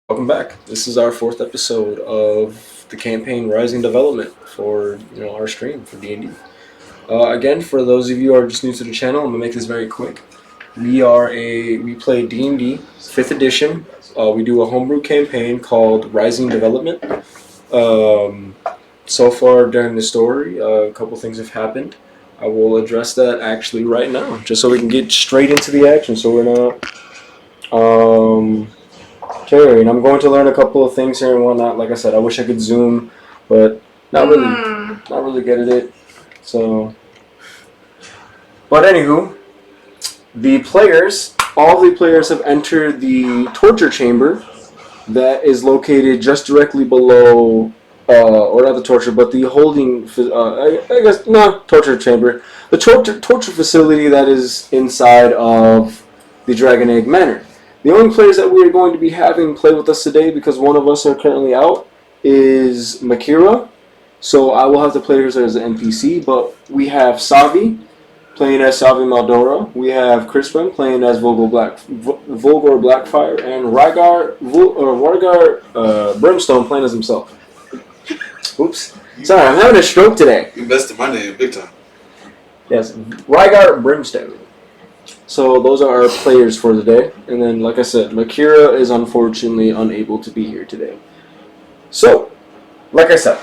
Welcome back. This is our fourth episode of the campaign Rising Development for our stream for D&D. Again, for those of you who are just new to the channel, I'm gonna make this very quick. We play D&D fifth edition. We do a homebrew campaign called Rising Development. So far during the story, a couple things have happened. I will address that actually right now, just so we can get straight into the action. So we're not. Okay, and I'm going to learn a couple of things here and whatnot. Like I said, I wish I could zoom, but not really good at it. So, but anywho, all the players have entered the torture chamber that is located just directly below, or not the torture, but the holding. I guess not torture chamber. The torture facility that is inside of the Dragon Egg Manor. The only players that we are going to be having play with us today, because one of us are currently out, is Makira. So I will have to play her as an NPC, but we have Savi playing as Salvi Maldora. We have Crispin playing as Volgor Blackfire, and Wargar Brimstone playing as himself. Oops. Sorry, I'm having a stroke today. You invested my name big time. Yes, Rygar Brimstone. So those are our players for today. And then, like I said, Makira is unfortunately unable to be here today. So, like I said,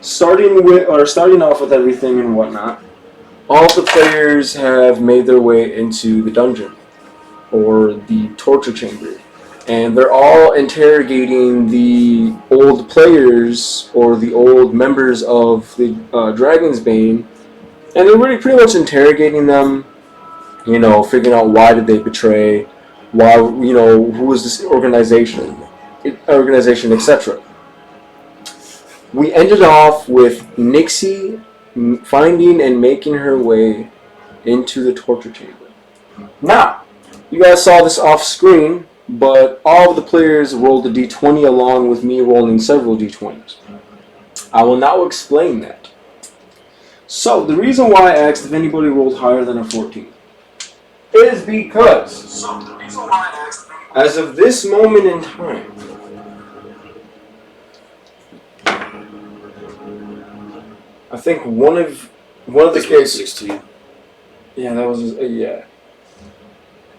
starting off with everything and whatnot, all the players have made their way into the dungeon or the torture chamber, and they're all interrogating the old players or the old members of the Dragon's Bane, and they're really pretty much interrogating them. Figuring out why did they betray, why, who is this organization, etc. We ended off with Nixie finding and making her way into the torture chamber. Now, you guys saw this off screen, but all of the players rolled a d20 along with me rolling several d20s. I will now explain that. So, the reason why I asked if anybody rolled higher than a 14 is because, as of this moment in time, I think one of the cases. 16. Yeah, that was yeah.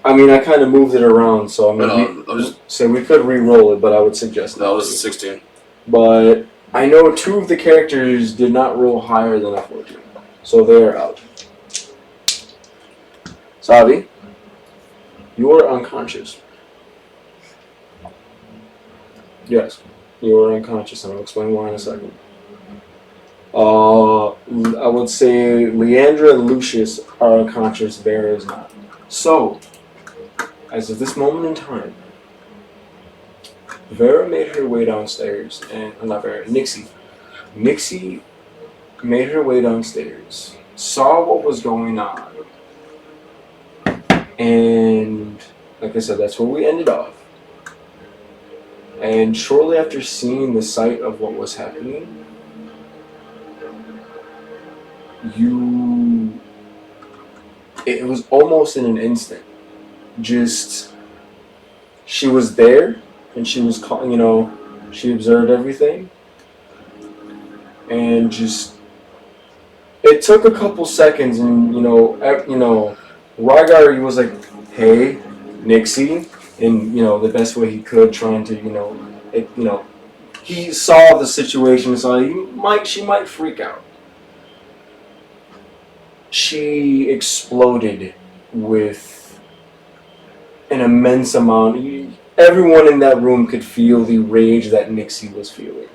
I mean, I kind of moved it around, so we could re-roll it, but I would suggest that was 16. But I know two of the characters did not roll higher than a 14, so they are out. Savi, you are unconscious. Yes, you are unconscious, and I'll explain why in a second. I would say Leandra and Lucius are unconscious, Vera is not. So, as of this moment in time, Vera made her way downstairs, and not Vera, Nixie. Nixie made her way downstairs, saw what was going on, and like I said, that's where we ended off. And shortly after seeing the sight of what was happening, it was almost in an instant. Just, she was there, and she was, she observed everything, and just, it took a couple seconds, and Rygar, he was like, "Hey, Nixie," in the best way he could, trying to he saw the situation, so she might freak out. She exploded with an immense amount. Everyone in that room could feel the rage that Nixie was feeling.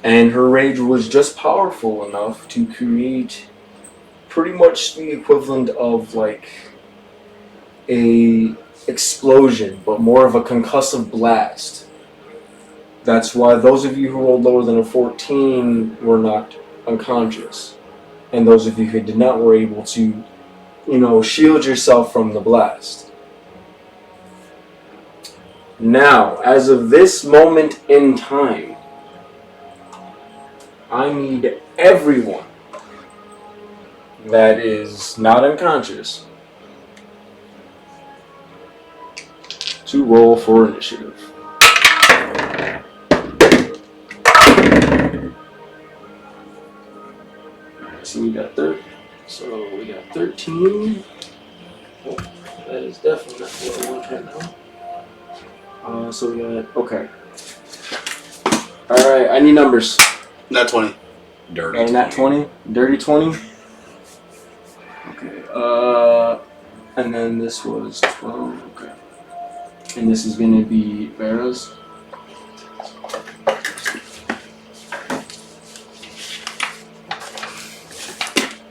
And her rage was just powerful enough to create pretty much the equivalent of like a explosion, but more of a concussive blast. That's why those of you who rolled lower than a 14 were not unconscious. And those of you who did not were able to, shield yourself from the blast. Now, as of this moment in time, I need everyone that is not unconscious to roll for initiative. So we got 13. Oh, that is definitely not what I want right now. So we got okay. All right, I need numbers. Not 20. Dirty. Not 20. Dirty 20. Okay. And then this was 12. Okay. And this is gonna be Vera's.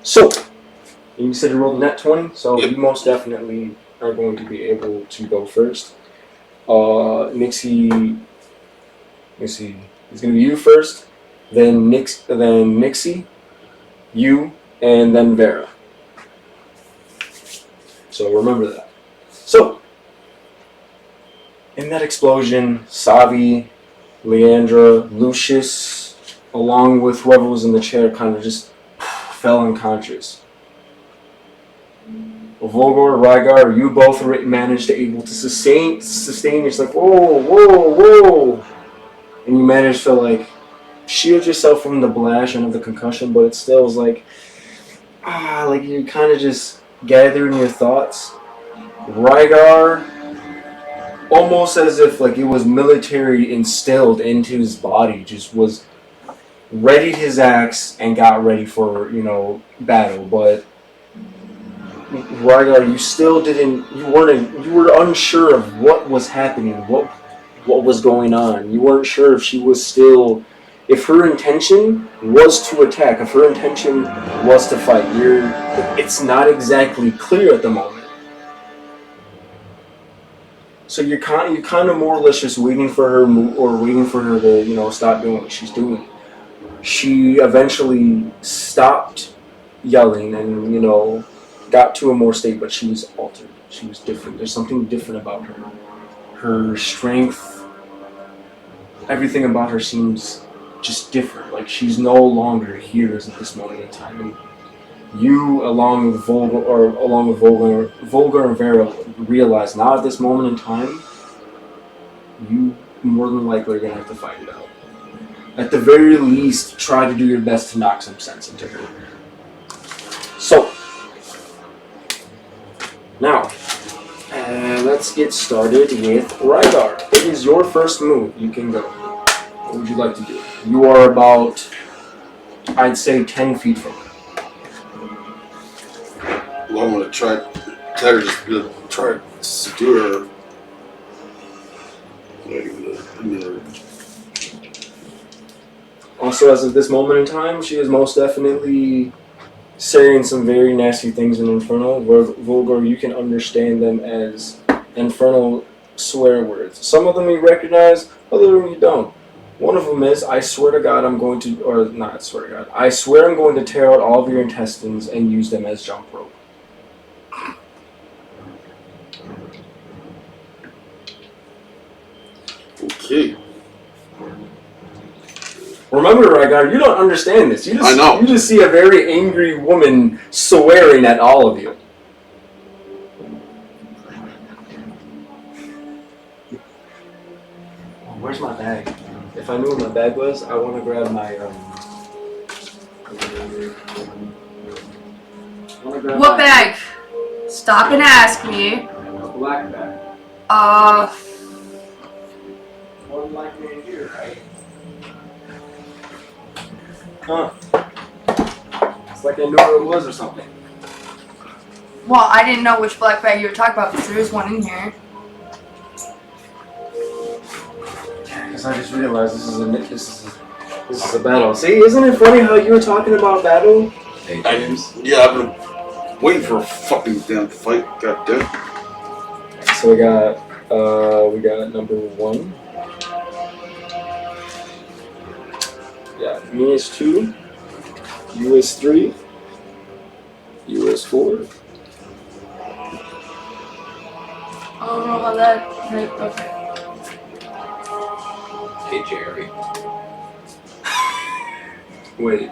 So, you said you rolled net 20, so Yep. you most definitely are going to be able to go first. Nixie, it's going to be you first, then Nixie, you, and then Vera. So remember that. So, in that explosion, Savi, Leandra, Lucius, along with whoever was in the chair, kind of just fell unconscious. Volgar, Rygar, you both managed to able to sustain. It's like whoa, and you managed to like shield yourself from the blast and of the concussion, but it still was like like you kind of just gathering your thoughts. Rygar, almost as if like it was military instilled into his body, just was readied his axe and got ready for battle, but. Rygar, you still you were unsure of what was happening, what was going on. You weren't sure if she was still, if her intention was to attack, if her intention was to fight. It's not exactly clear at the moment. So you're kind of more or less just waiting for her waiting for her to, stop doing what she's doing. She eventually stopped yelling and, got to a more state, but she was altered. She was different. There's something different about her. Her strength, everything about her seems just different. Like she's no longer here at this moment in time. And you, along with Volgar and Vera, realize now at this moment in time, you more than likely are gonna have to fight it out. At the very least, try to do your best to knock some sense into her. So. Now, let's get started with Rygar. It is your first move. You can go. What would you like to do? You are about, I'd say, 10 feet from her. Well, I'm going to try to subdue her. Also, as of this moment in time, she is most definitely saying some very nasty things in Infernal. Volgar, you can understand them as Infernal swear words. Some of them you recognize, other of them you don't. One of them is, I swear to God I'm going to, or not swear to God, I swear I'm going to tear out all of your intestines and use them as jump rope. Okay. Remember, Rygar, you don't understand this. I know. You just see a very angry woman swearing at all of you. Where's my bag? If I knew where my bag was, I want to grab my. What bag? Stop and ask me. A black bag. One black man here, right? Huh. It's like I knew where it was or something. Well, I didn't know which black bag you were talking about because there is one in here. Because I just realized this is a battle. See, isn't it funny how you were talking about battle? Hey, James. I've been waiting for a fucking damn fight. God damn. So we got number 1. Yeah, me is 2, you is 3, you is 4. I don't know how that. Okay. Hey, Jerry. Wait,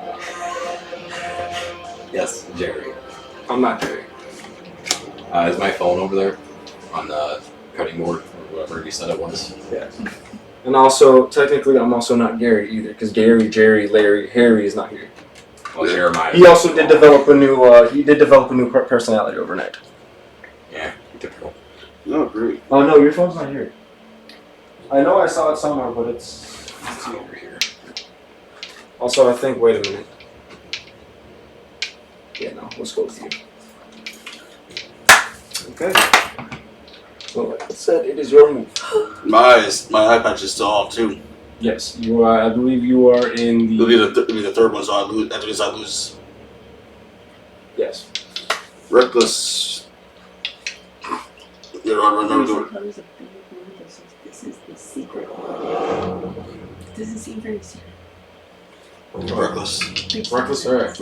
Yes, Jerry. I'm not Jerry. Is my phone over there on the cutting board or whatever you said it was. Yeah. And also, technically, I'm also not Gary either, because Gary, Jerry, Larry, Harry is not here. Well, Jeremiah. He also did develop a new personality overnight. Yeah, typical. Oh, great. Oh no, your phone's not here. I know I saw it somewhere, but it's Over here. also, I think. Wait a minute. Yeah, no, let's go with you. Okay. So, like I said, it is your move. My eye patch is still off too. Yes, you are. I believe you are in It'll the. be the third one, so I lose. That means I lose. Yes. Reckless. Yeah, run. This is the secret. Doesn't seem very secret. Reckless. Reckless, alright.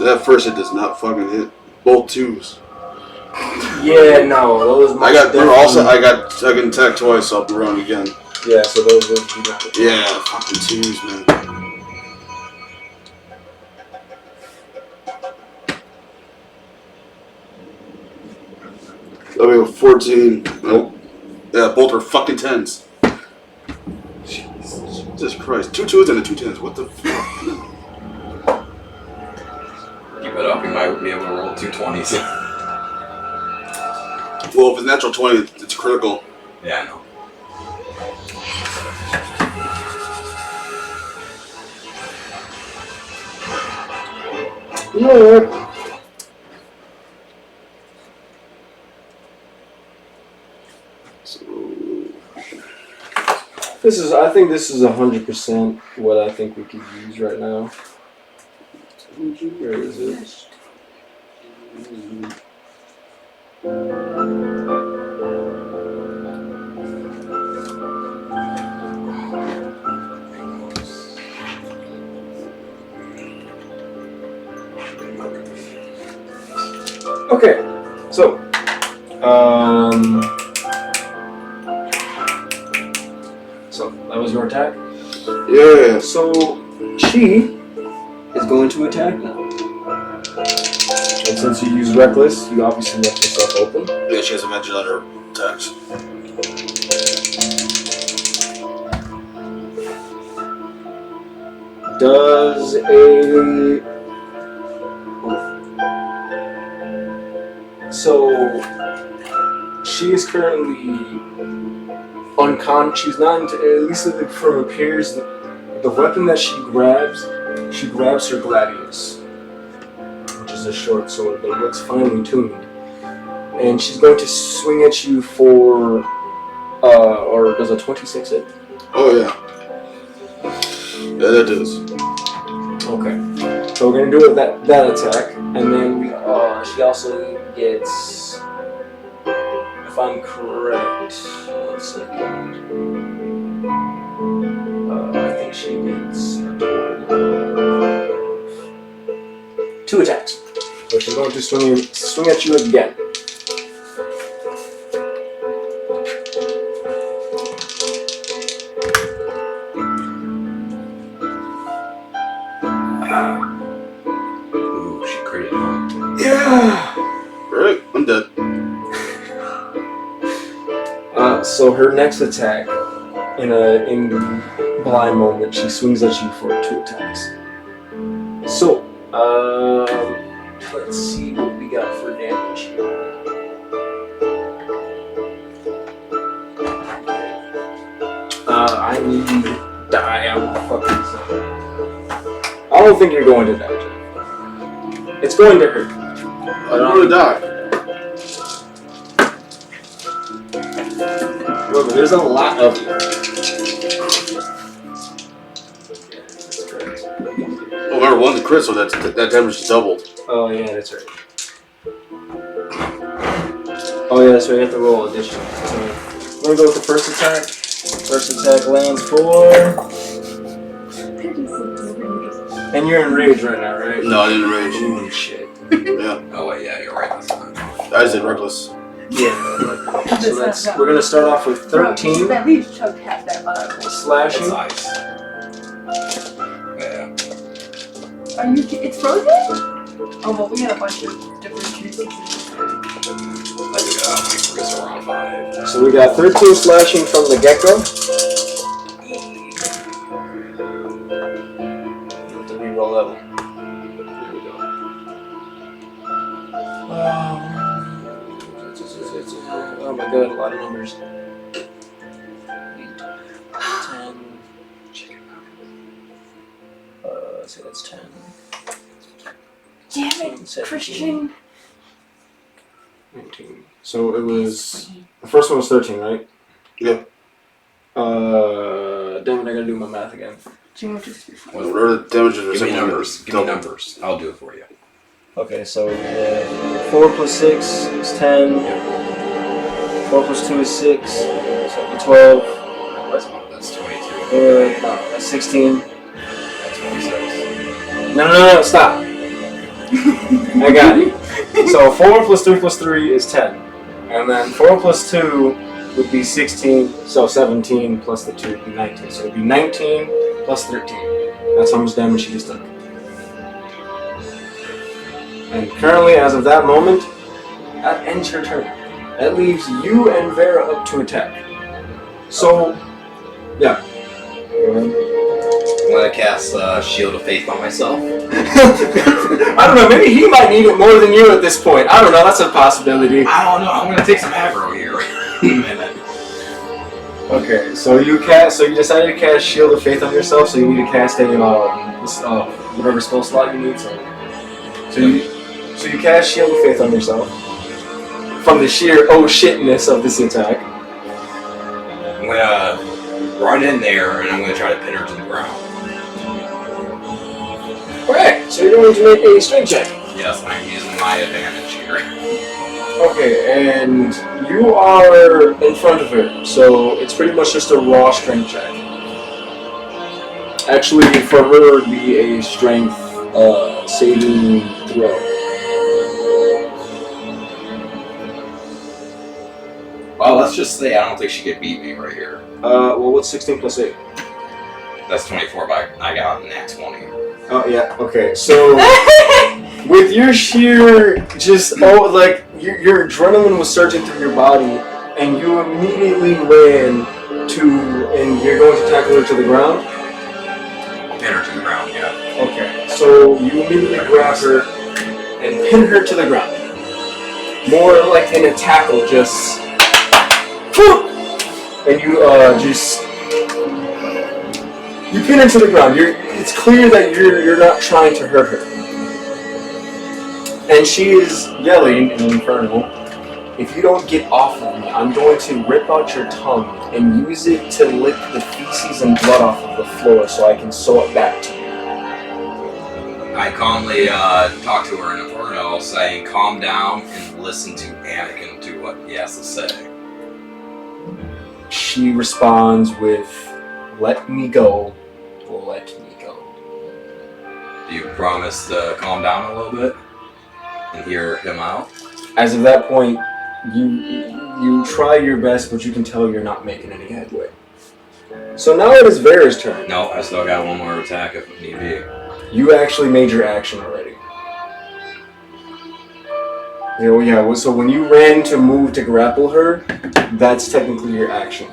That first hit does not fucking hit. Both twos. Yeah, no, those. I got second attack twice, so I'll be wrong again. Yeah, so those would be not. Yeah, fucking twos, man. That'll be a 14. Nope. Yeah, both are fucking 10s. Jesus Christ. 2 2s and a 2 10s. What the fuck? Keep it up, you might be able to roll 2 20s. Well, if it's natural 20, it's critical. Yeah, I know. Yeah. I think this is 100% what I think we could use right now. Where is it? Okay, so, so that was your attack? Yeah. So, she is going to attack now. And since you used Reckless, you obviously left yourself open. Yeah, she has advantage on her attacks. Does a... So, she is currently unconscious. She's not, at least from appears, the weapon that she grabs her gladius, which is a short sword, but it looks finely tuned. And she's going to swing at you for, or does a 26 hit? Oh, yeah. Yeah, that does. Okay. So we're going to do it that attack, and then she also gets, if I'm correct, 1 second. I think she gets a total of 2 attacks. So she's going to swing at you again. Ooh, she critted. Yeah. Alright, I'm dead. So her next attack, in the blind moment, she swings at you for 2 attacks. So, let's see what we got for damage here. I need you to die. I'm fucking sorry. I don't think you're going to die, Jeff. It's going to hurt. I'm going to die. Remember, there's a lot of you. Oh, remember, one's a crit, so that damage is doubled. Oh, yeah, that's right. Oh, yeah, that's right. You have to roll additional. So, we're going to go with the first attack. First attack lands for... And you're in rage right now, right? No, I didn't rage. Holy shit. Yeah. Oh, wait, yeah, you're right. That's fine. I just did reckless. Yeah. So we're going to start off with 13. Bro, at least chugged half that bottle. Slashing. It's ice. Yeah. Are you it's frozen? Oh, well, we got a bunch of different juices. Let's go. guess around 5. So we got 13 slashing from the get-go. Have to reroll that one. There we go. Oh my god, a lot of numbers. 8, 10. So that's 10. Damn it, 17. Christian. 19. So it was. The first one was 13, right? Yeah. Damn it, I gotta do my math again. 2, 1, 2, 3, 4. Whatever the damages are. Give me numbers. Give me numbers. I'll do it for you. Okay, so 4 plus 6 is 10. 4 plus 2 is 6. So that'd be 12. That's 22. No, that's 16. That's 26. No, stop. I got it. So 4 plus 3 plus 3 is 10. And then 4 plus 2 would be 16. So 17 plus the 2 would be 19. So it would be 19 plus 13. That's how much damage she just took. And currently, as of that moment, that ends her turn. That leaves you and Vera up to attack. So, yeah. Go ahead. I'm gonna cast Shield of Faith on myself. I don't know, maybe he might need it more than you at this point. I don't know, that's a possibility. I don't know. I'm gonna take some aggro here. Okay, so you decided to cast Shield of Faith on yourself, so you need to cast a whatever spell slot you need. So you cast Shield of Faith on yourself from the sheer oh shitness of this attack. I'm gonna run in there and I'm gonna try to pin her to the ground. Okay, so you're going to make a strength check. Yes, I'm using my advantage here. Okay, and you are in front of her, so it's pretty much just a raw strength check. Actually, for her, it would be a strength saving throw. Well, let's just say I don't think she could beat me right here. Well, what's 16 plus 8? That's 24, but I got a nat 20. Oh, yeah, okay, so with your sheer, your adrenaline was surging through your body, and you immediately ran and you're going to tackle her to the ground? Pin her to the ground, yeah. Okay, so you immediately grab her and pin her to the ground. More like in a tackle, just... And you pin her to the ground. It's clear that you're not trying to hurt her. And she is yelling in Infernal, if you don't get off of me, I'm going to rip out your tongue and use it to lick the feces and blood off of the floor so I can sew it back to you. I calmly talk to her in Inferno, saying, calm down and listen to Anakin to what he has to say. She responds with, let me go, let me go. Do you promise to calm down a little bit and hear him out? As of that point, you try your best, but you can tell you're not making any headway. So now it is Vera's turn. No, I still got one more attack if need be. You actually made your action already. Yeah, so when you ran to move to grapple her, that's technically your action.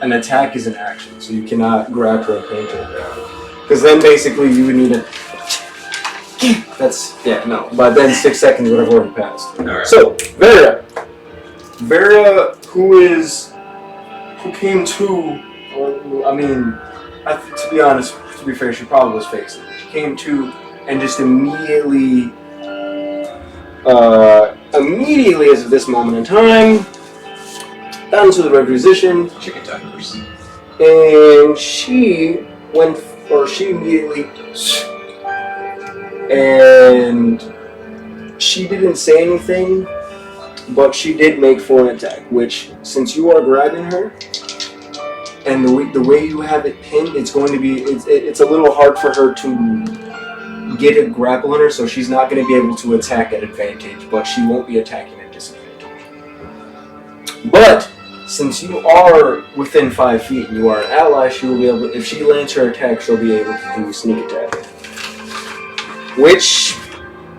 An attack is an action, so you cannot grab her and pin her to the ground. Because then basically you would need to... By then 6 seconds would have already passed. Alright. So, Vera, who came to, to be honest, to be fair, she probably was facing. She came to and just immediately as of this moment in time, down to the requisition, Chicken tenders. and she immediately, and she didn't say anything, but she did make for an attack, which, since you are grabbing her, and the way you have it pinned, it's going to be, it's a little hard for her to get a grapple on her, so she's not going to be able to attack at advantage, but she won't be attacking at disadvantage. But since you are within 5 feet and you are an ally, she will be able. If she lands her attack, she'll be able to do a sneak attack, which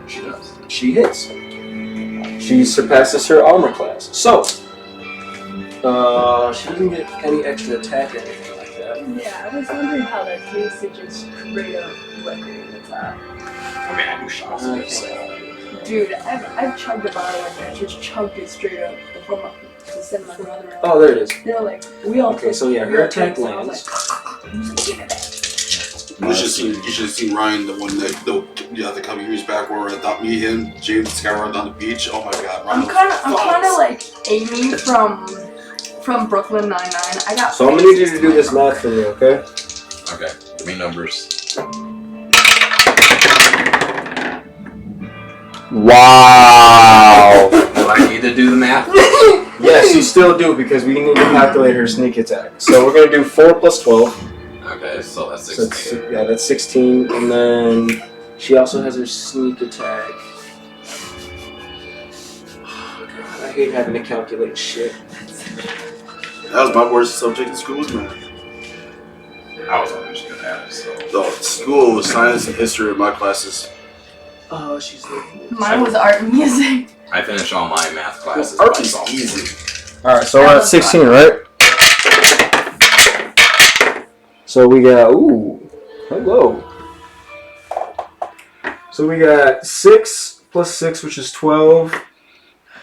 She does. she hits. She surpasses her armor class. So, she doesn't get any extra attack or anything like that. Yeah, I was wondering how that tasted just straight up liquor in the top. I mean, I do shots of it, so. Dude, I've chugged a bottle like that, just chugged it straight up before to send my brother out. Oh, there it is. They're like, we all Okay, so yeah, her attack lands. You should have seen Ryan the couple years back where I thought me, him, James skyward on the beach. Oh my god, Ryan. I'm kind of like Amy from Brooklyn Nine-Nine. I got. So I'm gonna need you to do this math for me, okay? Okay, give me numbers. Wow. Do I need to do the math? Yes, you still do because we need to calculate her sneak attack. So we're gonna do 4 plus 12. Okay, so that's So 16. that's 16, and then she also has her sneak attack. Oh, God, I hate having to calculate shit. That was my worst subject in school was math. I was always good at it, so. So school was science and history in my classes. Oh, she's looking. Mine was art and music. I finished all my math classes. Art by is sophomore. easy. All right, so we're at 16, right? So we got hello. So we got 6 plus 6, which is 12.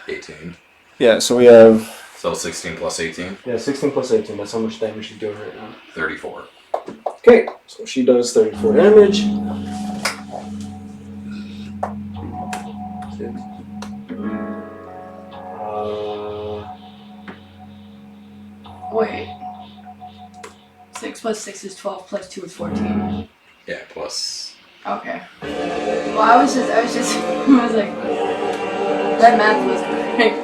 18. Yeah, so we have So 16 plus 18, 16 plus 18. That's how much damage she's doing right now. 34. Okay, so she does 34 damage. Wait. 6 plus 6 is 12, plus 2 is 14. Yeah, plus. Okay. Well, I was like, that math was great.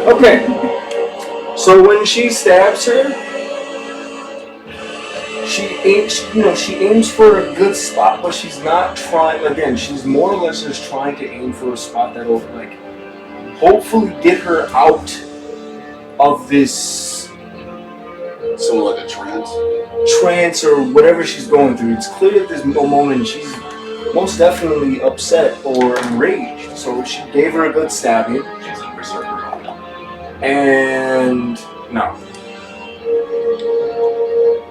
Okay, so when she stabs her, she aims for a good spot, but she's not trying. Again, she's more or less just trying to aim for a spot that'll hopefully get her out of this Somewhat like a trance. or whatever she's going through. It's clear at this moment she's most definitely upset or enraged. So she gave her a good stabbing, She's in berserker mode. and no,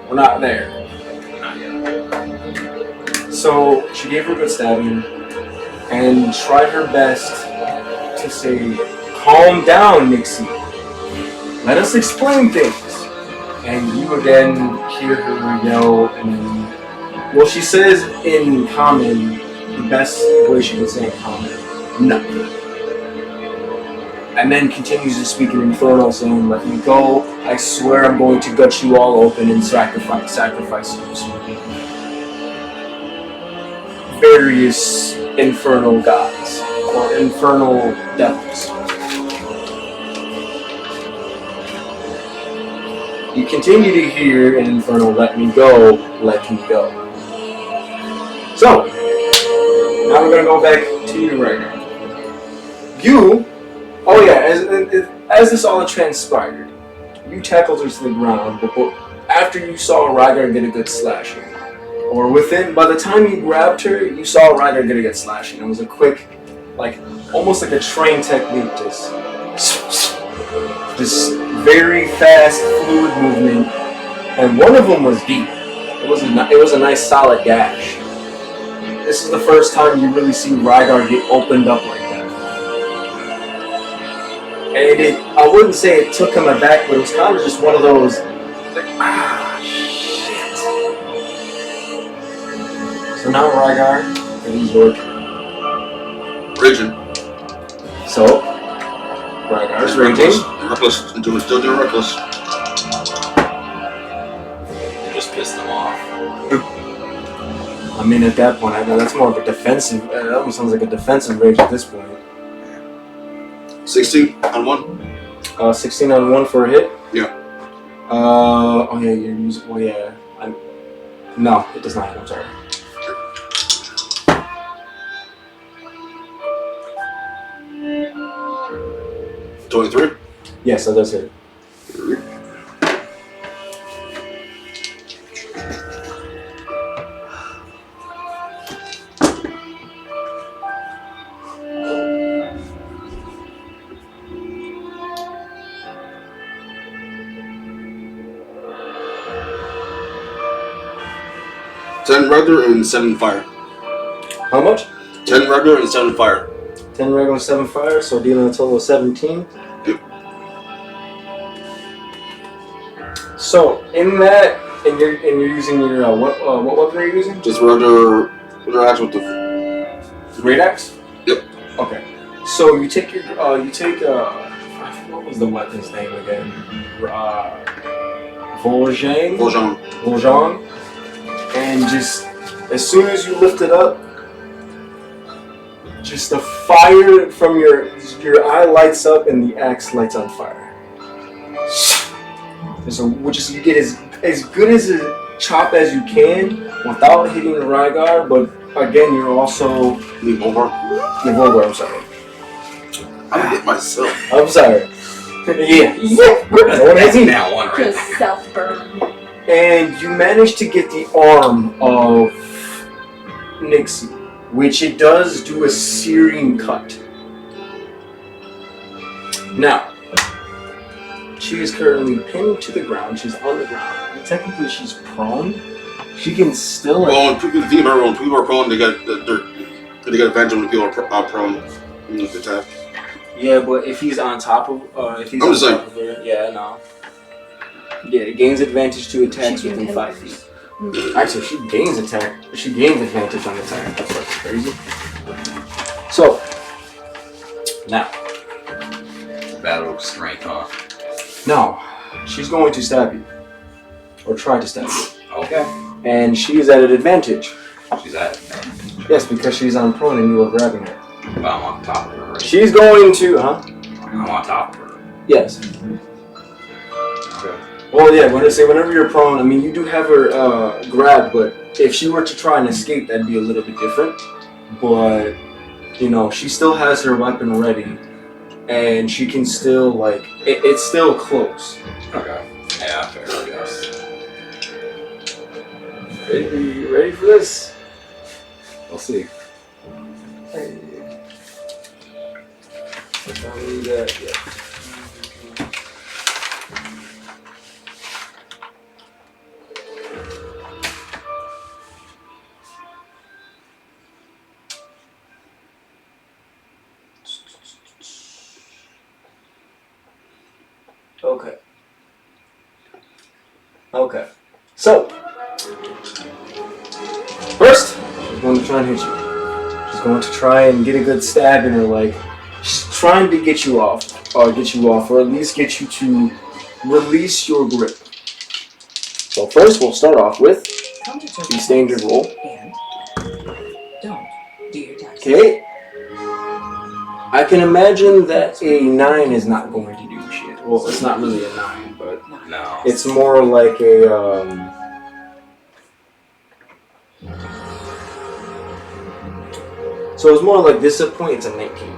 we're not there. Not yet. So she gave her a good stabbing and tried her best to say, "Calm down, Nixie. Let us explain things." And you again hear her yell, and well, she says in common, the best way she can say in common, "No." And then continues to speak in Inferno, saying, "Let me go. I swear I'm going to gut you all open and sacrifice you to various infernal gods or infernal devils." You continue to hear in Inferno, "Let me go, let me go." So, now we're going to go back to you right now. As this all transpired, you tackled her to the ground after you saw Rygar get a good slashing. Or by the time you grabbed her, you saw Rygar get a good slashing. It was a quick, almost like a train technique, just very fast, fluid movement, and one of them was deep. It was a nice, solid gash. This is the first time you really see Rygar get opened up like that. And I wouldn't say it took him aback, but it was kind of just one of those, shit. So now Rygar, it is your turn. Raging. So, Rygar's raging. Reckless. Still doing reckless. You just pissed them off. I mean, at that point, I know that's more of a defensive. That almost sounds like a defensive rage at this point. 16 on 1. 16 on 1 for a hit. Yeah. Oh yeah, you're using. Well, yeah. No, it does not hit. I'm sorry. $23. Yes, that does hit. 10 regular and 7 fire. How much? 10 regular and 7 fire. 10 regular, 7 fire, so dealing a total of 17. Yep. So in that, and you're using your what weapon are you using? Just regular axe with the. Great axe. Yep. Okay. So you take your what was the weapon's name again? Voljean. And just as soon as you lift it up, just the fire from your eye lights up and the axe lights on fire. So you get as good as a chop as you can without hitting the Rygar, but again you're also Revolver. I'm sorry. I hit myself. I'm sorry. Yeah. That's now one right Just self-burn. And you manage to get the arm of Nixie, which it does do a searing cut. Now, she is currently pinned to the ground. She's on the ground. Technically, she's prone. She can still. Well, when people are prone, they get advantage when people are prone in the attack. Yeah, but if he's on top of, if he's I'm on just top of her, yeah, no. Yeah, it gains advantage to attacks She's within 5 intimidate. feet. Actually, she gains advantage on attack. That's fucking crazy. So, now. Battle of strength, huh? No, she's going to stab you. Or try to stab you. Okay. And she is at an advantage. She's at. Yes, because she's on prone and you are grabbing her. But I'm on top of her. Right? She's going to, I'm on top of her. Yes. Okay. Well, yeah, whenever you're prone, I mean, you do have her grabbed, but if she were to try and escape, that'd be a little bit different. But, you know, she still has her weapon ready, and she can still, like, it's still close. Okay. Yeah, fair, I guess. Ready for this? We'll see. Hey. I'll leave that, yeah. Okay. So, first, she's going to try and hit you. She's going to try and get a good stab in her leg. She's trying to get you off, or at least get you to release your grip. So first, we'll start off with the standard roll. And don't do your taxes. Okay. I can imagine that a 9 is not going to do shit. Well, it's not really a 9, but No. it's more like a so it's more like this at point. It's a 19.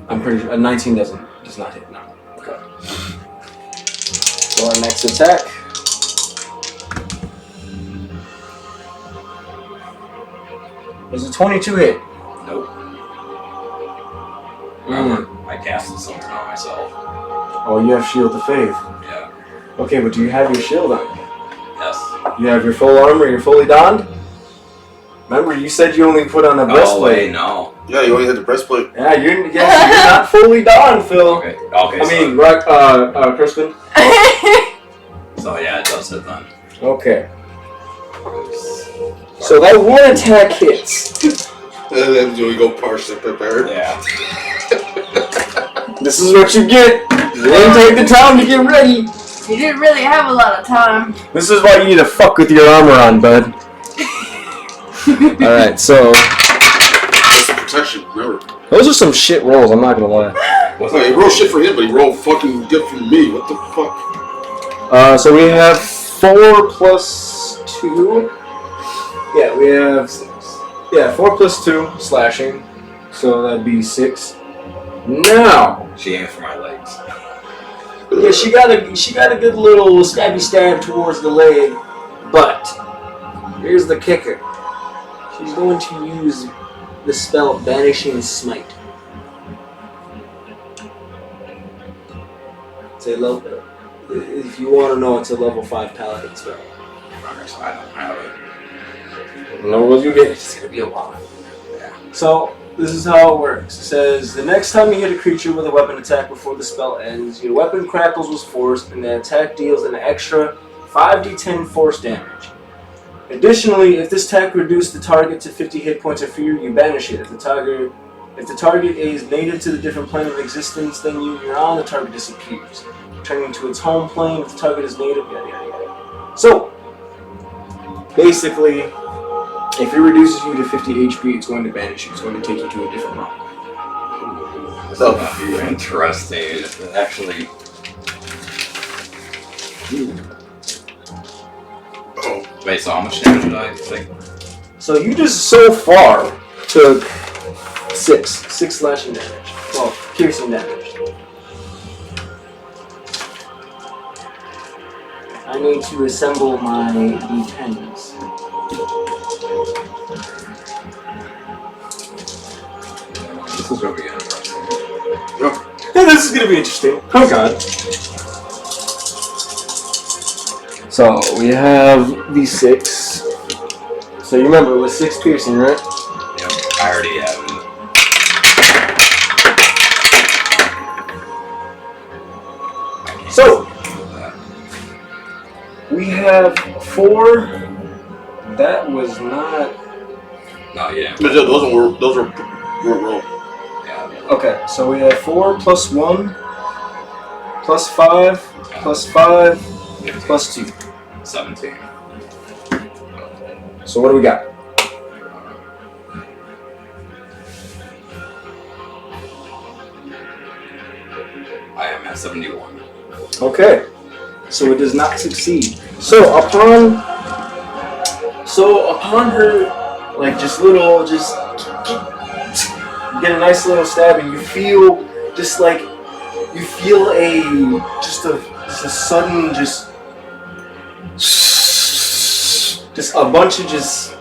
I'm pretty sure a 19 does not hit now. Okay. So our next attack. Is a 22 hit? Nope. I casted something on myself. Oh, you have Shield of Faith. Yeah. Okay, but do you have your shield on? Yes. You have your full armor. You're fully donned. Remember, you said you only put on a Oh, breastplate. wait, no. Yeah, you only had the breastplate. Yeah, you're not fully donned, Phil. Okay. Okay. I mean, right, Crispin. So yeah, it does hit then. Okay. So that one attack hits. And then we go partially prepared. Yeah. This is what you get. You didn't take the time to get ready. You didn't really have a lot of time. This is why you need to fuck with your armor on, bud. Alright, so That's protection, remember. those are some shit rolls, I'm not gonna lie. What's He rolled shit for him, but he rolled fucking good for me. What the fuck? So we have 4 plus 2. Yeah, we have 4 plus 2 slashing. So that'd be 6. Now, She aimed for my legs. yeah, she got a good little stabby stab towards the leg, but here's the kicker. She's going to use the spell Banishing Smite. It's a level. If you want to know, it's a level 5 paladin spell. Okay, so I don't have it. Nor will you get it. It's gonna be a while. Yeah. So, this is how it works. It says, the next time you hit a creature with a weapon attack before the spell ends, your weapon crackles with force, and the attack deals an extra 5d10 force damage. Additionally, if this attack reduces the target to 50 hit points or fewer, you banish it. If the target is native to the different plane of existence, then you're on, the target disappears. Returning to its home plane, if the target is native, yada yada yada. So, basically, if it reduces you to 50 HP, it's going to banish you. It's going to take you to a different realm. This will be interesting. Actually, Oh, wait, so how much damage did I take? So you just so far took 6 slashing damage. Well, piercing damage. I need to assemble my d10s. This is gonna be interesting. Yeah, this is gonna be interesting. Oh god. So we have these 6. So you remember it was 6 piercing, right? Yep, I already have it. So we have 4. That was not. No, yeah. those were roll. Yeah. Okay, so we have 4 plus 1 plus 5 plus 5 plus 2. 17. So what do we got? I am at 71. Okay, so it does not succeed. So upon her, like just get a nice little stab, and you feel just like a sudden just a bunch of just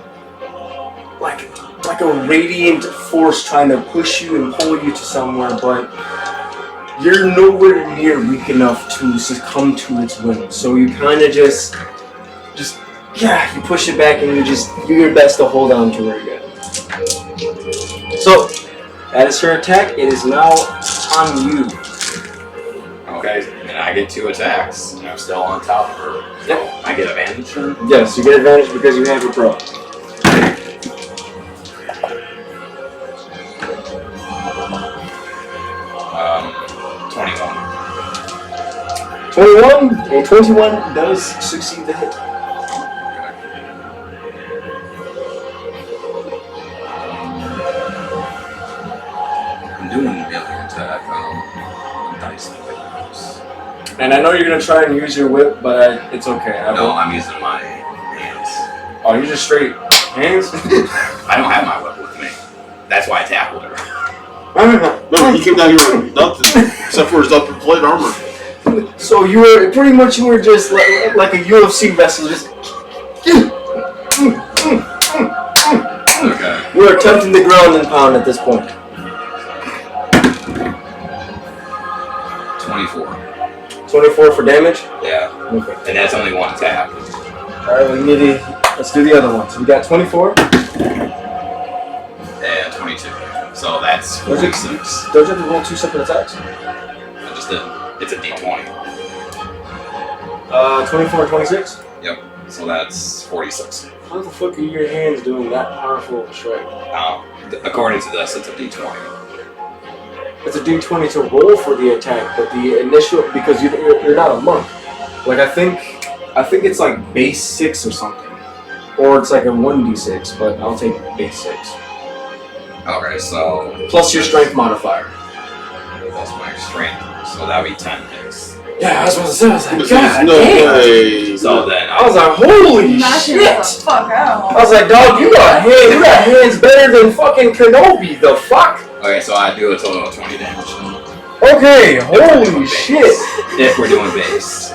like a radiant force trying to push you and pull you to somewhere, but you're nowhere near weak enough to succumb to its whim. So you kind of just you push it back, and you just do your best to hold on to her again. So that is her attack. It is now on you. Okay, and I get 2 attacks, and I'm still on top of her. Yep. I get advantage then? Yes, you get advantage because you have your pro. Um, 21. 21, and 21 does succeed the hit. I'm doing a melee attack. Dice. And I know you're gonna try and use your whip, but it's okay. No, I'm using my hands. Oh, you're just straight hands? I don't have my whip with me. That's why I tackled her. No, he came down here with nothing except for his upper plate armor. So you were just like a UFC wrestler, just. Okay. We're attempting the ground and pound at this point. 24. 24 for damage. Yeah. Okay. And that's only 1 attack. All right, let's do the other one. So we got 24. And 22. So that's 46. Don't you have to roll 2 separate attacks? I just did. It's a d20. 24 and 26. Yep. So that's 46. How the fuck are your hands doing that powerful of a strike? According to this, it's a d20. It's a d20 to roll for the attack, but the initial, because you're not a monk. Like I think it's like base 6 or something, or it's like a 1d6. But I'll take base 6 Okay, so plus your strength modifier. that's my strength. So that would be 10 hits. Yeah, I was about to say. I was like, There's God no damn. way. So then I was like, holy Knock it shit! the fuck out. I was like, dog, you got hands better than fucking Kenobi. The fuck? Okay, so I do a total of 20 damage. Okay, If we're holy doing shit. base. If we're doing base.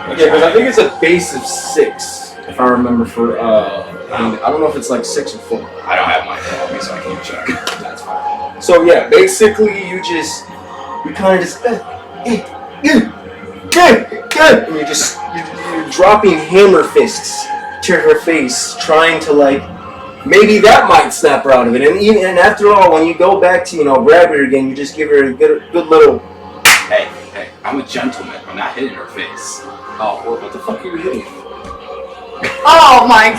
Yeah, because I think it's a base of 6, if I remember for, I don't know if it's like 6 or 4. I don't have mine on me, so I can't check. That's fine. So yeah, basically you kind of just, And you're dropping hammer fists to her face, trying to maybe that might snap her out of it. And after all, when you go back to grab her again, you just give her a good little. Hey, I'm a gentleman. I'm not hitting her face. Oh, well, what the fuck are you hitting? Oh my.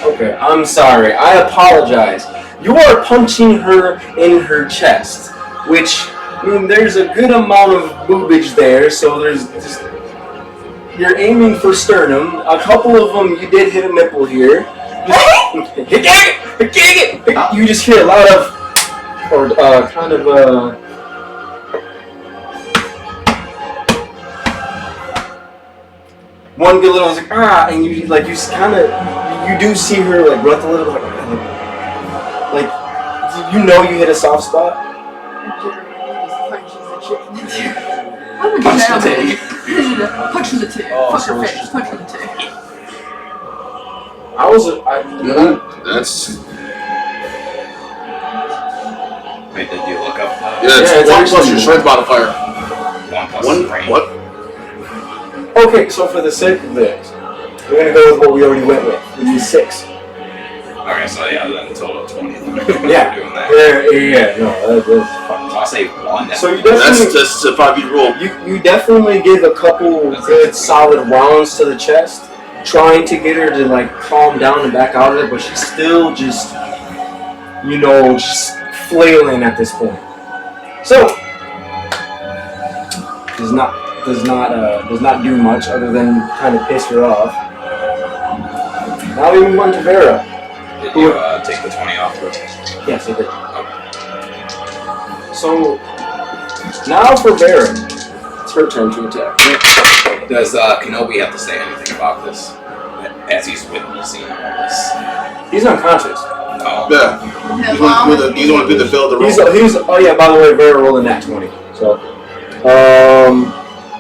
Okay, I'm sorry. I apologize. You are punching her in her chest, which, there's a good amount of boobage there, so you're aiming for sternum. A couple of them, you did hit a nipple here. You just hear a lot of, one good little and you do see her grunt a little bit, you hit a soft spot. Punch the titty. Punch in the titty. Fuck her face. Punch in the titty. That's. Wait, did you look up? It's 1 plus your strength modifier. 1 plus strength. What? Okay, so for the sake of this, we're gonna go with what we already went with, which is 6. Okay, so then a total of 20. Yeah. Doing that. Yeah. No, that's fine. So I'll say 1. So you definitely. That's a 5e roll. You definitely give a couple good solid rounds to the chest, trying to get her to calm down and back out of it, but she's still just flailing at this point. So does not do much other than kind of piss her off. Now we move on to Vera. Did you take the 20 off? Yes, I did. Okay. So now for Vera, it's her turn to attack. Does Kenobi have to say anything about this as he's witnessing all this? He's unconscious. Oh. Yeah. He's the one to fill the roll. Oh yeah, by the way, Vera rolled a nat 20. So,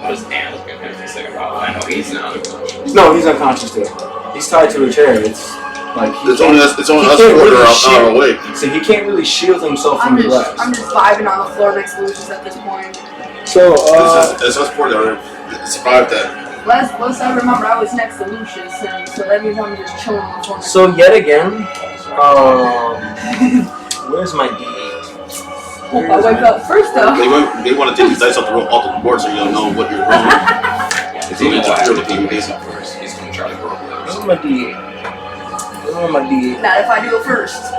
What does Anakin have to say about it? I know he's not unconscious. no, he's unconscious too. He's tied to a chair. It's only us 4 are awake. So he can't really shield himself from the blast. I'm just vibing on the floor next to Lucius at this point. So, It's us 4 that survived that. Last I remember, I was next to Lucius, and so that means I'm just chilling on the floor. so yet again, where's my D8? Hope I wake up first though. They want to take these dice off the board so you don't know what you're rolling. Because he knows what if he wakes up first. He's going to try to grow up Where's there. my D8? Where's my D8? Not if I do it first.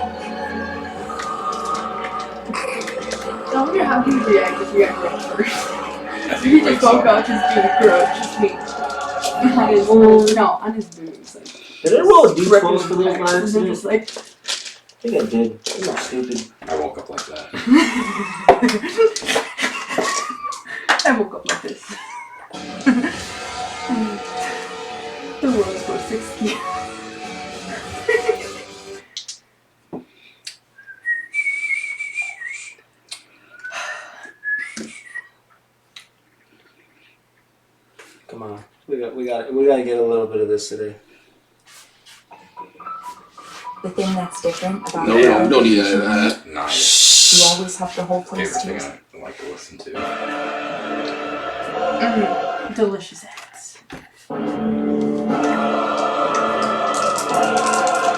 I wonder how he would react if you got grown first. If he just woke up, just do the growth, just me. On his boobs. Did I roll a D12 for those last And then just I think I did. I'm not stupid. I woke up like that. I woke up like this. The world's for 60. Come on, we got to get a little bit of this today. The thing that's different about No, reality don't need TV, that. Nice. you always have the whole place Favorite to thing I like to listen to. Delicious ass.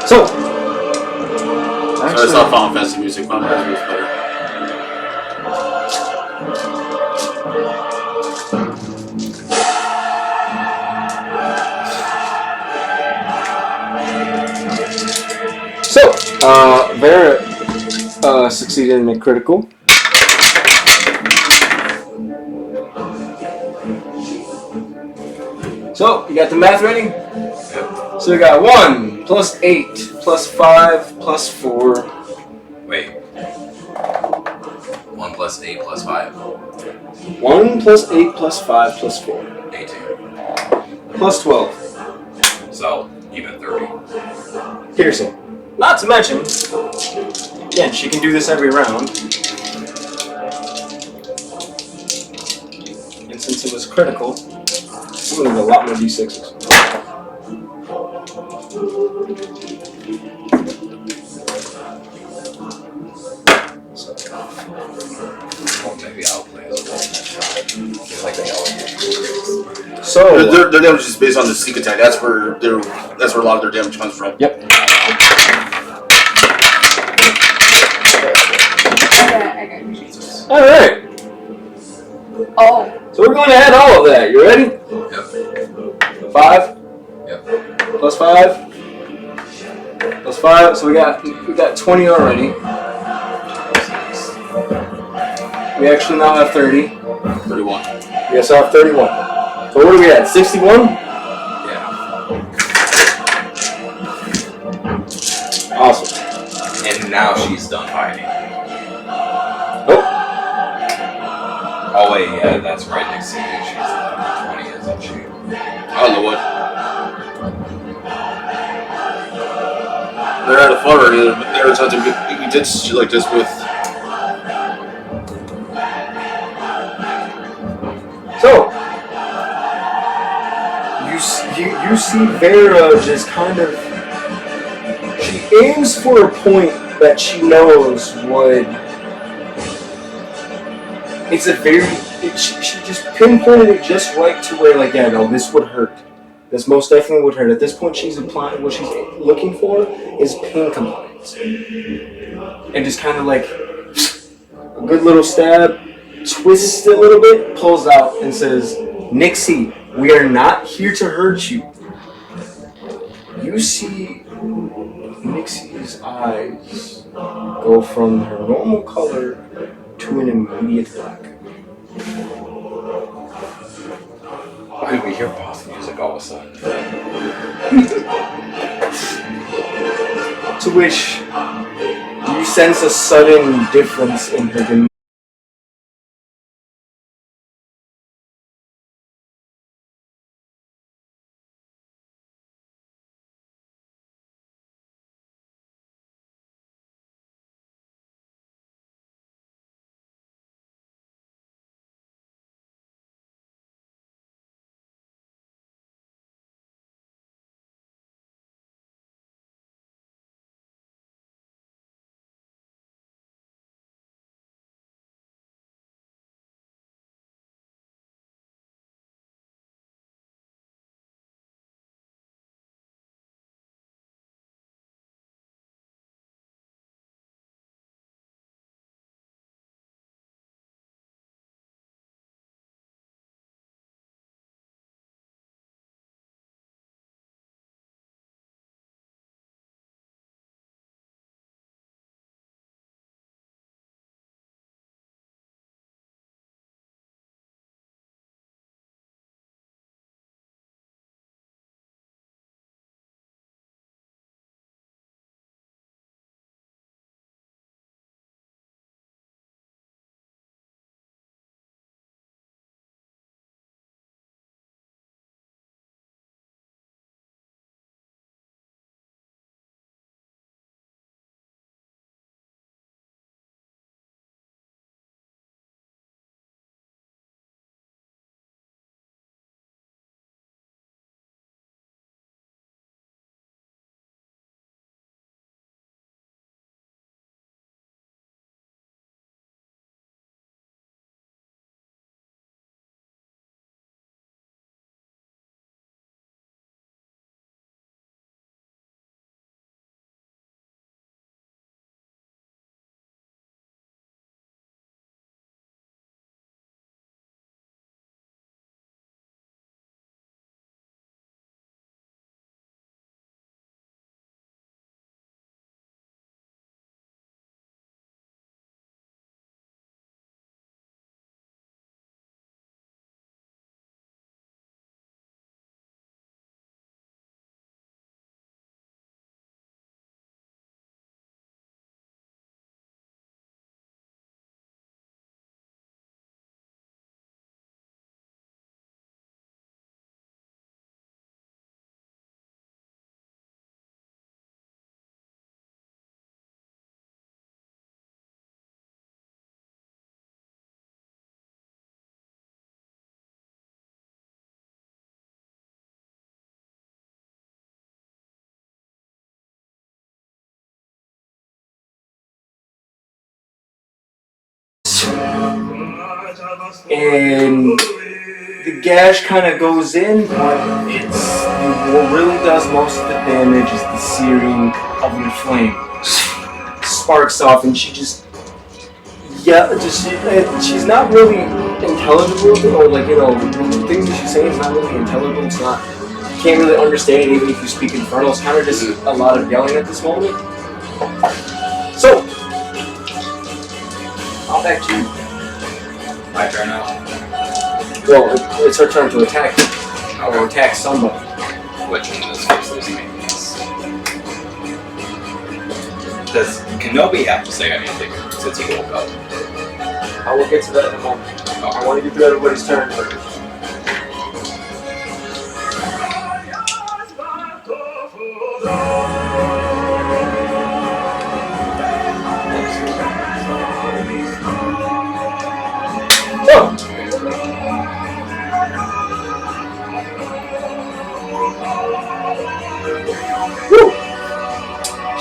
So, It's not Final Fantasy music. Final Fantasy music's better. Vera succeeded in a critical. So, you got the math ready? Yep. So we got 1 plus 8 plus 5 plus 4. Wait. 1 plus 8 plus 5. 1 plus 8 plus 5 plus 4. 18. Plus 12. So, even 30. Piercing. Not to mention, again, she can do this every round. And since it was critical, I'm going to do a lot more d6s. So, Won't take the outplay as well next time. Just like they always do. So Their damage is based on the sneak attack. That's where a lot of their damage comes from. yep. I got your sheets. All right. Oh. So we're going to add all of that. You ready? Yep. 5. Yep. Plus 5. Plus 5. So we got 20 already. We actually now have 30. 31. We also have 31. So what are we at? 61? Yeah. Awesome. And now she's done hiding. Oh. Oh wait, yeah, that's right next to you. She's level 20, isn't she? I don't know what. They're at a fun already. They're attempting to did shit like this with. So you see Vera just kind of. She aims for a point that she knows would. It's a very. She just pinpointed it just right to where, like, yeah, no, this would hurt. This most definitely would hurt. At this point, she's applying what she's looking for is pain compliance, and just kind of like a good little stab, twists it a little bit, pulls out, and says, "Nixie, we are not here to hurt you." You see Nixie's eyes go from her normal color to an immediate black. Why did we hear boss music all of a sudden? To which you sense a sudden difference in her demeanor. and the gash kind of goes in, but what really does most of the damage is the searing of your flame. Sparks off, and she's not really intelligible, or like, the things that she's saying is not really intelligible. It's not, you can't really understand it even if you speak Infernal. It's kind of just a lot of yelling at this moment. So, I'll back to you. My turn now. Well, it's her turn to attack you, or attack somebody. Which in this case is me. Does Kenobi have to say anything since he woke up? I will get to that in a moment. I want to get through everybody's turn first. So,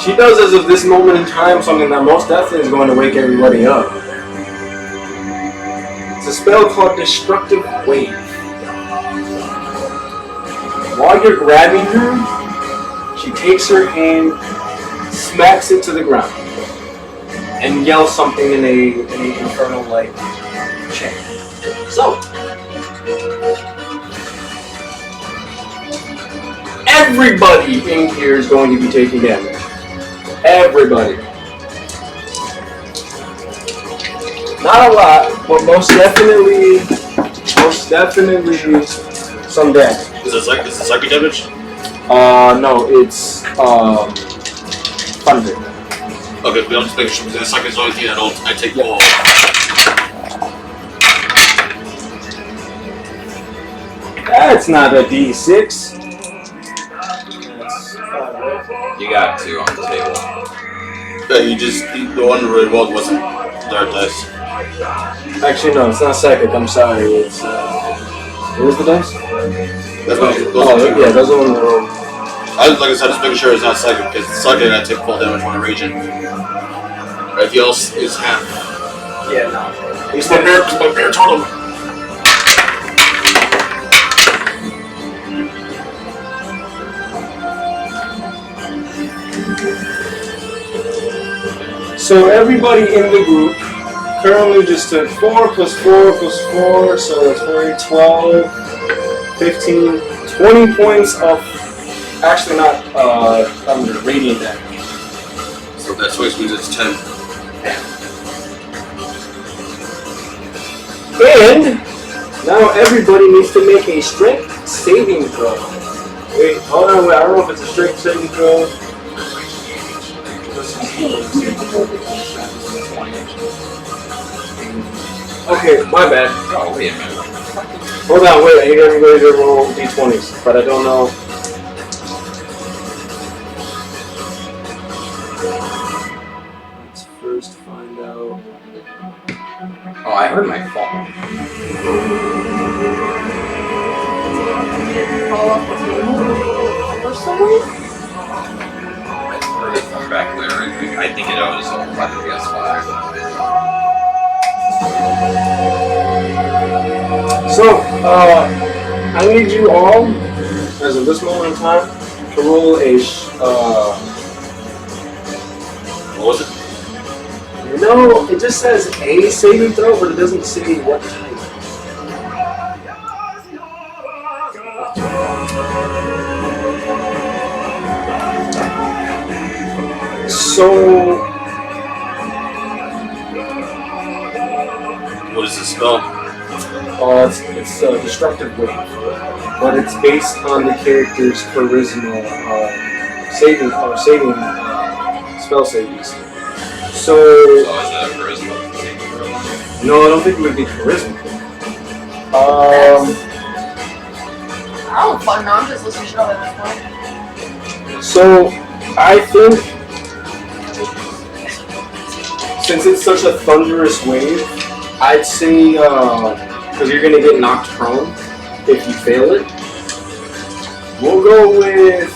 she does, as of this moment in time, something that most definitely is going to wake everybody up. It's a spell called Destructive Wave. While you're grabbing her, she takes her hand, smacks it to the ground, and yells something in an infernal-like chant. So, everybody in here is going to be taking damage. Everybody. Not a lot, but most definitely some damage. Is it psychic damage? No, it's thunder. Okay, but I'm just making sure because the psychic is the only thing I take full. That's not a D6. You got 2 on the table. Yeah, the one really well wasn't dark dice. Actually, no, it's not psychic. I'm sorry. It's where's the dice? That's what Yeah, those are on the roll. like I said, just making sure it's not psychic, because psychic I take full damage when I'm raging. Everything else is half. Yeah, no. It's my bear told him. So everybody in the group currently just took 4 plus 4 plus 4, so that's 12, 15, 20 points of, actually not under radiant damage. So that twice means it's 10. And now everybody needs to make a strength saving throw. Wait, hold on, I don't know if it's a strength saving throw. Okay, my bad. Oh, wait a minute. Hold on, wait, I need everybody to roll d20s, but I don't know. Let's first find out. Oh, I heard my phone. Fall off the table or somewhere? Heard it from back there. I think it was by the PS5. So, I need you all, as of this moment in time, to roll a, What was it? no, it just says a saving throw, but it doesn't say what type. So, What is this spell? it's a destructive wave, but it's based on the character's charisma spell savings. So, So is that a charisma? no, I don't think it would be charisma. I don't fucking know, I'm just listening to shit at this point. So, I think since it's such a thunderous wave, I'd say, because you're going to get knocked prone if you fail it, we'll go with...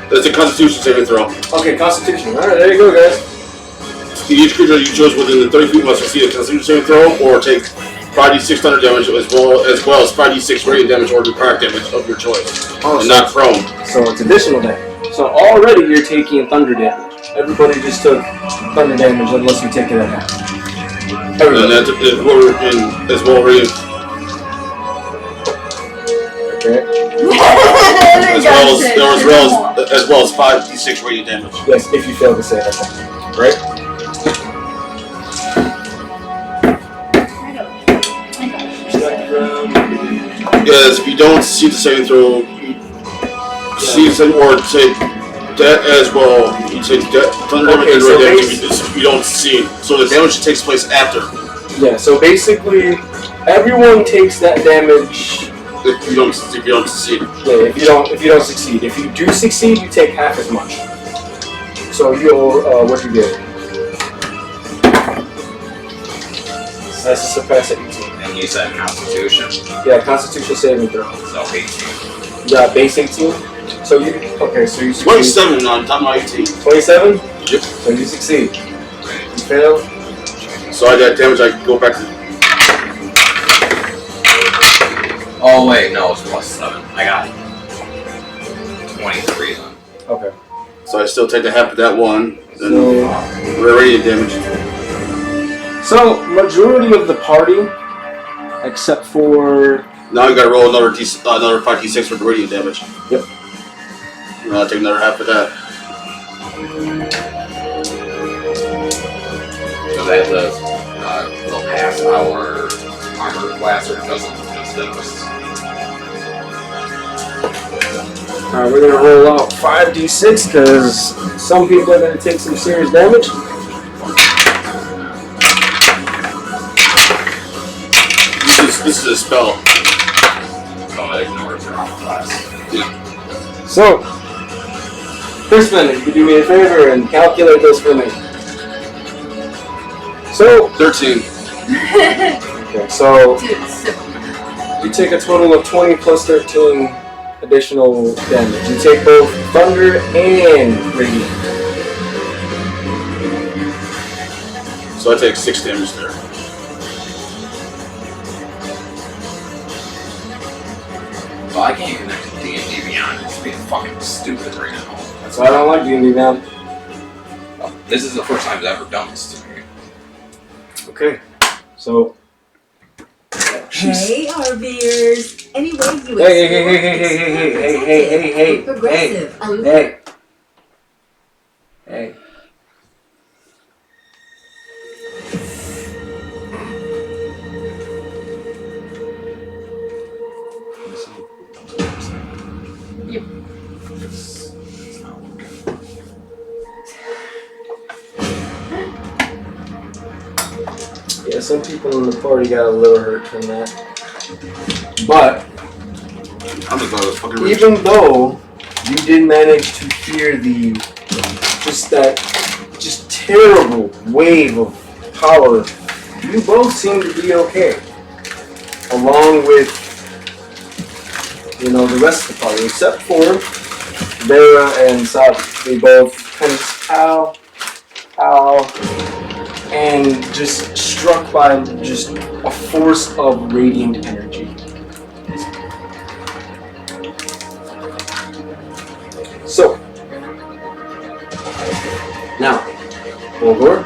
That's a Constitution saving throw. Okay, Constitution. Alright, there you go, guys. Each creature you chose within the 30 feet must succeed a Constitution saving throw or take 5d6 thunder damage as well as 5d6 radiant damage or necrotic damage of your choice. Oh, And not prone. so it's additional damage. So already you're taking thunder damage. Everybody just took thunder damage unless you take it at half. And that's as well radiant. Okay. As well as 5d6 radiant damage. Yes, if you fail to say that. Right? Yes, if you don't succeed the saving throw, you succeed some or take that as well. You take thunder damage and radiant damage if you don't succeed. So the damage takes place after. Yeah, so basically everyone takes that damage If you don't succeed. if you don't succeed. If you do succeed, you take half as much. So you'll what you get? That's a surpass at 18. And you said Constitution, Yeah, Constitution saving throw. so 18. Yeah, base 18. So you so you succeed. 27 on top of my 18. 27? Yep. So you succeed. You fail. So I got damage. I can go back to. Oh wait, no, it's +7. I got it. 23 then. Okay. So I still take the half of that one. Then So, radiant damage. so majority of the party, except for Now you gotta roll another 5d6 for the radiant damage. Yep. And I'll take another half of that. So that does will pass our armor class or doesn't just those. we're gonna roll out 5d6 because some people are gonna take some serious damage. This is a spell. So it ignores your armor class. So, Crispin, if you could do me a favor and calculate this for me. So, 13. okay, so Dude, it's simple. you take a total of 20 plus 13 additional damage. You take both thunder and radiant. So I take 6 damage there. Well, I can't connect to D&D Beyond. It's being fucking stupid right now. That's why I don't like D&D now. This is the first time I've ever done this to me. Okay, so. Hey, RVers. Anyway, you Hey, progressive. Hey. Yep. It's not working. Yeah, some people in the party got a little hurt from that. But I'm just glad I was fucking rich. even though you did manage to fear that terrible wave of power, you both seem to be okay. Along with, the rest of the party, except for Vera and Sabi. They both kind of just ow, and just struck by just a force of radiant energy. So, now, Olgor,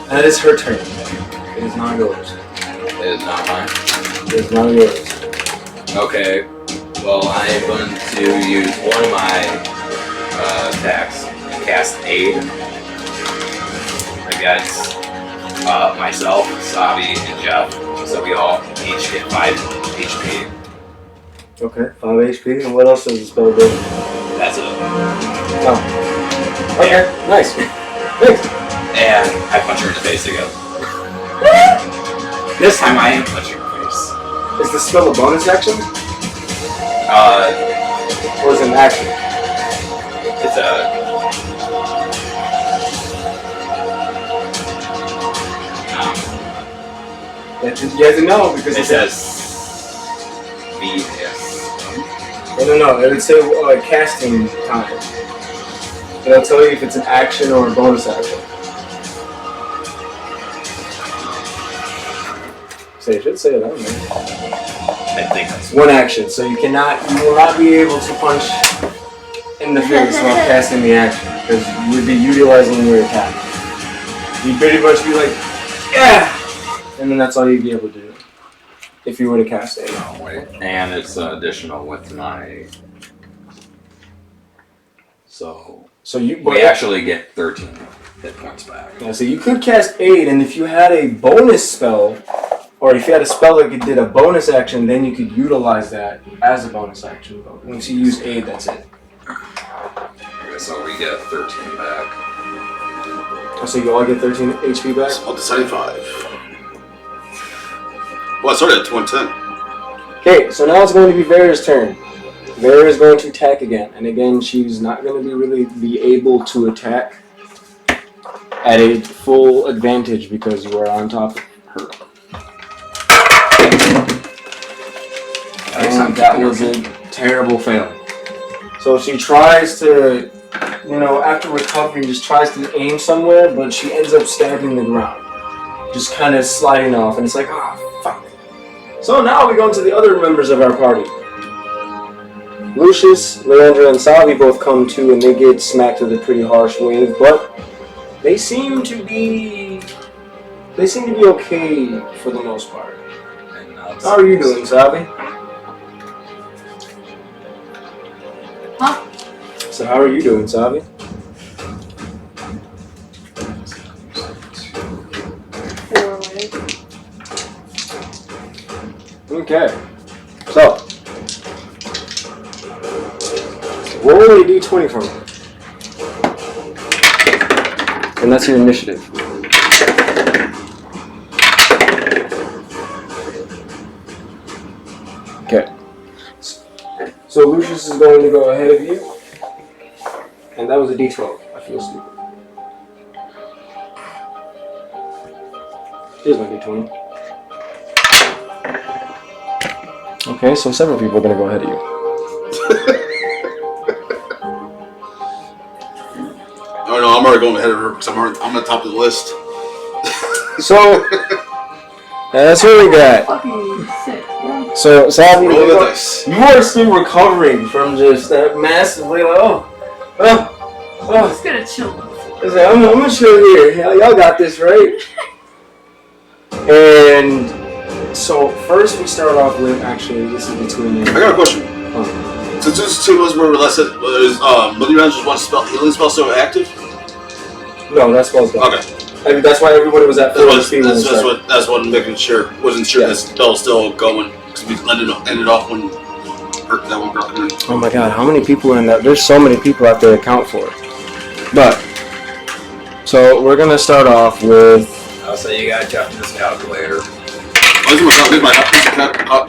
that is her turn. It is not yours. It is not mine. It is not yours. Okay. Well, I am going to use one of my attacks and cast Aid against myself, Sabi, and Jeff. So we all each get 5 HP. Okay, 5 HP. And what else does the spell do? That's it. Oh. Okay, nice. Thanks. And I punch her in the face again. This time I am punching her face. Is the spell a bonus action? Or is it an action? It's a... You have to know because It says... VS. No. It would say casting time. It'll tell you if it's an action or a bonus action. So it should say it, I don't know. I think that's One action, so you will not be able to punch in the face while casting the action, because you would be utilizing your attack. You'd pretty much be like, yeah! And then that's all you'd be able to do. If you were to cast it. Oh, wait. And it's additional with my. So we actually get 13 hit points back. Yeah, so you could cast Aid, and if you had a bonus spell, or if you had a spell that did a bonus action, then you could utilize that as a bonus action. But once you use Aid, that's it. Okay, so we get 13 back. So you all get 13 HP back? Up to 75. Well, I started at 110. Okay, so now it's going to be Vera's turn. Vera is going to attack again, and again, she's not going to really be able to attack at a full advantage because you are on top of her. And that was a terrible fail. So she tries to, after recovering, just tries to aim somewhere, but she ends up stabbing the ground. Just kind of sliding off, and it's like, fuck. So now we go into the other members of our party. Lucius, Leandra, and Savi both come to, and they get smacked with a pretty harsh wave, but they seem to be okay for the most part. How are you doing, Savi? Huh? So how are you doing, Savi? Okay. So roll a d20 for me. And that's your initiative. Okay. So Lucius is going to go ahead of you. And that was a d12. I feel stupid. Here's my d20. Okay, so several people are going to go ahead of you. Oh no, I'm already going ahead of her because I'm on the top of the list. So, that's what we got. Fucking sick, bro. So, Savi, Roll the dice. you are still recovering from just that massively, Just gonna chill. I'm gonna chill here. Y'all got this, right? And so, first we start off with, actually, this is between you. I got a question. Since this team was more or less, is Bloody Rounds just one spell, healing spell still active? No, that spell's gone. Okay. I mean, that's why everybody was at 4 HP when we started. That's what I'm making sure. Wasn't sure that spell's still going because we ended off when that one girl. Oh my god, how many people are in that? There's so many people out there to account for. But, so we're gonna start off with. I'll say you gotta check this calculator. This is my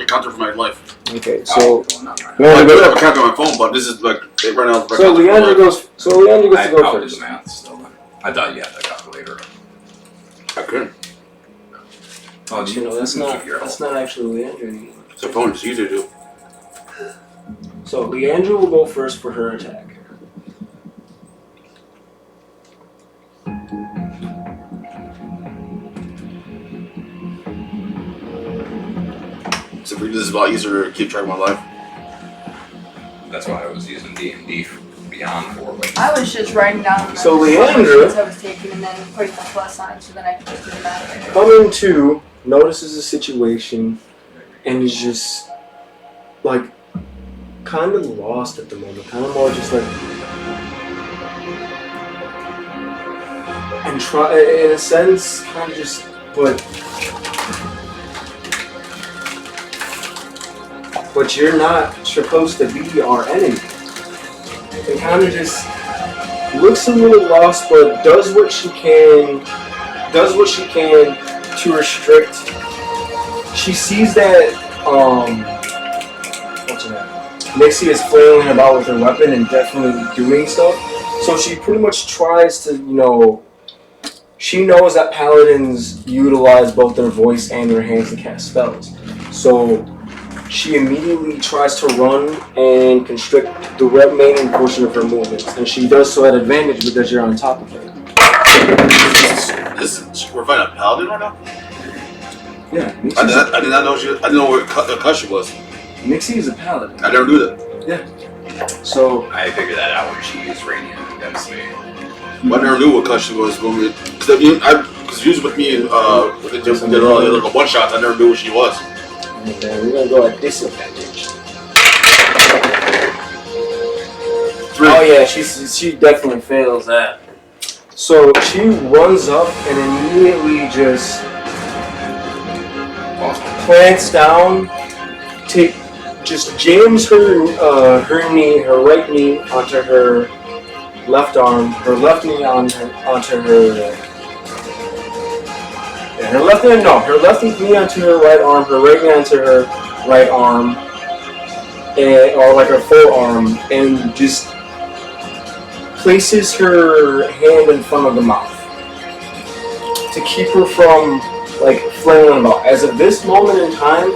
counter for my life. Okay, so. I do have a counter on my phone, but this is like right now. So Leandra goes. So Leandra gets to go I'll do first. the math still. Then. I thought you had the calculator. I couldn't. Oh, You know, that's not actually Leandra anymore. It's a phone. It's easy to do. So Leandra will go first for her attack. So this is a lot easier to keep track of my life. That's why I was using D&D Beyond for. Like, I was just writing down So the Leandra- notes I was taking and then putting the plus sign so then I could just do the math. Coming to notices the situation and is just like kind of lost at the moment. Kind of more just like and try in a sense kind of just but you're not supposed to be our enemy. And kind of just looks a little lost, but does what she can to restrict. She sees that what's her name? Nixie is flailing about with her weapon and definitely doing stuff. So she pretty much tries to, she knows that paladins utilize both their voice and their hands to cast spells. So she immediately tries to run and constrict the remaining portion of her movements, and she does so at advantage because you're on top of her. We're fighting a paladin right now? Yeah, I did not know I didn't know what Akashi was. Nixie is a paladin. I never knew that. So I figured that out when she used radiant against me. Well, I never knew what Akashi was when we. Because she was with me and with the little one shots. I never knew what she was. okay, we're gonna go at disadvantage. 3. Oh yeah, she definitely fails that. So she runs up and immediately just plants down, just jams her right knee onto her left arm, her left knee onto her her left knee onto her right arm, her right knee onto her right arm, or like her full arm, and just places her hand in front of the mouth to keep her from like flailing about. As of this moment in time,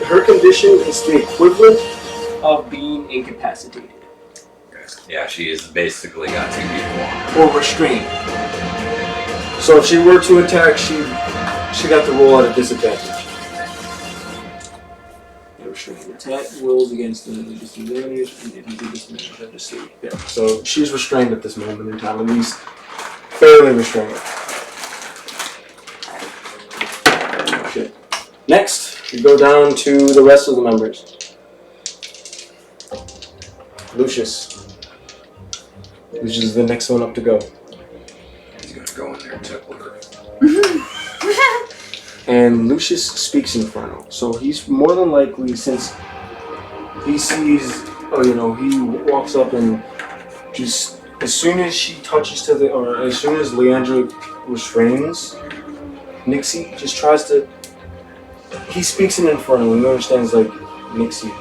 her condition is the equivalent of being incapacitated Yeah, she has basically got 2 people on. or restrained. So if she were to attack, she got to roll at a disadvantage. Restrained attack rolls against the disadvantage, and if you do disadvantage, have to see. Yeah. So she's restrained at this moment in time, at least fairly restrained. Shit. Next, we go down to the rest of the members. Lucius. Lucius is the next one up to go. He's gonna go in there and tickle her. And Lucius speaks Infernal, so he's more than likely, since he sees, he walks up and just, as soon as she touches as soon as Leandra restrains Nixie, just tries to, he speaks in Infernal, and he understands, like, Nixie,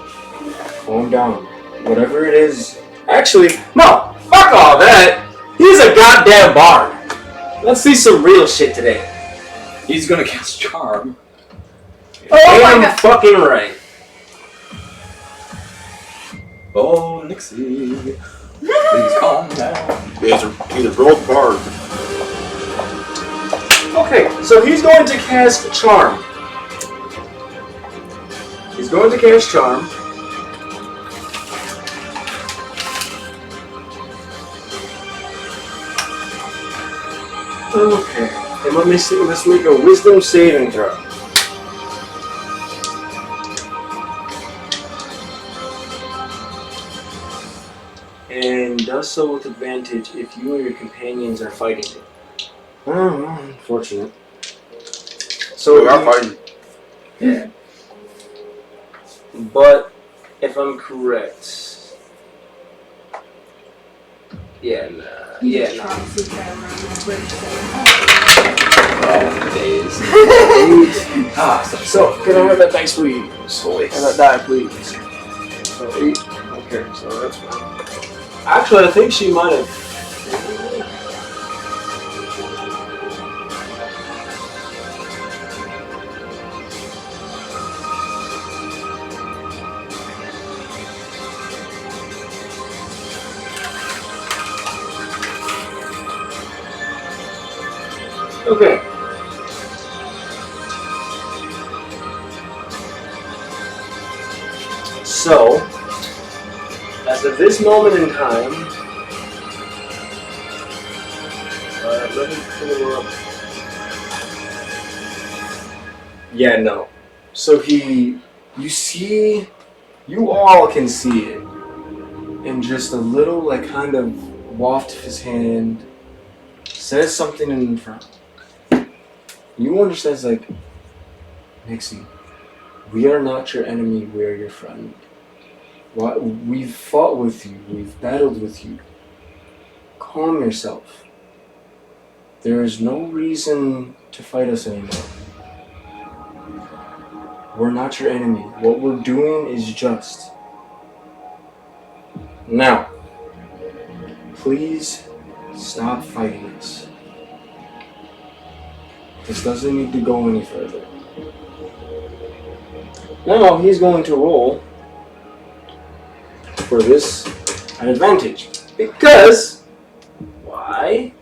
calm down, whatever it is. Actually, no, fuck all that, he's a goddamn bard. Let's see some real shit today. He's gonna cast Charm. Oh my God. Fucking right. Oh, Nixie. Please calm down. He's a broke bard. Okay, so he's going to cast Charm. He's going to cast Charm. Okay. And let's make a Wisdom saving throw. And does so with advantage if you and your companions are fighting it. Oh, unfortunate. So we are fighting. Yeah. But if I'm correct, Days. So, can I have that dice, please? And that die, please. So, 8. Okay, so that's fine. Actually, I think she might have. Okay. So, as of this moment in time, let me pull up. Yeah, no. So you all can see it, and just a little, like, kind of waft of his hand says something in front. You understand, it's like, Nixie, we are not your enemy, we are your friend. We've fought with you, we've battled with you. Calm yourself. There is no reason to fight us anymore. We're not your enemy. What we're doing is just. Now, please stop fighting us. This doesn't need to go any further. Now he's going to roll for this an advantage. Because why?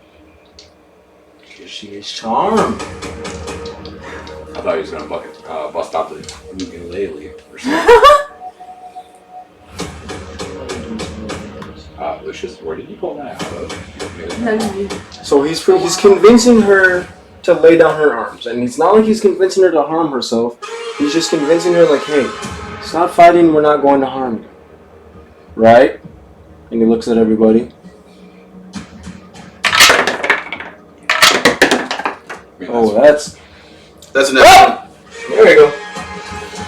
Because she is charmed. I thought he was gonna bust out the ukulele or something. Lucius, where did you pull that out of? So he's convincing her to lay down her arms, and it's not like he's convincing her to harm herself. He's just convincing her, like, hey, stop fighting. We're not going to harm you, right? And he looks at everybody. Oh, that's an F. There we go.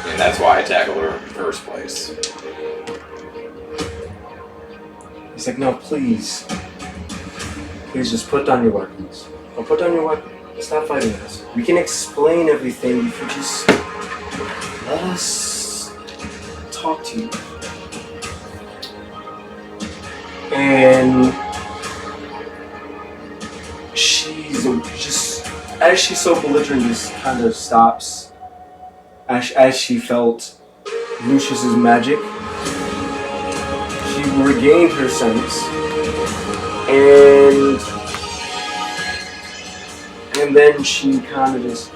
And that's why I tackled her in the first place. He's like, no, please just put down your weapons. Or put down your weapon. Stop fighting us. We can explain everything if you just let us talk to you. And she's just, as she's so belligerent, just kind of stops. As she felt Lucius's magic, she regained her sense, and then she kind of just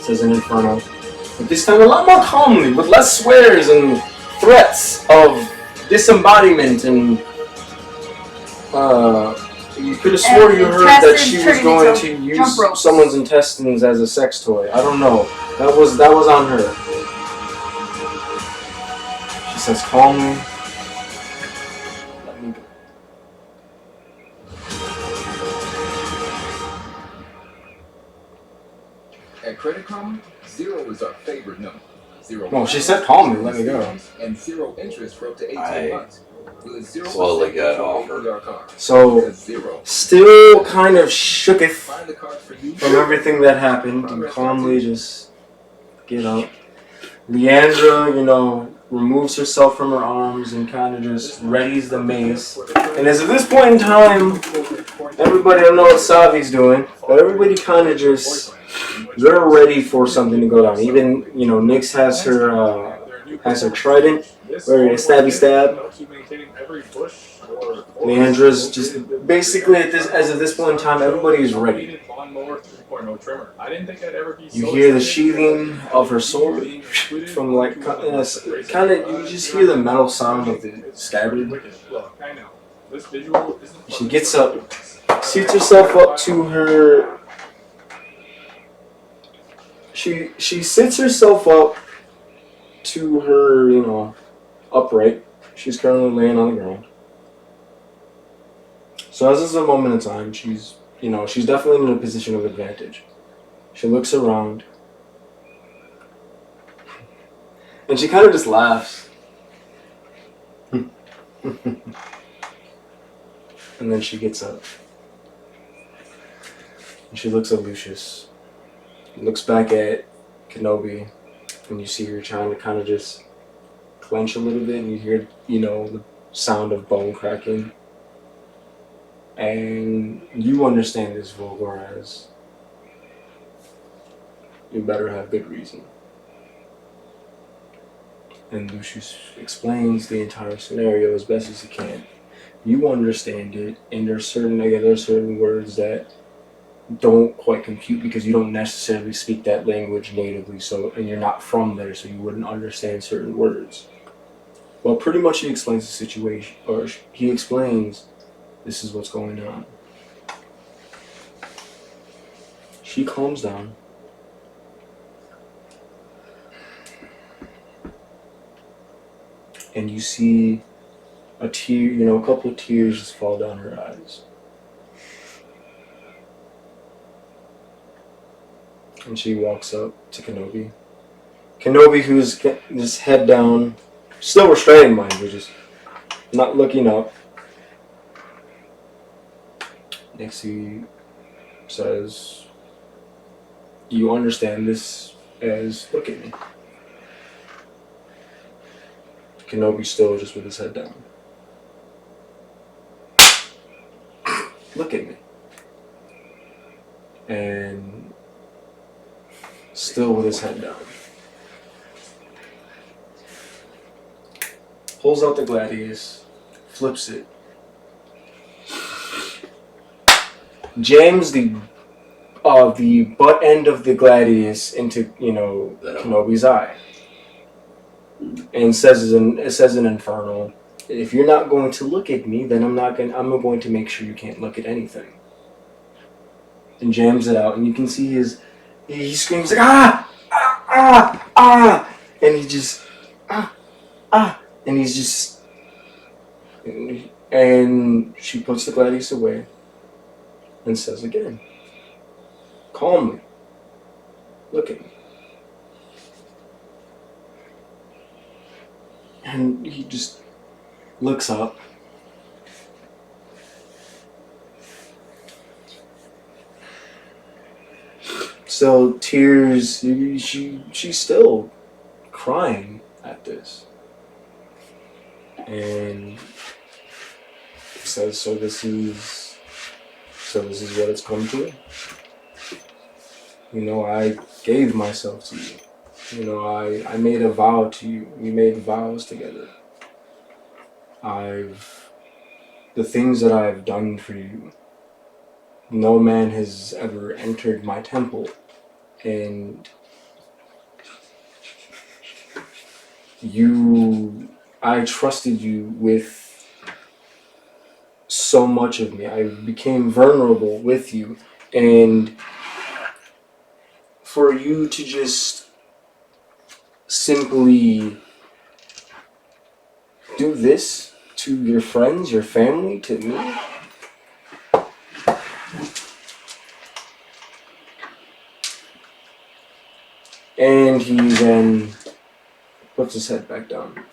says an inferno, but this time a lot more calmly, with less swears and threats of disembodiment and you could have swore you heard that she was going to use someone's intestines as a sex toy. I don't know. That was on her. She says calmly, "Let me go." At Credit Karma, 0 is our favorite number. 0. Well, she said calmly, "Let me go." And 0 interest for up to 18 months. Slowly got offered. So, still kind of shooketh from everything that happened, and calmly just get up. Leandra, removes herself from her arms and kind of just readies the mace. And as of this point in time, everybody, I don't know what Savi's doing, but everybody kind of just, they're ready for something to go down. Even, Nyx has her trident, ready to stabby stab. Leandra's just basically as of this point in time, everybody is ready. You hear the sheathing of her sword from kind of you just hear the metal sound of the scabbard. She gets up, seats herself up to her. She sits herself up to her, upright. She's currently laying on the ground. So as this is a moment in time, she's definitely in a position of advantage. She looks around. And she kind of just laughs. And then she gets up. And she looks at Lucius. Looks back at Kenobi. And you see her trying to kind of just clench a little bit. And you hear, the sound of bone cracking. And you understand this, Volgar, as you better have good reason. And Lucius explains the entire scenario as best as he can. You understand it, and there are certain words that don't quite compute because you don't necessarily speak that language natively, and you're not from there, so you wouldn't understand certain words. Well, pretty much he explains the situation, or he explains this is what's going on. She calms down. And you see a tear, a couple of tears just fall down her eyes. And she walks up to Kenobi. Kenobi, who's just head down, still restraining mind, but just not looking up. Next he says, you understand this as, look at me. Kenobi still just with his head down. Look at me. and still with his head down, pulls out the gladius, flips it, jams the butt end of the gladius into Kenobi's eye, and says in Infernal, "If you're not going to look at me, then I'm going to make sure you can't look at anything." And jams it out, and you can see he screams like ah ah ah ah, and he just and he's just, and she puts the gladius away and says again, calmly, "Look at me." And he just looks up. So tears, she's still crying at this. And says, so this is what it's come to. I gave myself to you. I made a vow to you. We made vows together. The things that I've done for you, no man has ever entered my temple, and I trusted you with so much of me. I became vulnerable with you, and for you to just simply do this to your friends, your family, to me. And he then puts his head back down.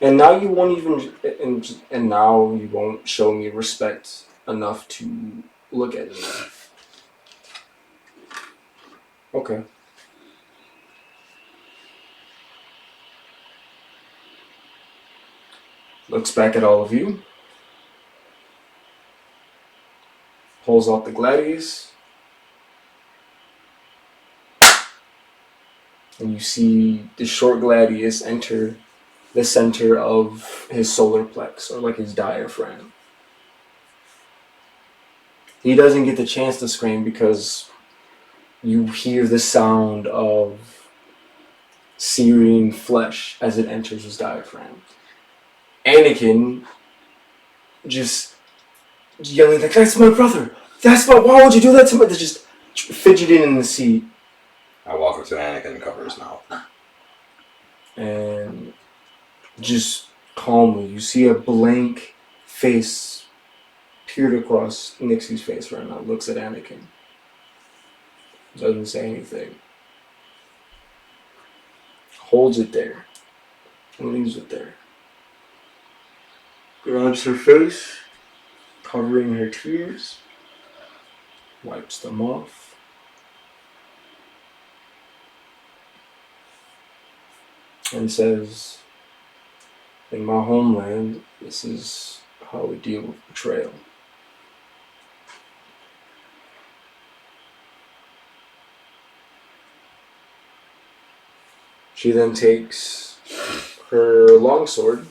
And now you won't even, and now you won't show me respect enough to look at me. Okay. Looks back at all of you. Pulls out the gladius. And you see the short gladius enter the center of his solar plex, or like his diaphragm. He doesn't get the chance to scream because you hear the sound of searing flesh as it enters his diaphragm. Anakin just yelling like, "That's my brother! Why would you do that to me?" They're just fidgeting in the seat. I walk up to Anakin and cover his mouth. And just calmly, you see a blank face peered across Nixie's face right now. Looks at Anakin. Doesn't say anything. Holds it there. And leaves it there. Grabs her face, covering her tears. Wipes them off. And says, "In my homeland, this is how we deal with betrayal." She then takes her longsword.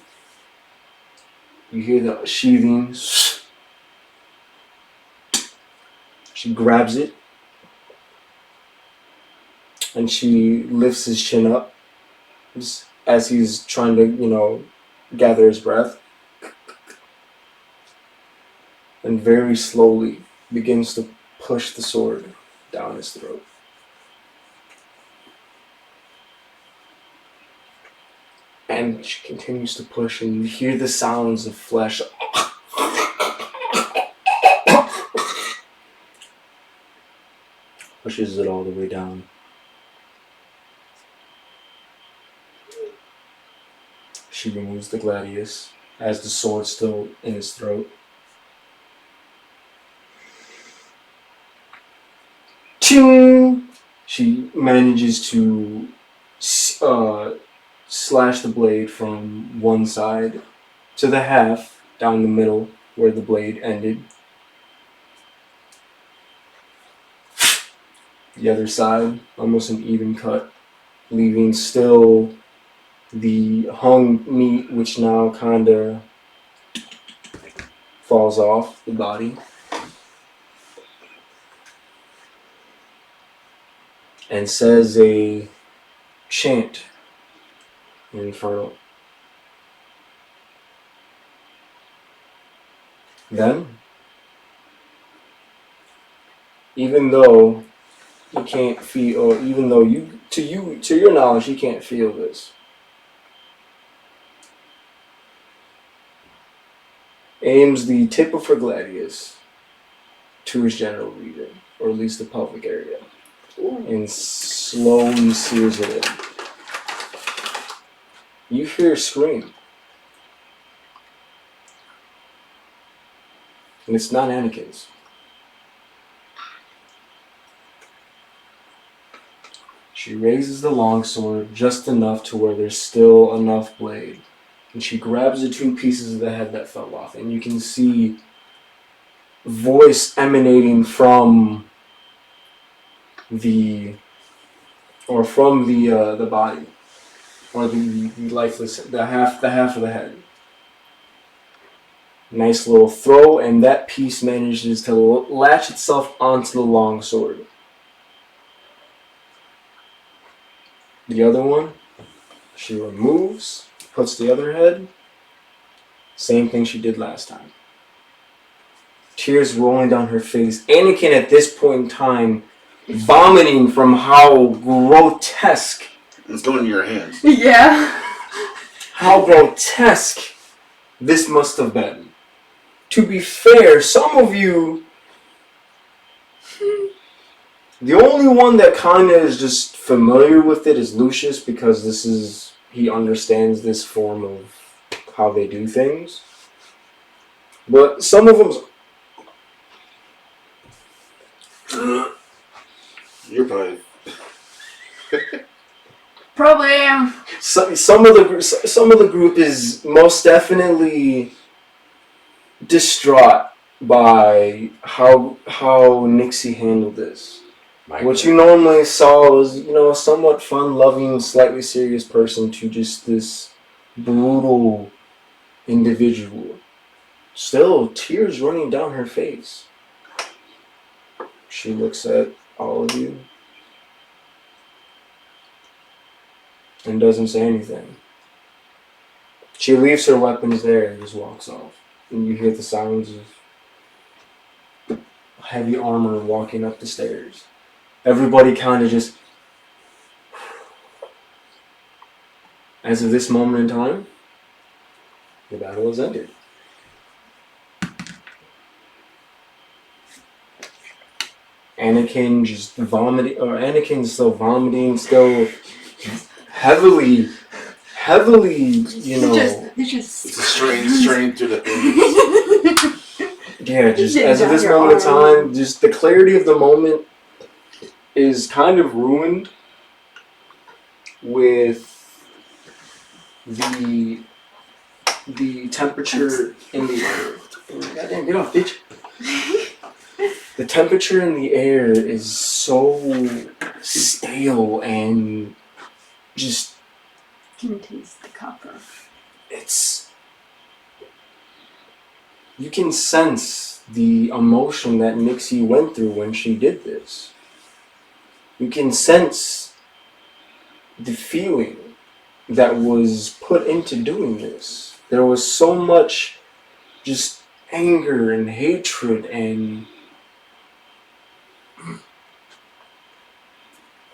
You hear the sheathing. She grabs it. And she lifts his chin up as he's trying to, gather his breath. And very slowly begins to push the sword down his throat. And she continues to push, and you hear the sounds of flesh. Pushes it all the way down. She removes the gladius as the sword still in his throat. Ching! She manages to slash the blade from one side to the half down the middle where the blade ended. the other side, almost an even cut, leaving still the hung meat, which now kind of falls off the body. And says a chant in Infernal. Then, even though you can't feel, or even though to your knowledge, you can't feel this, aims the tip of her gladius to his general region, or at least the pelvic area, and slowly sears it in. You hear a scream. And it's not Anakin's. She raises the longsword just enough to where there's still enough blade. And she grabs the two pieces of the head that fell off. And you can see voice emanating from the body. Or the lifeless, the half of the head. Nice little throw, and that piece manages to latch itself onto the longsword. The other one, she removes, puts the other head. Same thing she did last time. Tears rolling down her face. Anakin at this point in time, vomiting from how grotesque. It's going in your hands. Yeah. How grotesque this must have been. To be fair, some of you, the only one that kind of is just familiar with it is Lucius, because he understands this form of how they do things. But some of them, You're probably. Probably am. some of the group is most definitely distraught by how Nixie handled this. What you normally saw was, a somewhat fun-loving, slightly serious person to just this brutal individual. Still, tears running down her face. She looks at all of you and doesn't say anything. She leaves her weapons there and just walks off. And you hear the sounds of heavy armor walking up the stairs. Everybody kind of just... As of this moment in time, the battle has ended. Anakin's still vomiting, still heavily, It's It's a strain through the thing. Yeah, just as of this moment in time, just the clarity of the moment is kind of ruined with the temperature in the air. Goddamn, get off, bitch. The temperature in the air is so stale and just... Can taste the copper. You can sense the emotion that Nixie went through when she did this. You can sense the feeling that was put into doing this. There was so much just anger and hatred and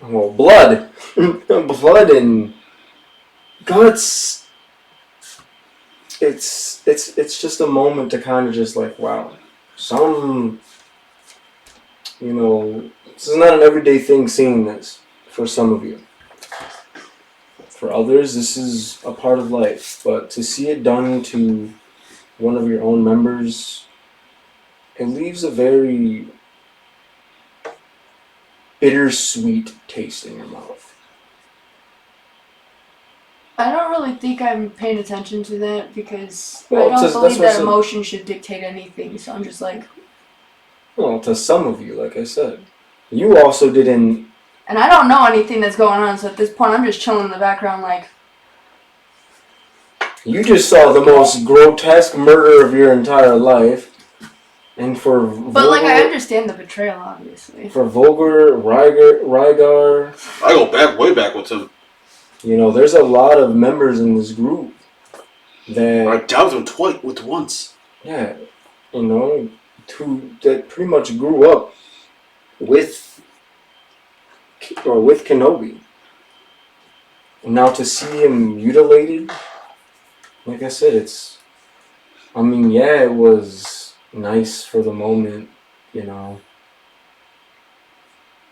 blood. Blood and guts. It's just a moment to kind of just like, wow, this is not an everyday thing seeing this for some of you. For others, this is a part of life, but to see it done to one of your own members, it leaves a very bittersweet taste in your mouth. I don't really think I'm paying attention to that because Well, I don't believe that's that emotion should dictate anything. So I'm just like, Well, to some of you, like I said, You also didn't. And I don't know anything that's going on, so at this point I'm just chilling in the background like... You just saw the most grotesque murder of your entire life. And for But, like, I understand the betrayal, obviously. For Volgar, Rygar... I go back, way back with him. You know, there's a lot of members in this group that... I doubted him twice with once. Yeah, you know, that pretty much grew up with Kenobi. And now to see him mutilated, like I said, it was nice for the moment, you know.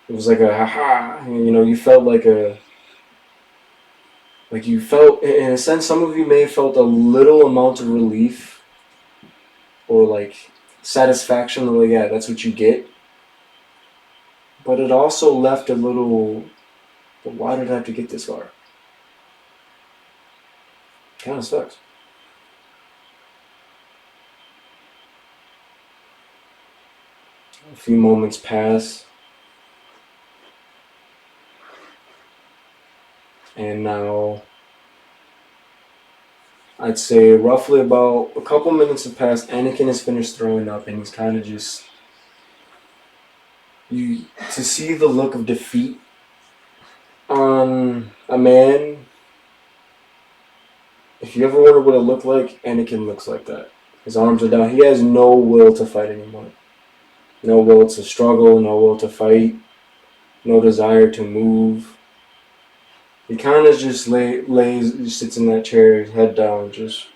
It was like a haha, you know, you felt in a sense, some of you may have felt a little amount of relief or like satisfaction, like, yeah, that's what you get. But it also left a little, but why did I have to get this far? Kind of sucks. A few moments pass. And now, I'd say roughly about a couple minutes have passed. Anakin has finished throwing up, and he's kind of just... to see the look of defeat on a man, if you ever wonder what it looked like, Anakin looks like that. His arms are down. He has no will to fight anymore. No will to struggle, no will to fight, no desire to move. He kind of just sits in that chair, head down, just...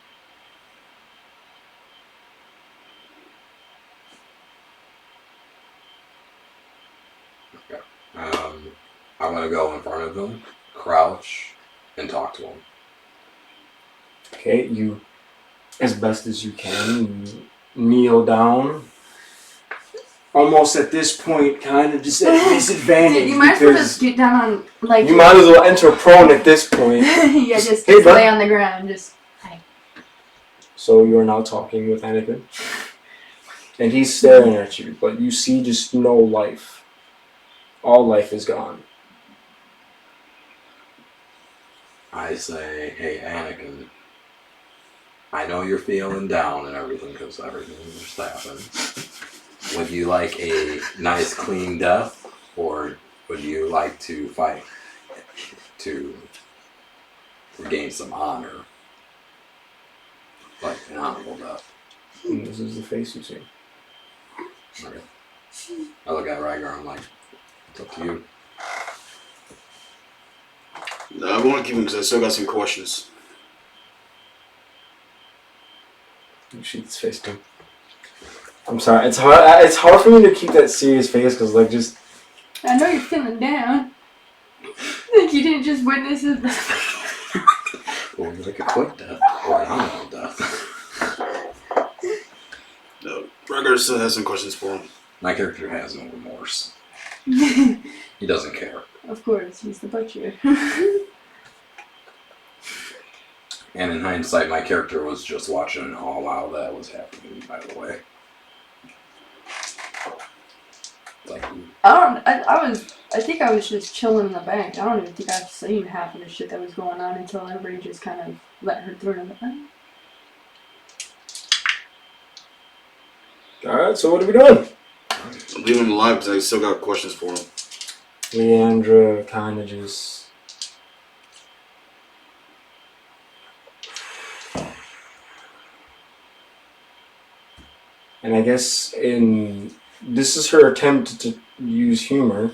Okay. I'm gonna go in front of him, crouch, and talk to him. Okay, you, as best as you can, you kneel down. Almost at this point, kind of just at disadvantage. Dude, you might as well just get down on, like... You might as well enter prone at this point. Yeah, just Hey, lay on the ground, just... Hey. So you are now talking with Anakin. And he's staring at you, but you see just no life. All life is gone. I say, hey, Anakin, I know you're feeling down and everything because everything just happened. Would you like a nice, clean death, or would you like to fight to regain some honor? Like an honorable death. And this is the face you see. Okay. I look at Rygar, I'm like, it's up to you. No, I want to keep him because I still got some questions. You shoot his face too. I'm sorry. It's hard. It's hard for me to keep that serious face because, like, just. I know you're feeling down. Like you didn't just witness it. Or like a quick death, or an honorable death. No, Rygar still has some questions for him. My character has no remorse. He doesn't care. Of course, he's the butcher. And in hindsight, my character was just watching all while that was happening, by the way. Like, I think I was just chilling in the bank. I don't even think I've seen half of the shit that was going on until everybody just kind of let her through in the bank. Alright, so what are we doing? I'm leaving him alive because I still got questions for him. Leandra kind of just. And I guess this is her attempt to use humor.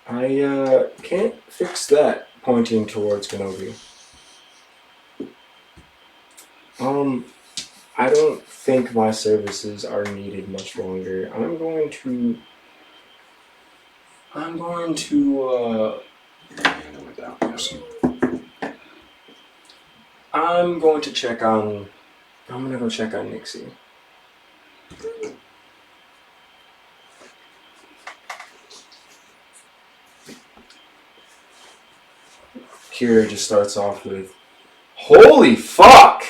I can't fix that, pointing towards Kenobi. I don't think my services are needed much longer. I'm going to check on. I'm gonna go check on Nixie. Kira just starts off with, "Holy fuck!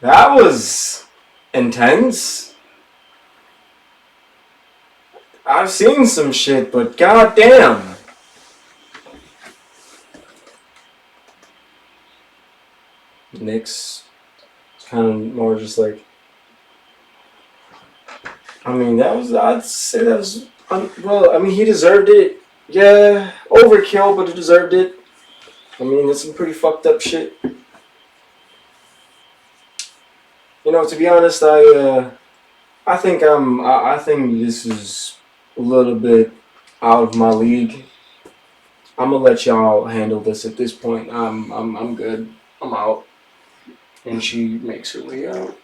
That was intense." I've seen some shit, but goddamn. Nick's kind of more just like. I mean, I'd say that was. Well, I mean, he deserved it. Yeah, overkill, but he deserved it. I mean, it's some pretty fucked up shit. You know, to be honest, I think I think this is a little bit out of my league. I'm gonna let y'all handle this at this point. I'm good. I'm out. And she makes her way out.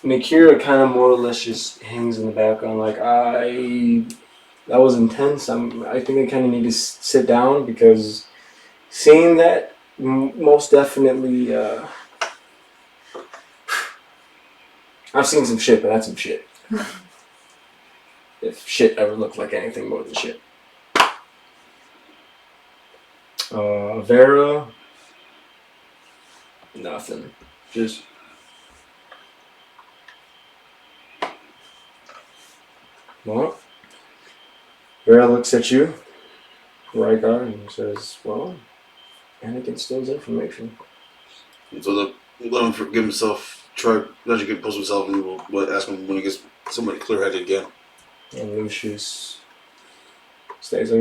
Nikira kind of more or less just hangs in the background, like that was intense. I think I kind of need to sit down because seeing that most definitely. I've seen some shit, but that's some shit. If shit ever looked like anything more than shit. Vera, nothing. Just. Well, Vera looks at you, Rygar, and says, well, Anakin steals information. So let him forgive himself, try not to get post himself, and we'll ask him when he gets somebody clear-headed again. And Lucius states,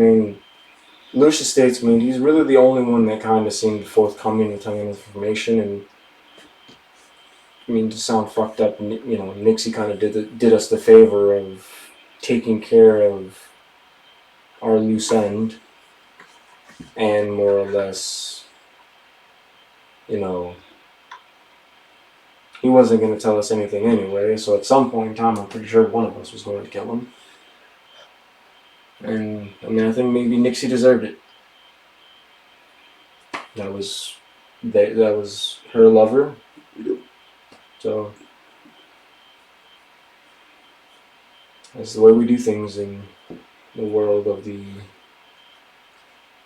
Lucius states, he's really the only one that kind of seemed forthcoming with telling him information, and to sound fucked up, Nixie kind of did us the favor of taking care of our loose end, and more or less, he wasn't going to tell us anything anyway, so at some point in time, I'm pretty sure one of us was going to kill him. And, I think maybe Nixie deserved it. That was her lover. So, that's the way we do things in the world of the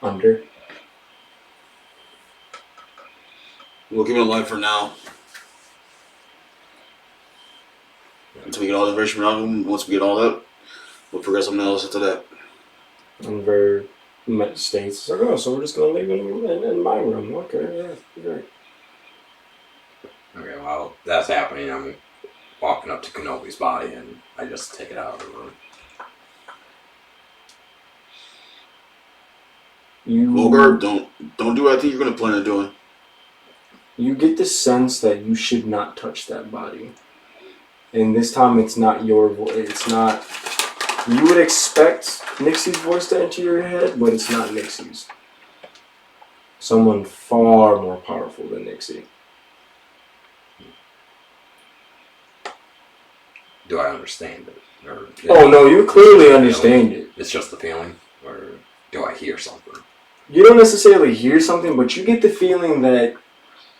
under. We'll keep it alive for now. Until we get all the information out of him. Once we get all that, we'll figure out something else after that. And Ver states, so we're just going to leave him in my room. Okay, yeah, great. Okay, while that's happening, I'm walking up to Kenobi's body and I just take it out of the room. Volgar, don't do what I think you're going to plan on doing. You get the sense that you should not touch that body. And this time it's not your voice. It's not... You would expect Nixie's voice to enter your head, but it's not Nixie's. Someone far more powerful than Nixie. Do I understand it? Oh no, you clearly understand it. It's just the feeling? Or do I hear something? You don't necessarily hear something, but you get the feeling that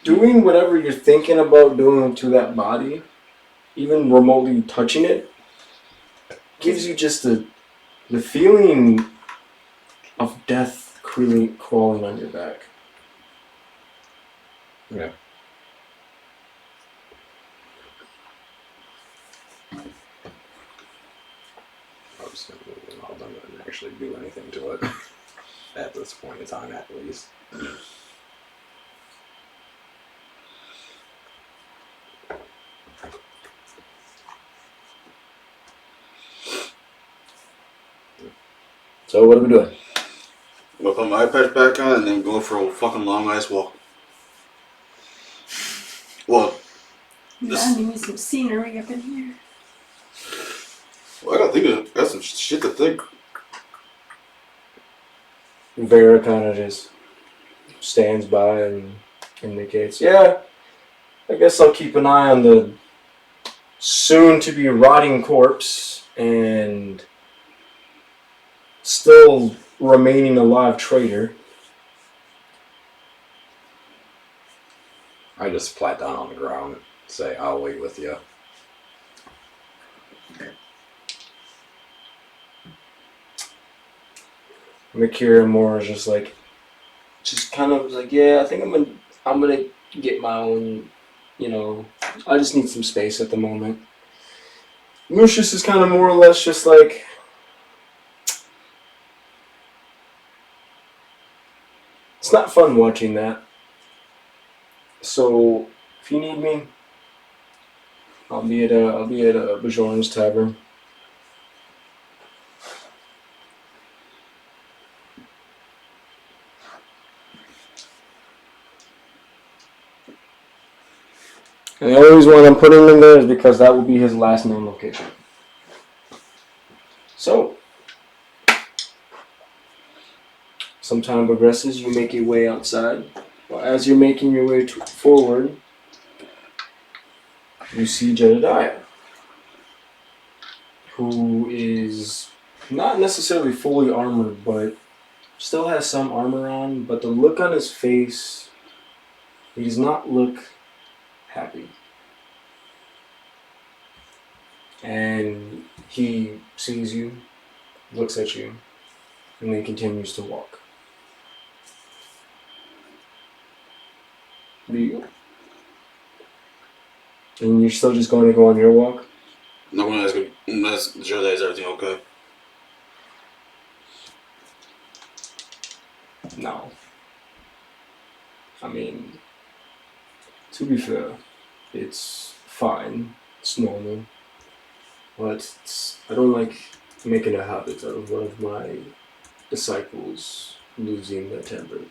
doing whatever you're thinking about doing to that body, even remotely touching it, gives you just the feeling of death crawling on your back. Yeah. I'm just going to move them all. I'm not going to actually do anything to it. At this point in time, at least. So what are we doing? I'm going to put my iPad back on and then go for a fucking long ice walk. Well, I need some scenery up in here. I got some shit to think. Vera kind of just stands by and indicates, yeah, I guess I'll keep an eye on the soon-to-be rotting corpse and still remaining alive traitor. I just flat down on the ground and say, I'll wait with you. Makira Moore is just kind of like, yeah, I think I'm gonna get my own, I just need some space at the moment. Lucius is kind of more or less just like, it's not fun watching that. So if you need me, I'll be at Bajorn's Tavern. And the only reason why I'm putting him there is because that will be his last known location. So, some time progresses, you make your way outside. Well, as you're making your way forward, you see Jedediah, who is not necessarily fully armored, but still has some armor on. But the look on his face, he does not look happy. And he sees you, looks at you, and then continues to walk. And you're still just going to go on your walk? No one ask him. Ask Jedi, is everything okay? No. I mean, to be fair, it's fine. It's normal. But I don't like making a habit out of one of my disciples losing their temper.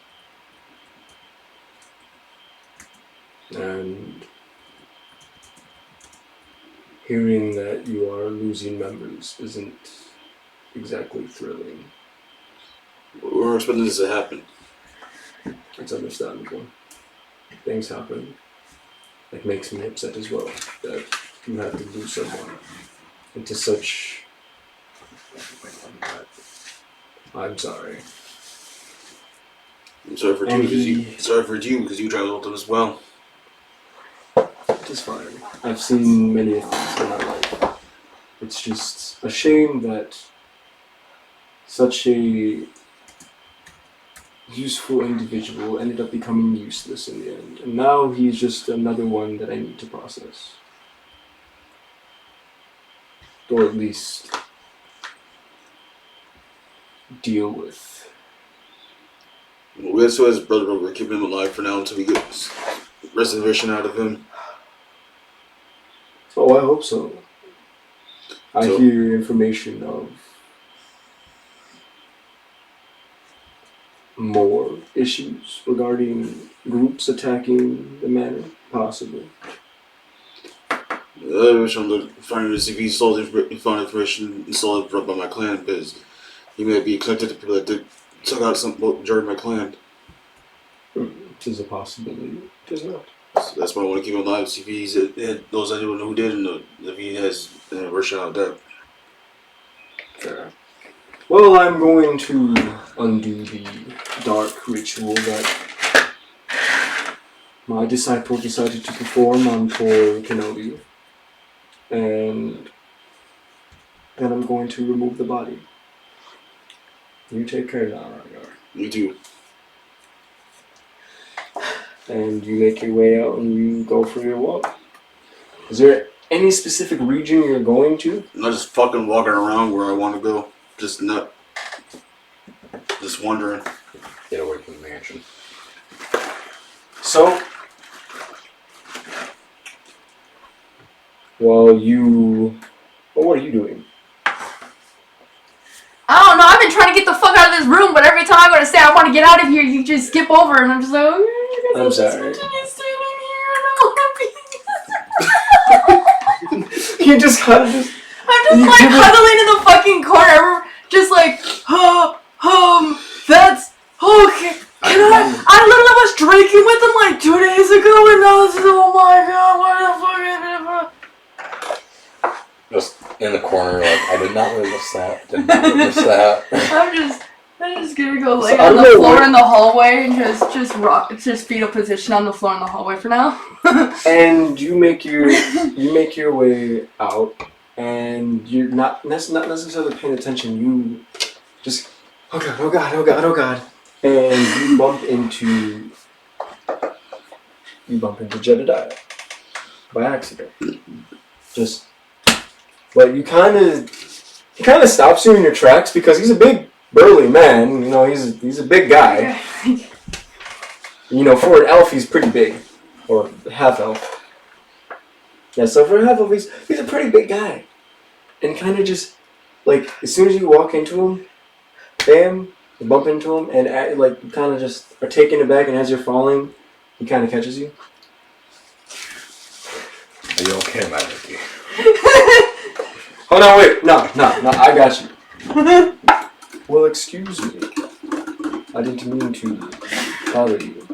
And hearing that you are losing members isn't exactly thrilling. We weren't expecting this to happen. It's understandable. Things happen. It makes me upset as well that you had to lose someone into such... I'm sorry. I'm sorry for you because you traveled with them as well. It's fine. I've seen many things in my life. It's just a shame that such a useful individual ended up becoming useless in the end. And now he's just another one that I need to process. Or at least deal with. Well, we still his brother, but we're keeping him alive for now until we get restoration out of him. Oh, I hope so. I hear information of more issues regarding groups attacking the manor, possibly. I wish I'm to find if he found information installed by my clan, because he may be connected to people that took out some during my clan. It is a possibility. It is not. So that's why I want to keep him alive, see if he's knows anyone who did, and if he has a version of that. Fair. Well, I'm going to undo the dark ritual that my disciple decided to perform on poor Kenobi. And then I'm going to remove the body. You take care now, Rygar. You do. And you make your way out and you go for your walk. Is there any specific region you're going to? I'm not just fucking walking around where I want to go. Just wondering. Get away from the mansion. So, while you... Well, what are you doing? I don't know, I've been trying to get the fuck out of this room, but every time I go to say I want to get out of here, you just skip over, and I'm just like, oh, I'm sorry. You just kind of just... I'm just like huddling in the fucking corner, just like, that's okay. I literally was drinking with him like 2 days ago, and now this is, oh my god, what the fuck? Just in the corner, like, I did not witness that. Did not witness that. I'm just gonna go lay on the floor in the hallway and just fetal position on the floor in the hallway for now. And you make your way out, and you're not necessarily paying attention. You just oh god, and you bump into Jedediah by accident. Just But he kind of stops you in your tracks because he's a big, burly man. You know, he's a big guy. You know, for an elf, he's pretty big, or half elf. Yeah, so for a half elf, he's a pretty big guy, and kind of just like as soon as you walk into him, bam, you bump into him, and like you kind of just are taken aback, and as you're falling, he kind of catches you. Are you okay, my Ricky? Oh no, wait, no, I got you. Well, excuse me. I didn't mean to bother you.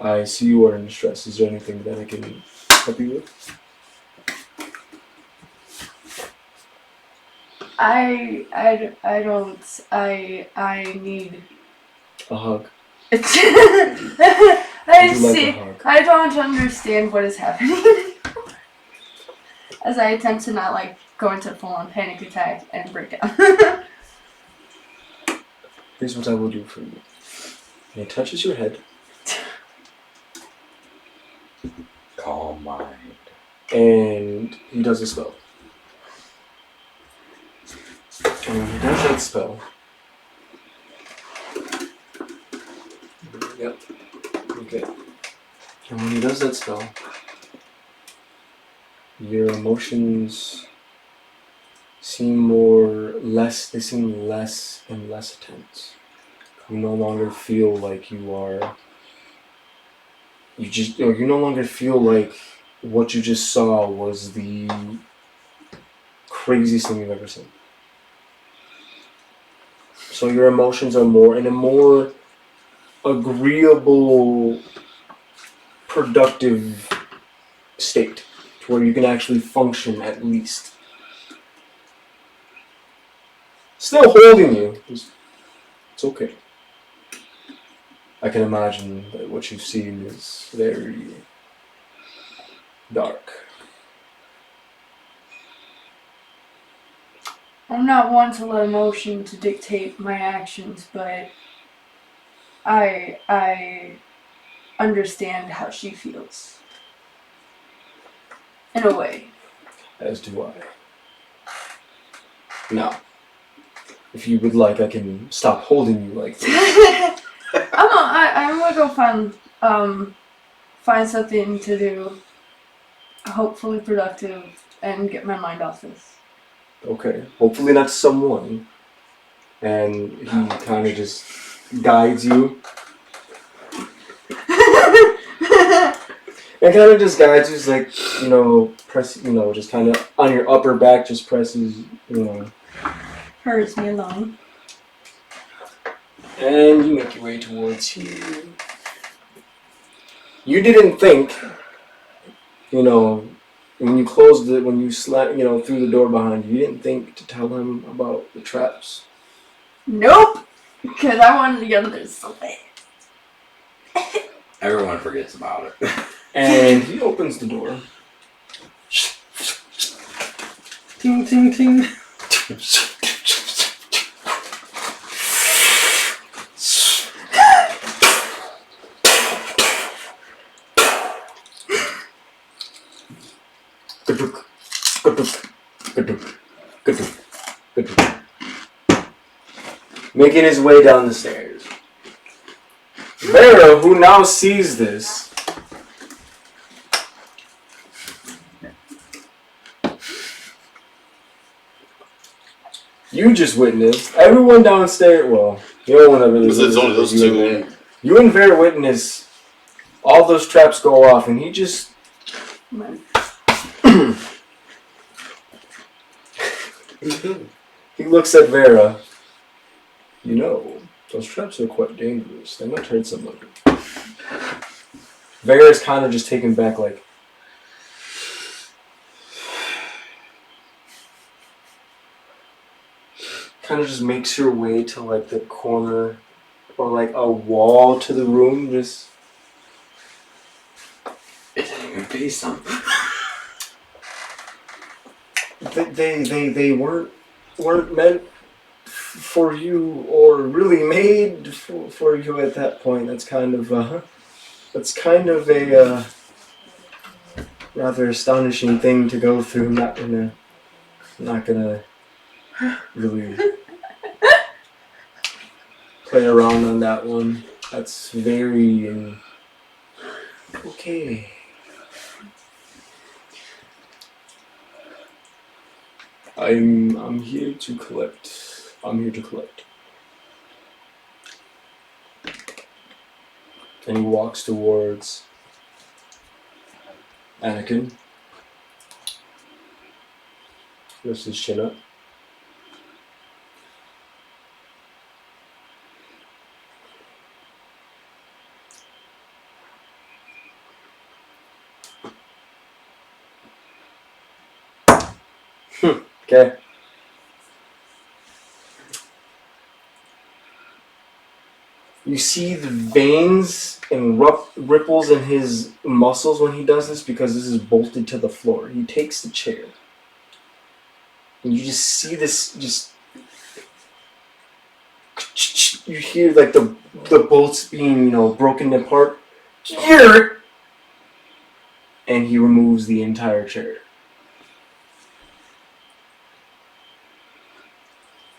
I see you are in distress. Is there anything that I can help you with? I need. A hug. I Would you like see. a hug? I don't understand what is happening. As I attempt to not like go into full-on panic attack and break down. Here's what I will do for you. And he touches your head. Calm mind. And he does a spell. And when he does that spell... Yep. Okay. And when he does that spell, your emotions seem less and less intense. You no longer feel like you no longer feel like what you just saw was the craziest thing you've ever seen. So your emotions are more in a more agreeable, productive state to where you can actually function at least. Still holding you. It's okay. I can imagine that what you've seen is very dark. I'm not one to let emotion to dictate my actions, but I understand how she feels. In a way. As do I. Now, if you would like, I can stop holding you like this. I'm gonna go find something to do, hopefully productive, and get my mind off this. Okay. Hopefully not someone. And he kind of just guides you. And kind of just guides you, just like, just kind of on your upper back, just presses, Hurts me along. And you make your way towards here. You didn't think, when you closed it, when you through the door behind you, you didn't think to tell him about the traps. Nope! Because I wanted to get this so bad. Everyone forgets about it. And he opens the door. Ting, ting, ting. Making his way down the stairs. Vera, who now sees this, you just witnessed everyone downstairs. Well, no one ever really. It's only those two. You and Vera witness all those traps go off, and he just. He looks at Vera. Those traps are quite dangerous. They might hurt somebody. Vera's kind of just taken back, like. Kind of just makes her way to like the corner or like a wall to the room. Just. It didn't even be something. They weren't meant for you or really made for you at that point. That's kind of a rather astonishing thing to go through. I'm not gonna really play around on that one. That's very okay. I'm here to collect. I'm here to collect. And he walks towards Anakin. Lifts his chin up. Okay. You see the veins and ripples in his muscles when he does this because this is bolted to the floor. He takes the chair. And you just see this you hear like the bolts being, broken apart. And he removes the entire chair.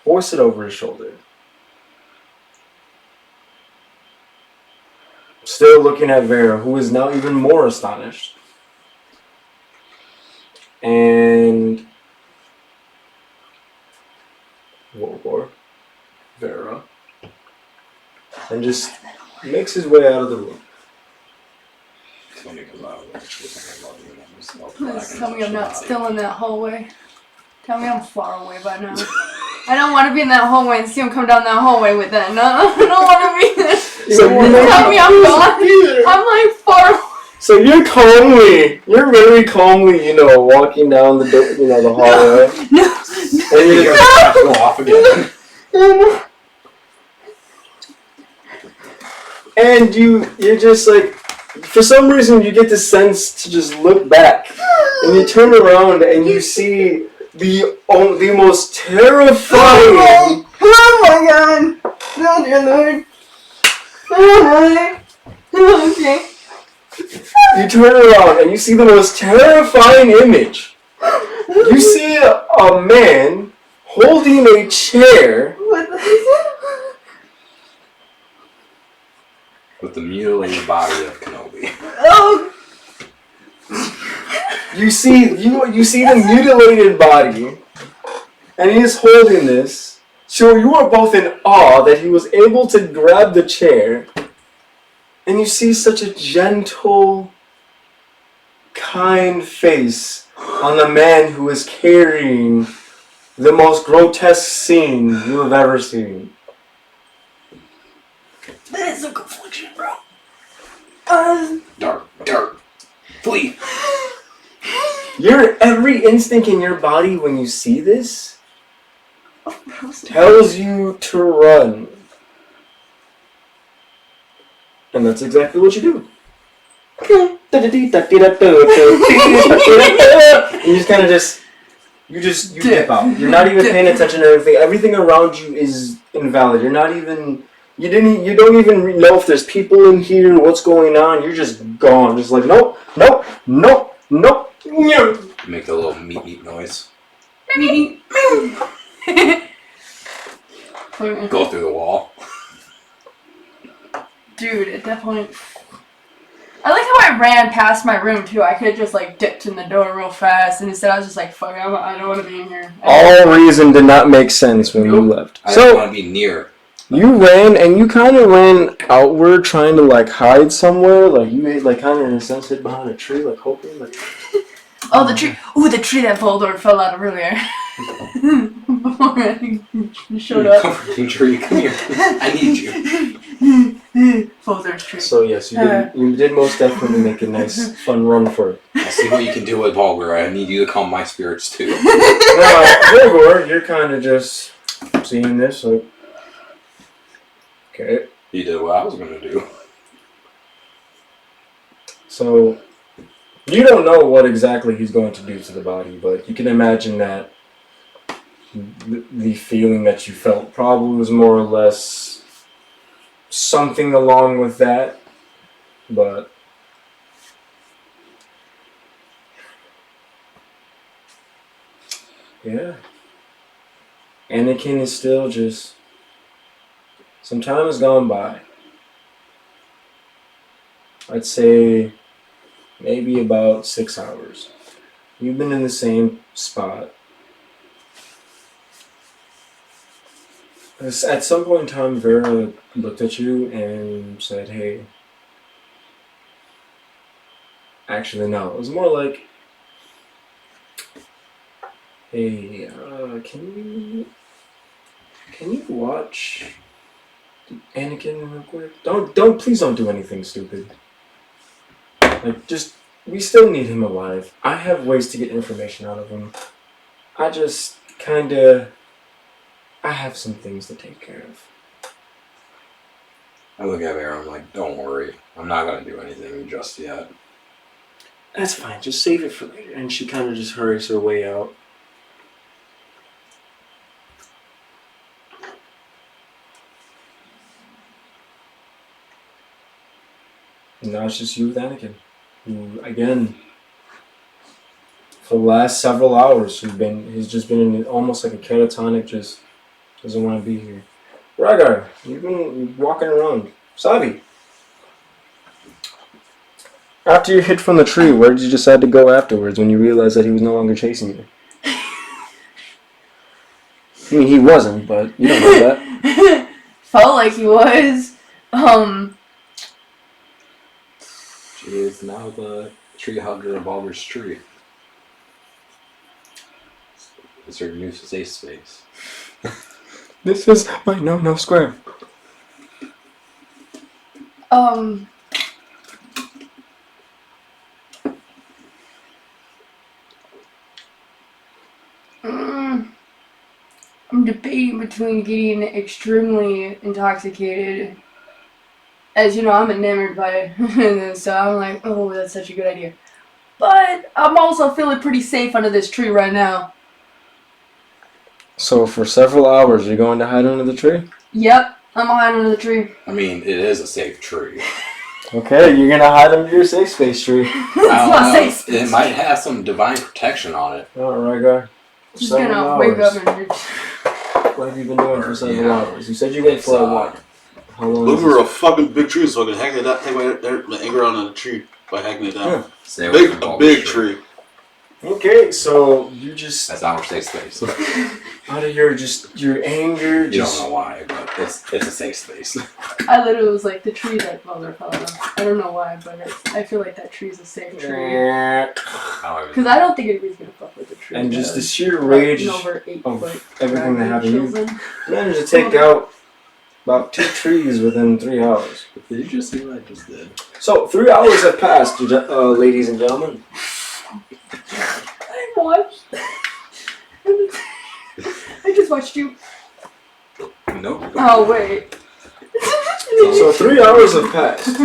Force it over his shoulder. Still looking at Vera, who is now even more astonished. And Vera. And just makes his way out of the room. Please tell me I'm not still in that hallway. Tell me I'm far away by now. I don't want to be in that hallway and see him come down that hallway with that. No, I don't want to be there. So tell me I'm gone. I'm like far away. So you're very calmly, walking down the hallway. No. And you're gonna go off again. And you're just like, for some reason you get the sense to just look back. And you turn around and you see the most terrifying. Oh my god! Oh dear Lord! Oh, okay. You turn around and you see the most terrifying image. You see a man holding a chair. What the With the mutilated body of Kenobi. Oh! You see the mutilated body, and he is holding this. So you are both in awe that he was able to grab the chair, and you see such a gentle, kind face on the man who is carrying the most grotesque scene you have ever seen. That is a confliction, bro. Dark. Flee. Every instinct in your body when you see this tells you to run. And that's exactly what you do. You just kind of you dip out. You're not even paying attention to everything. Everything around you is invalid. You're not even, you don't even know if there's people in here, what's going on. You're just gone. Just like, nope. Make a little meat noise. Go through the wall. Dude, at that point, I like how I ran past my room too. I could have just like dipped in the door real fast, and instead I was just like, "Fuck, I don't want to be in here." All reason did not make sense when you left. I didn't want to be near. You ran, and you kind of ran outward, trying to like hide somewhere. Like you made like kind of in a sense hid behind a tree, like hoping like. Oh, the tree! Ooh, the tree that Voldor fell out of earlier. Before I showed up. Comforting tree, come here. I need you. Voldor's tree. So yes, you did most definitely make a nice, fun run for it. I'll see what you can do with Vulgar. I need you to calm my spirits too. Now, Gregor, you're kind of just seeing this, like, okay. You did what I was going to do. So, you don't know what exactly he's going to do to the body, but you can imagine that the feeling that you felt probably was more or less something along with that, but Yeah. Anakin is still just... Some time has gone by. I'd say maybe about 6 hours. You've been in the same spot. At some point in time, Vera looked at you and said, hey... Actually, no. It was more like... Hey, can you watch Anakin real quick? Please don't do anything stupid. Like, just, we still need him alive. I have ways to get information out of him. I just kinda, I have some things to take care of. I look at her, I'm like, don't worry. I'm not gonna do anything just yet. That's fine, just save it for later. And she kinda just hurries her way out. And now it's just you with Anakin, who, again, for the last several hours, he's just been in almost like a catatonic, just doesn't want to be here. Rygar, you've been walking around. Savi, after you hid from the tree, where did you decide to go afterwards when you realized that he was no longer chasing you? I mean, he wasn't, but you don't know that. Felt like he was. She is now the tree hugger of Alder's tree. It's her new safe space. This is my no square. I'm debating between getting extremely intoxicated. As you know, I'm enamored by it, so I'm like, oh, that's such a good idea. But I'm also feeling pretty safe under this tree right now. So for several hours, you're going to hide under the tree? Yep, I'm hiding under the tree. I mean, it is a safe tree. Okay, you're gonna hide under your safe space tree. It's not safe space. It might have some divine protection on it. Alright, guy. Just gonna wake up and... What have you been doing for several hours? You said you went for a walk. How long Look is for this? a fucking big tree so I can hack it down, take my anger out on the tree by hacking it down. Stay away from A Alder's big tree. Okay, so you just That's our safe space. out of your anger, You don't know why, but it's a safe space. I literally was like, the tree that Mother fell on. I don't know why, but I feel like that tree's a safe tree. Because I don't think anybody's gonna fuck with the tree. And just the sheer rage over 8 of foot everything that happened. You children. managed to take out about 2 trees within 3 hours. Did you just see what I just did? So 3 hours have passed, ladies and gentlemen. I watched. I just watched you. Nope. Oh wait. So 3 hours have passed.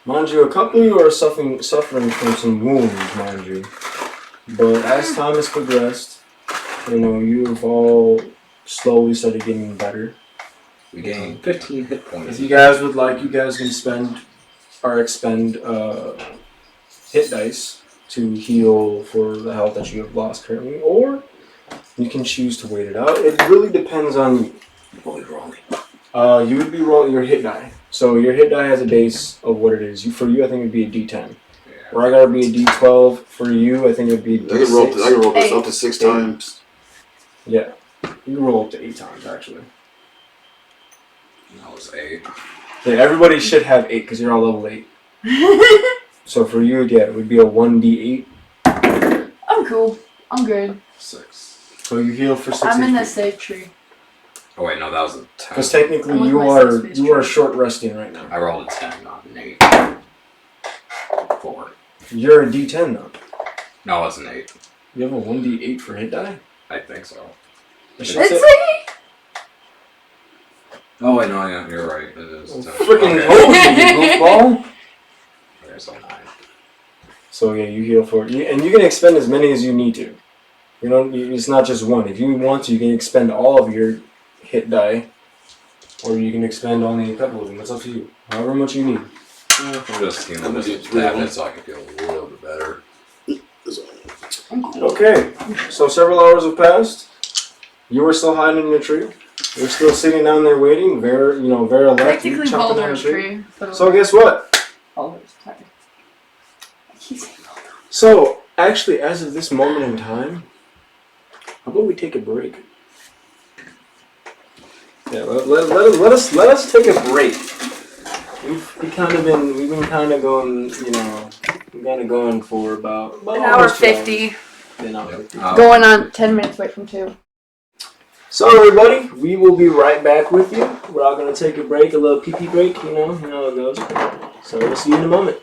Mind you, a couple of you are suffering from some wounds, mind you. But as time has progressed, you've all slowly started getting better. We gained 15 hit points. If you guys would like, you guys can expend hit dice to heal for the health that you have lost currently, or you can choose to wait it out. It really depends on you. What are we rolling? You would be rolling your hit die. So your hit die has a base of what it is. For you, I think it would be a D10. Or I gotta be a D12. For you, I think it would be D6. I can roll this up to 6 times. Yeah. You can roll up to 8 times, actually. That was 8. Yeah, everybody should have 8 because you're all level 8. So for you, yeah, it would be a 1d8. I'm cool. I'm good. 6. So you heal for 6 I'm in the HP. safe tree. Oh wait, no, that was a 10. Because technically I'm with you my are safe space you are tree. short resting right now. I rolled a 10, not an 8. 4. You're a D10 though. No, it's an 8. You have a 1d8 for hit die? I think so. I should It's say- like Oh wait, no, yeah, you're right. It is 10. Freaking Okay. told you, goofball! There's a 9. So yeah, you heal for it. And you can expend as many as you need to. It's not just one. If you want to, you can expend all of your hit die. Or you can expend only a couple of them. It's up to you. However much you need. I'm just healing this tablet so I can feel a little bit better. I'm cool. Okay, so several hours have passed. You were still hiding in your tree. You're still sitting down there waiting. Vera left. You Technically chopping down Baldur's the tree. tree. But So guess what? Baldur's, sorry. I keep saying Baldur. So actually, as of this moment in time, how about we take a break? Yeah, let us take a break. We've been kind of going, we're kind of going for about An hour almost 2 hours. 50. An hour 50. Going on 10 minutes away from 2. So everybody, we will be right back with you. We're all gonna take a break, a little pee-pee break, you know how it goes. So we'll see you in a moment.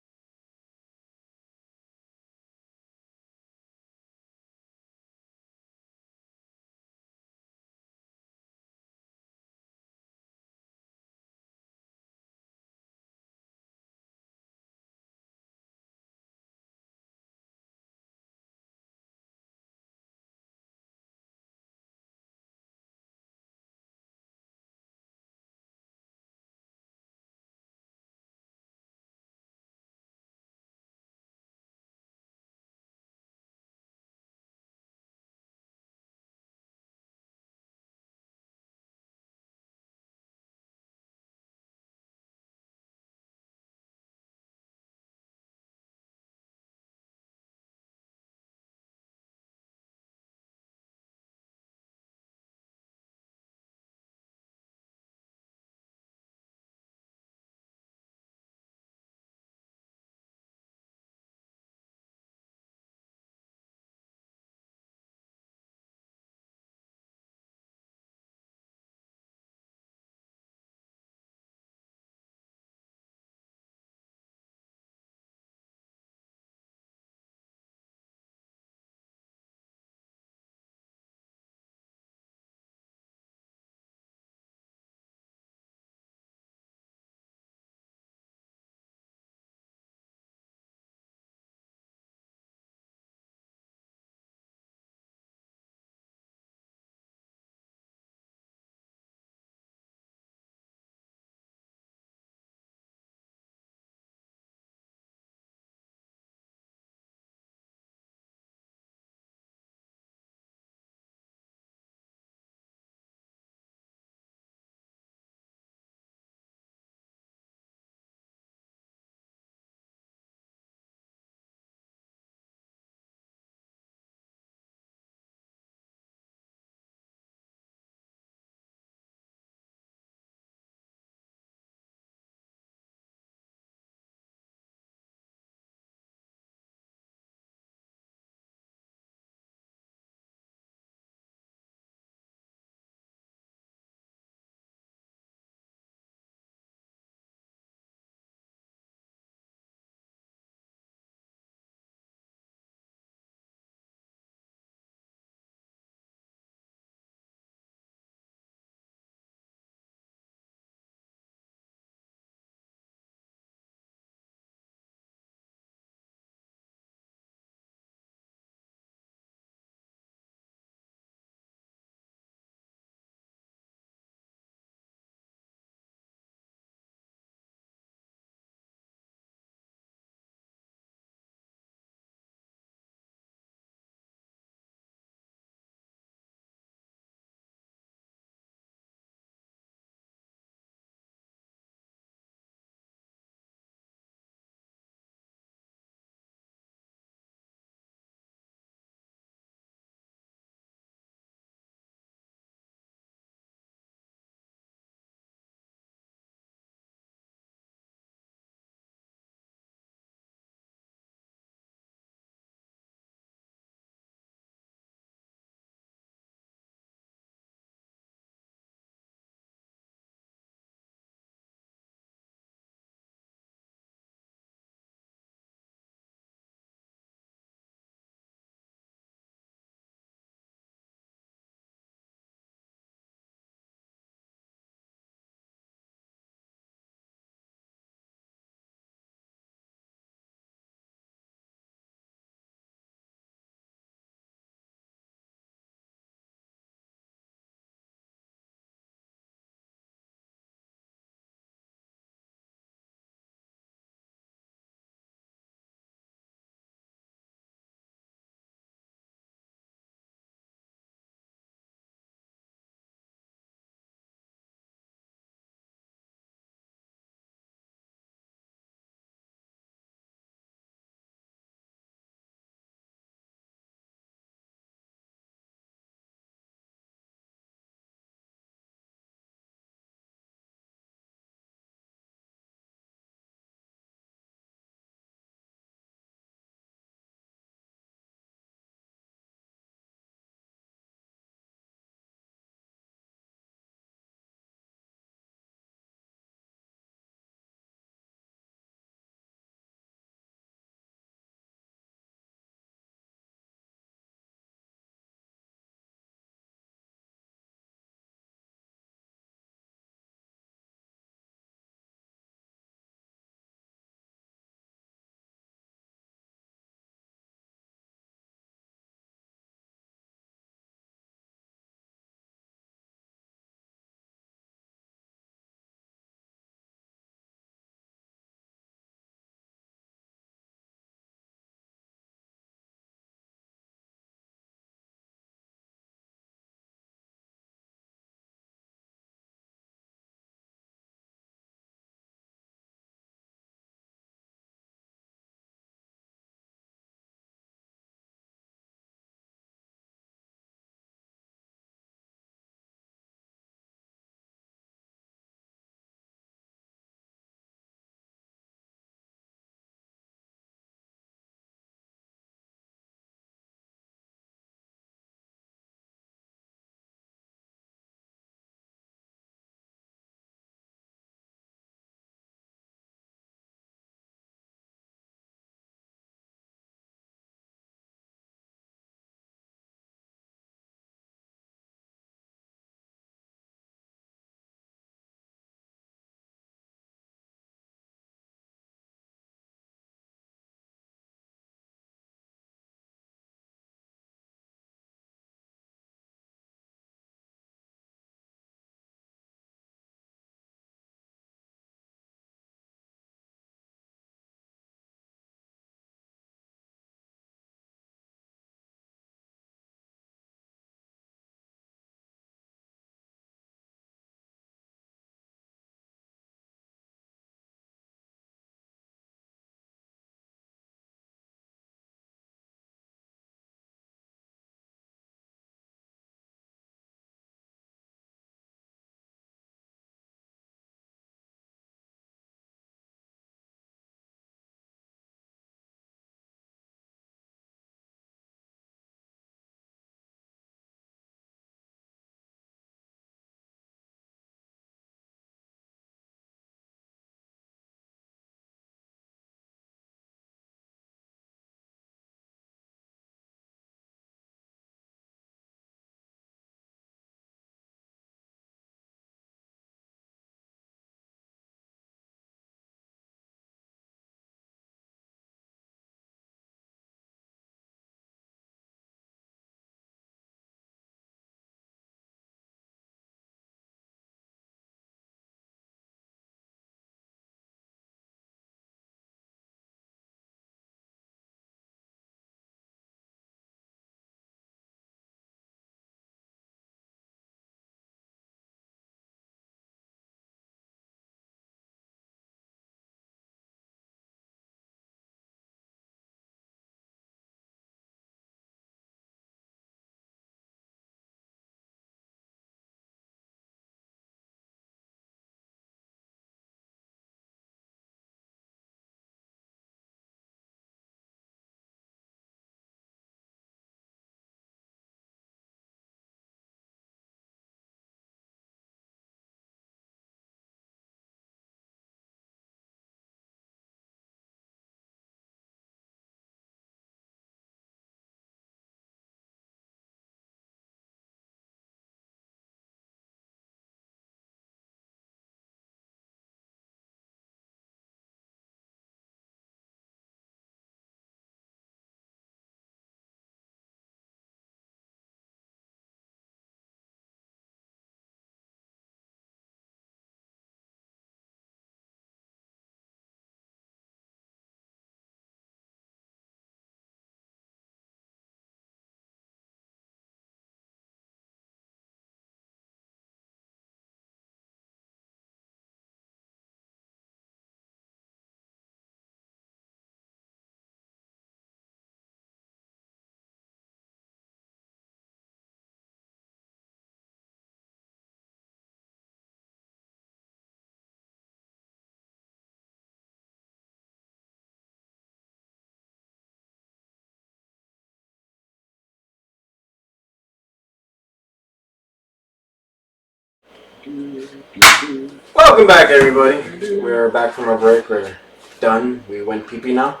Welcome back, everybody. We're back from our break. We're done. We went pee-pee now.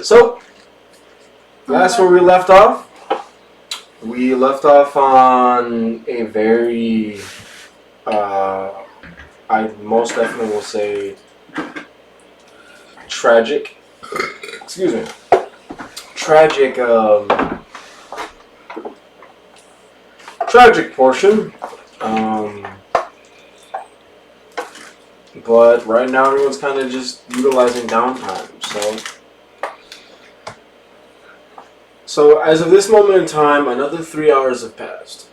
So, last where we left off on a very, I most definitely will say, tragic portion. But right now everyone's kind of just utilizing downtime. So as of this moment in time, another 3 hours have passed.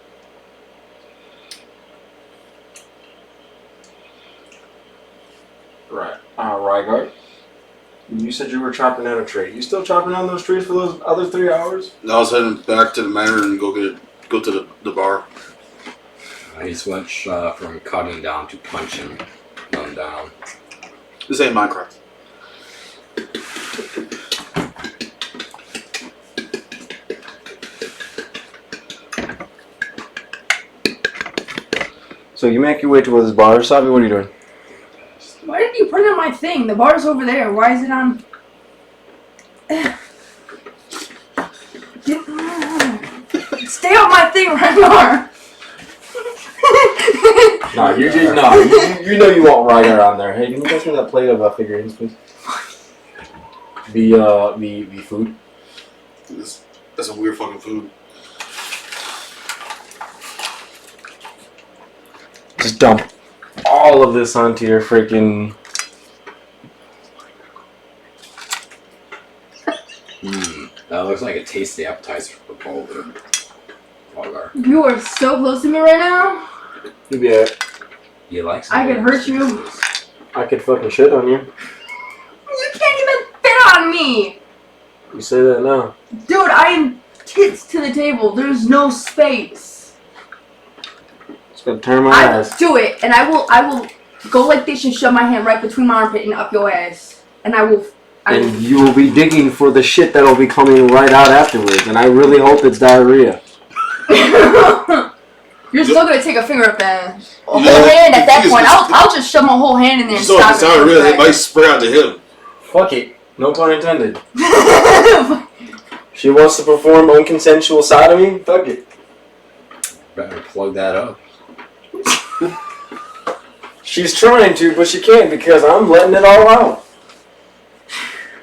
Right. Rygar, you said you were chopping down a tree. You still chopping down those trees for those other 3 hours? I was heading back to the manor and go to the bar. He switched from cutting down to punching them down. This ain't Minecraft. So you make your way towards this bar. Sabi, what are you doing? Why did you put it on my thing? The bar's over there. Why is it on? Stay off my thing, Ragnar. You know you want Rygar on there. Hey, can you pass me that plate of figurines, please? The food. That's some weird fucking food. Just dump all of this onto your freaking. That looks like a tasty appetizer for Boulder. You are so close to me right now. Yeah. You like I could hurt you. I could fucking shit on you. You can't even fit on me. You say that now. Dude, I am tits to the table. There's no space. Just gonna turn my I will ass. do it, and I will go like this and shove my hand right between my armpit and up your ass. And I will. And you will be digging for the shit that'll be coming right out afterwards. And I really hope it's diarrhea. You're still gonna take a finger up there. A whole hand at that point. I'll just shove my whole hand in there and So stop if it's diarrhea, it. it might spread out to him. Fuck it. No pun intended. She wants to perform unconsensual sodomy? Fuck it. Better plug that up. She's trying to, but she can't because I'm letting it all out.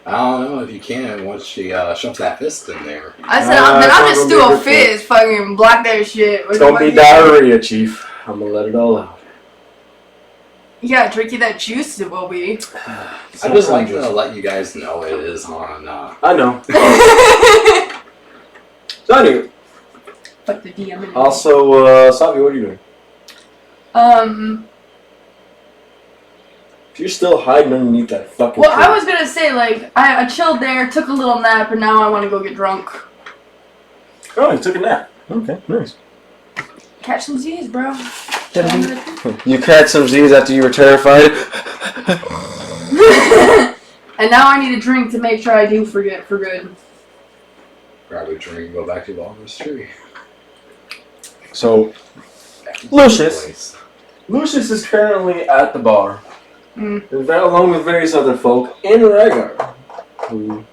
I don't know if you can once she shoves that fist in there. I said, then I'll just do a fizz, fucking block that shit. It's gonna be diarrhea, Chief. I'm gonna let it all out. Yeah, drinking that juice it will be. I just like to let you guys know it is on. I know. So anyway. Fuck the DM. Also, Savi, what are you doing? You're still hiding underneath that fucking Well, tree. I was gonna say, like, I chilled there, took a little nap, and now I want to go get drunk. Oh, you took a nap. Okay, nice. Catch some Z's, bro. You catch some Z's after you were terrified. And now I need a drink to make sure I do forget for good. Grab a drink and go back to Baldur's Tree. So, Lucius is currently at the bar. Along with various other folk in Rygar, who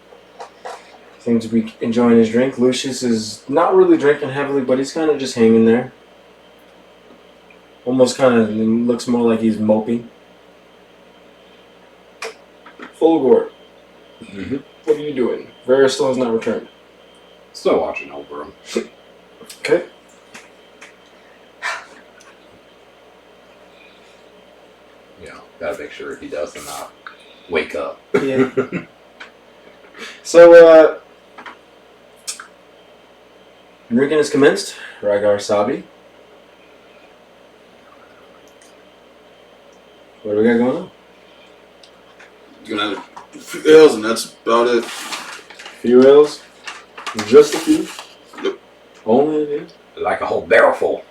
seem to be enjoying his drink. Lucius is not really drinking heavily, but he's kind of just hanging there. Almost kind of looks more like he's moping. Fulgor, what are you doing? Varys still has not returned. Still watching over him. Okay. You know, gotta make sure he doesn't wake up. Yeah. So, drinking is commenced. Rygar Sabi. What do we got going on? You're gonna have a few ales and that's about it. Few ales? Just a few? Yep. Only a few? Like a whole barrel full.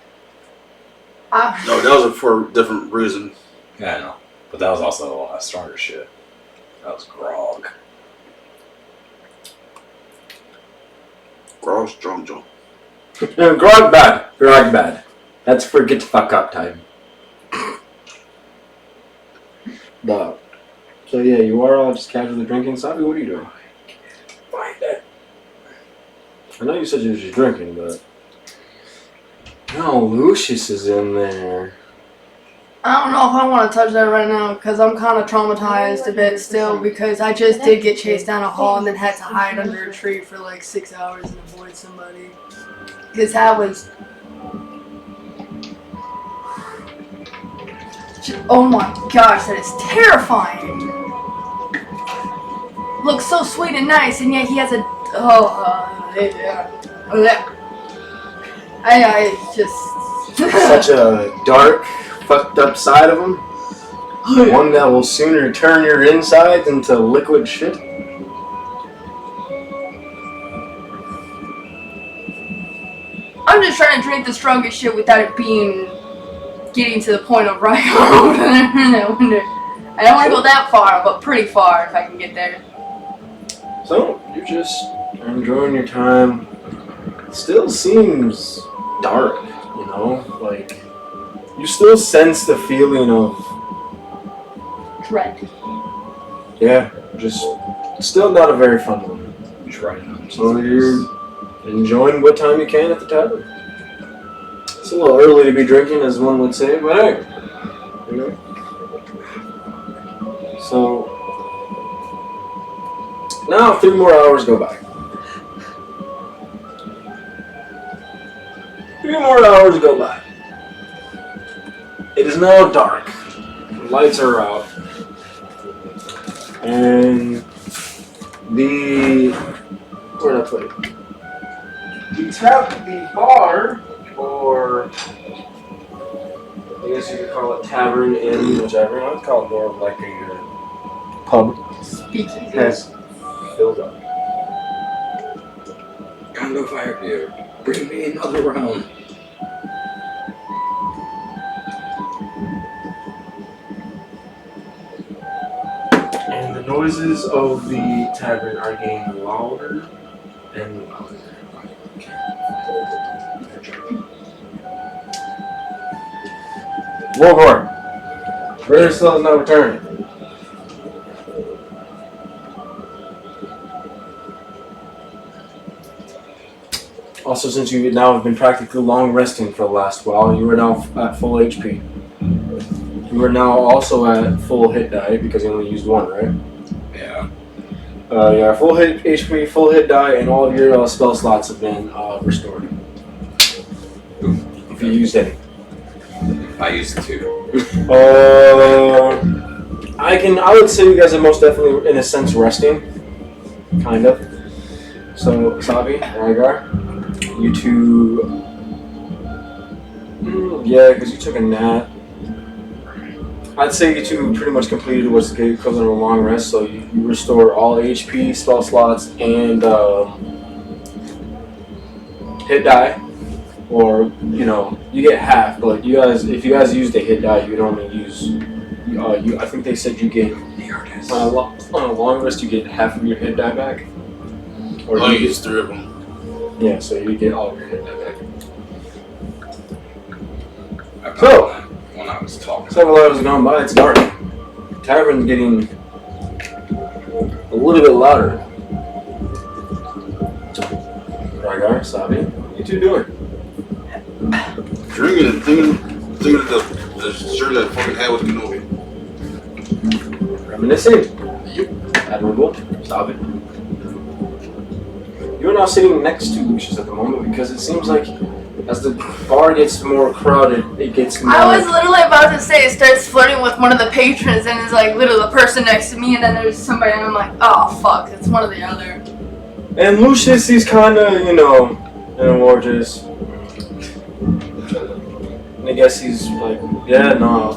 No, that was for a different reason. Yeah, I know. But that was also a stronger shit. That was grog. Grog's strong, Joe. Grog bad. Grog bad. That's for get the fuck up time. So yeah, you are all just casually drinking. Sabi, what are you doing? Find it. I know you said you were just drinking, but no, Lucius is in there. I don't know if I want to touch that right now because I'm kind of traumatized a bit still because I just did get chased down a hall and then had to hide under a tree for like 6 hours and avoid somebody. Because that was... Oh my gosh, that is terrifying! Looks so sweet and nice and yet he has a... I just... Such a dark, fucked up side of him. One that will sooner turn your insides into liquid shit. I'm just trying to drink the strongest shit without it getting to the point of right over there. I don't want to go that far, but pretty far if I can get there. So, you're just enjoying your time. Still seems dark, you know? Like, you still sense the feeling of, Dread. yeah, just still not a very fun one. Just writing on So you're enjoying what time you can at the tavern. It's a little early to be drinking, as one would say, but hey, you know. So now 3 more hours go by. 3 more hours go by. It is now dark. The lights are out. And where'd I put it? The bar, or I guess you could call it tavern, inn, whichever. I would call it more of like a pub. Speakeasy. Has filled up. Condo fire beer. Bring me another round. And the noises of the tavern are getting louder and louder. Warhorn, Brother still has not returned. Also, since you now have been practically long resting for the last while, you are now at full HP. You are now also at full hit die because you only used 1, right? Yeah. Yeah, full hit HP, full hit die, and all of your spell slots have been restored. If you used any. I used 2. I would say you guys are most definitely, in a sense, resting. Kind of. So, Sabi, Rygar, you two... yeah, because you took a nap. I'd say you two pretty much completed what's the equivalent of a long rest, so you restore all HP, spell slots, and hit die. Or, you know, you get half, but if you guys used a hit die, you'd only use, I think they said you get, on a long rest, you get half of your hit die back. Or I use 3 of them. Yeah, so you get all of your hit die back. So, when I was talking. Several hours gone by, it's dark. Tavern's getting a little bit louder. Rygar, Sabi, what you two doing? Drinking and thinking of the shirt that I fucking had with Kenobi. Reminiscing. Yep. Admirable. Stop it. You're now sitting next to Lucius at the moment because it seems like as the bar gets more crowded, it gets more... I was literally about to say, it starts flirting with one of the patrons and it's like literally the person next to me and then there's somebody and I'm like, oh fuck, it's one or the other. And Lucius, he's kind of, you know, more just... And I guess he's like, yeah, no,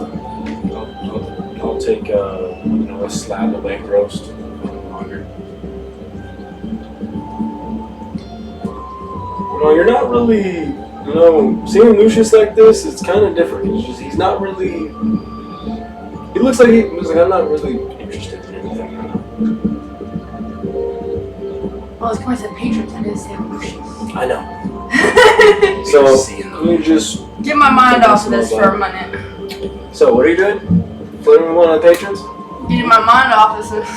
I'll take, you know, a slab of egg roast. No longer. You know, you're not really, you know, seeing Lucius like this, it's kind of different. He's not really, he looks like I'm not really interested in anything right now. Well, it's because of patrons, I didn't say Lucius. I know. So Seeing them. you just. Get my mind off of this for a minute. So what are you doing? Flirting with one of the patrons? Getting my mind off of this.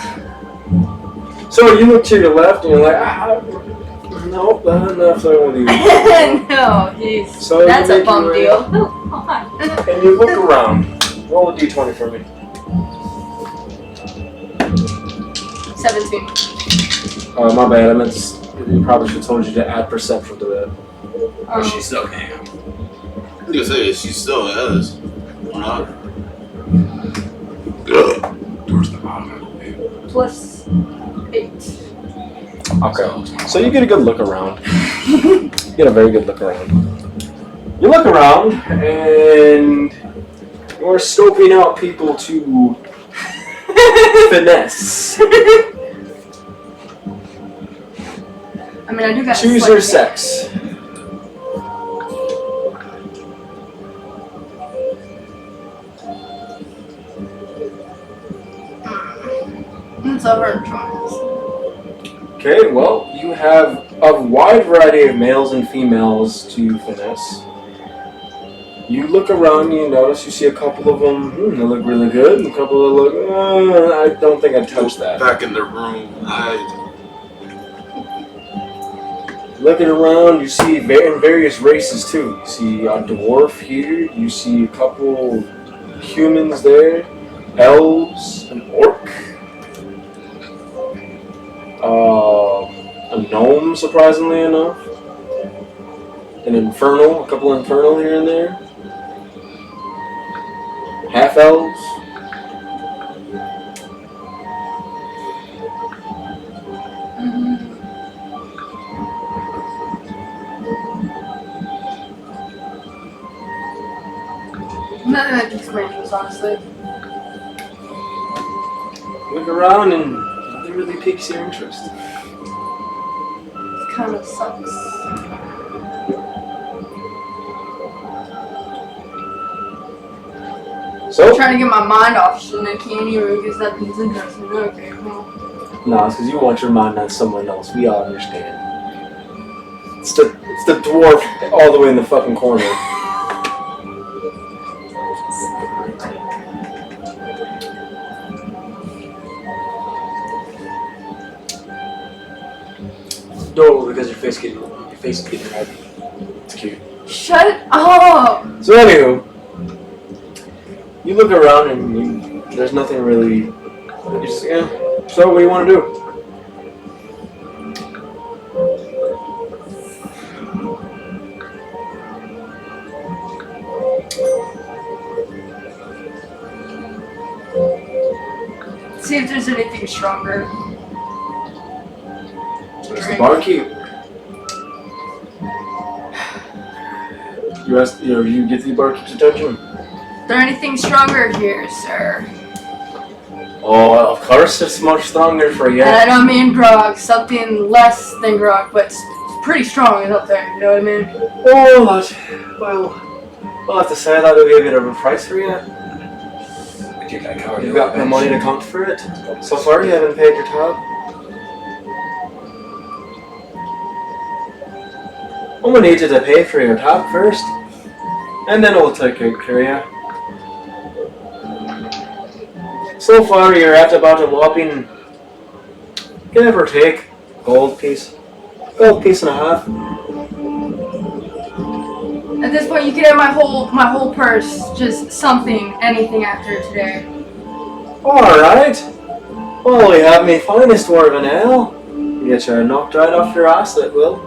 So you look to your left and you're like, nope, I'm not flirting with you. No, jeez. So That's you a make bum your way- deal. Oh, hi. And you look around. Roll a d20 for me. 17. Oh, my bad. I meant you probably should have told you to add perception to that. But she still can. I was gonna say, she still has. Why not? Towards the bottom, I believe. Plus 8. Okay. So you get a good look around. You get a very good look around. You look around and you're scoping out people to finesse. I mean, I do got Choose your sex. It's a hard choice. Okay, well, you have a wide variety of males and females to finesse. You look around, you notice, you see a couple of them, they look really good, and a couple that look, I don't think I'd touch that. Back in the room. Looking around, you see in various races too. You see a dwarf here, you see a couple humans there, elves, an orc, a gnome, surprisingly enough, an infernal, a couple infernal here and there, half elves. Nothing that explains this, honestly. Look around and nothing really piques your interest. It kind of sucks. So, I'm trying to get my mind off shit and I can't even because nothing's interesting. Okay, well. no, it's because you want your mind on someone else. We all understand. It's the dwarf all the way in the fucking corner. No, because your face is getting red. It's cute. Shut up! So anywho, you look around and there's nothing really. You just, yeah. So what do you want to do? See if there's anything stronger. There's the barkeep. You get the barkeep's attention. Is there anything stronger here, sir? Oh, of course it's much stronger for you. And I don't mean grog, something less than grog, but pretty strong is up there, you know what I mean? Oh, well, we'll have to say that we'll give it a price for you. You've got the money to count for it. So far, you haven't paid your tab. I'm gonna need you to pay for your tab first, and then we'll take care of you. So far, you're at about a whopping, give or take, gold piece and a half. At this point, you can have my whole purse, just something, anything after today. Alright. Well, we have me finest dwarven ale. You get you knocked right off your ass, it will.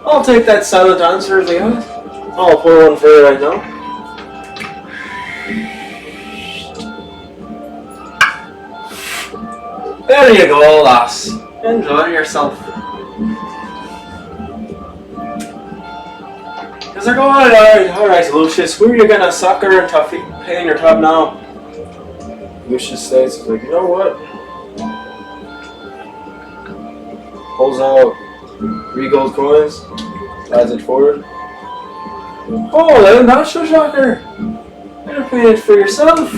I'll take that silent answer, Leon. I'll pour one for you right now. There you go, lass. Enjoy yourself. Cause they're going, alright, Lucius, who are you gonna sucker and pay in your tub now? Lucius states, like, you know what? Pulls out 3 gold coins, slides it forward. Oh, then that's your shocker. You're paying it for yourself.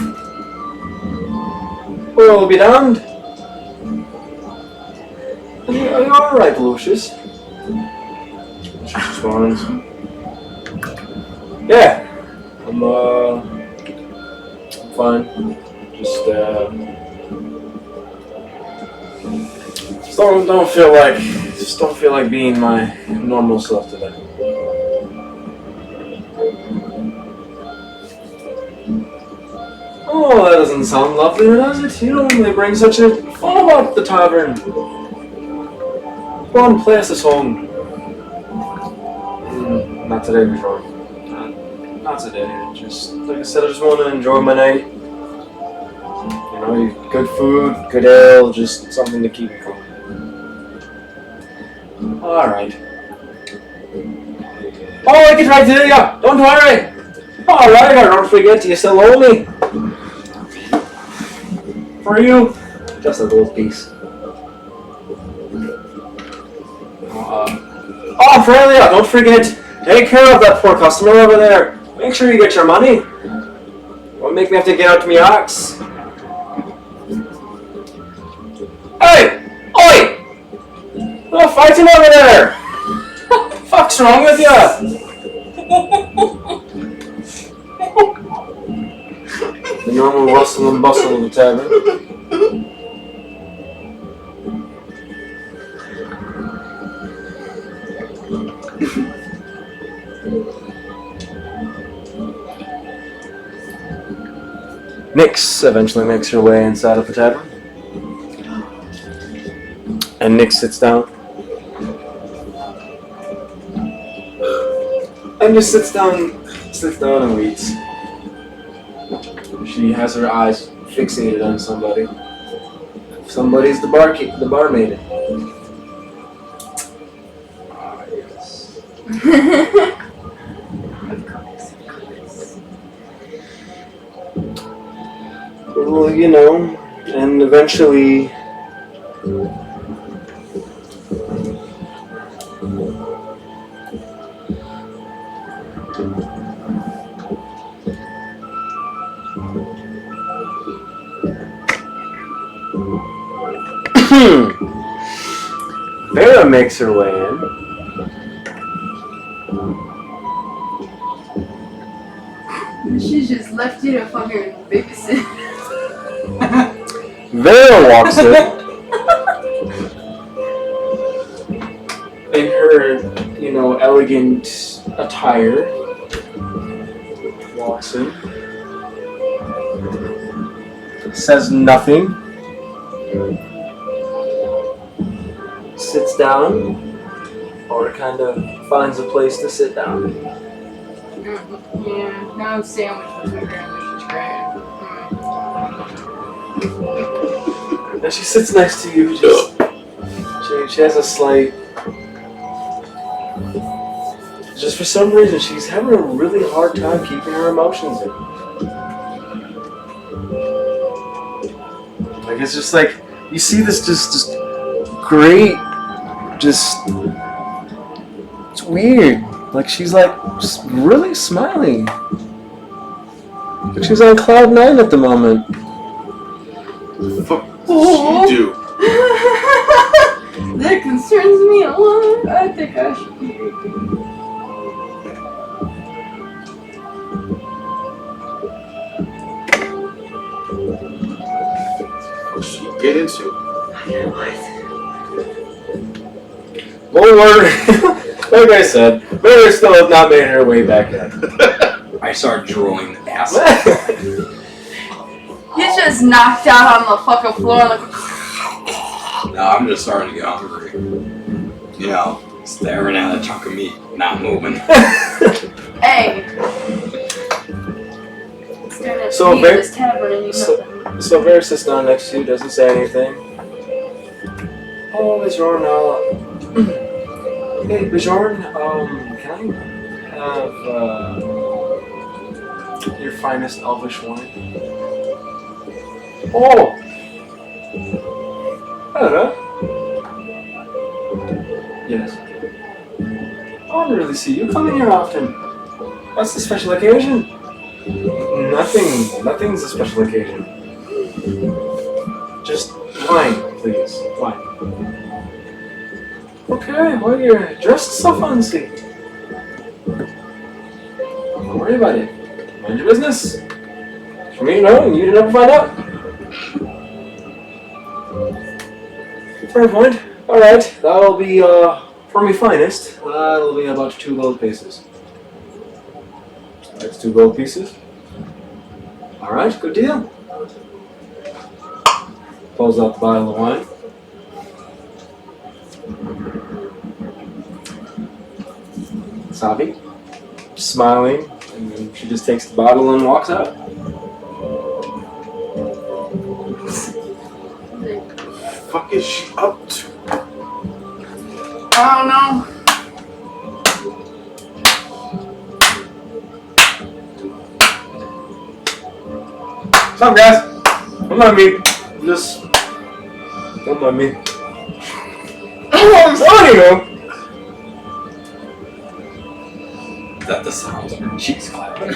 Well, I'll be damned. Are you alright, Lucius? She responds. Yeah. I'm fine. Just don't feel like being my normal self today. Oh, that doesn't sound lovely, does it? You normally bring such a fun about the tavern. Go on, play us a song. Not today, Bjorn. Not today. Just like I said, I just want to enjoy my night. You know, good food, good ale, just something to keep me going. Alright. Oh, I can try to do ya! Don't worry! Alright, don't forget you still owe me. For you, just a little piece. Oh, Freya, don't forget, take care of that poor customer over there. Make sure you get your money. Don't make me have to get out my axe. Hey! Oi! No fighting over there! Fuck's wrong with ya? The normal rustle and bustle of the tavern. Nix eventually makes her way inside of the tavern. And Nix sits down. And just sits down and waits. She has her eyes fixated on somebody. Somebody's the barmaid. Ah, yes. Well, you know, and eventually Vera makes her way in. She just left you to fucking babysit. Vera walks in. In her, you know, elegant attire. Walks in. Says nothing. Sits down. Or kind of finds a place to sit down. Yeah, now sandwich with my grandma's great. And she sits next to you. She has a slight. Just for some reason, she's having a really hard time keeping her emotions in. Like it's just like you see this just great, just it's weird. Like she's like just really smiling. Like she's on cloud 9 at the moment. What the fuck does she do? That concerns me a lot. I think I should be. What should she get into? Well, like I said, Mary still has not made her way back yet. I start drooling acid. He's just knocked out on the fucking floor like. No, I'm just starting to get hungry. You know, staring at a chunk of meat, not moving. Hey. Staring at So me in this tavern and you nothing. So Vera sits down next to you, doesn't say anything. Oh, Bjorn, hey, Bjorn, can I have your finest elvish wine? Oh! Hello. Yes. I don't really see you coming here often. What's the special occasion? Nothing's a special occasion. Wine, please. Wine. Okay, well, you're dressed so fancy. Don't worry about it. Mind your business. For me to know and you to never find out. Fair point. Alright, that'll be, for me finest, that'll be about 2 gold pieces. That's 2 gold pieces. Alright, good deal. Pulls out the bottle of wine. Sabi, smiling, and then she just takes the bottle and walks out. Fuck is she up to? I don't know. What's up, guys? Don't mind me. Just don't mind me. What do you know? Is that the sounds of her cheeks clapping?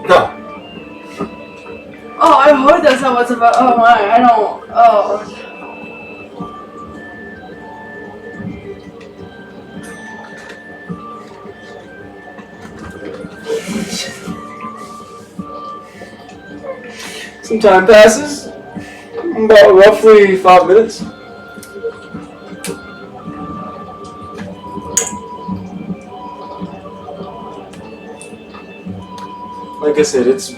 No. Oh, I hope that's not what's about. Oh my, I don't. Oh. Some time passes. About roughly 5 minutes. Like I said, it's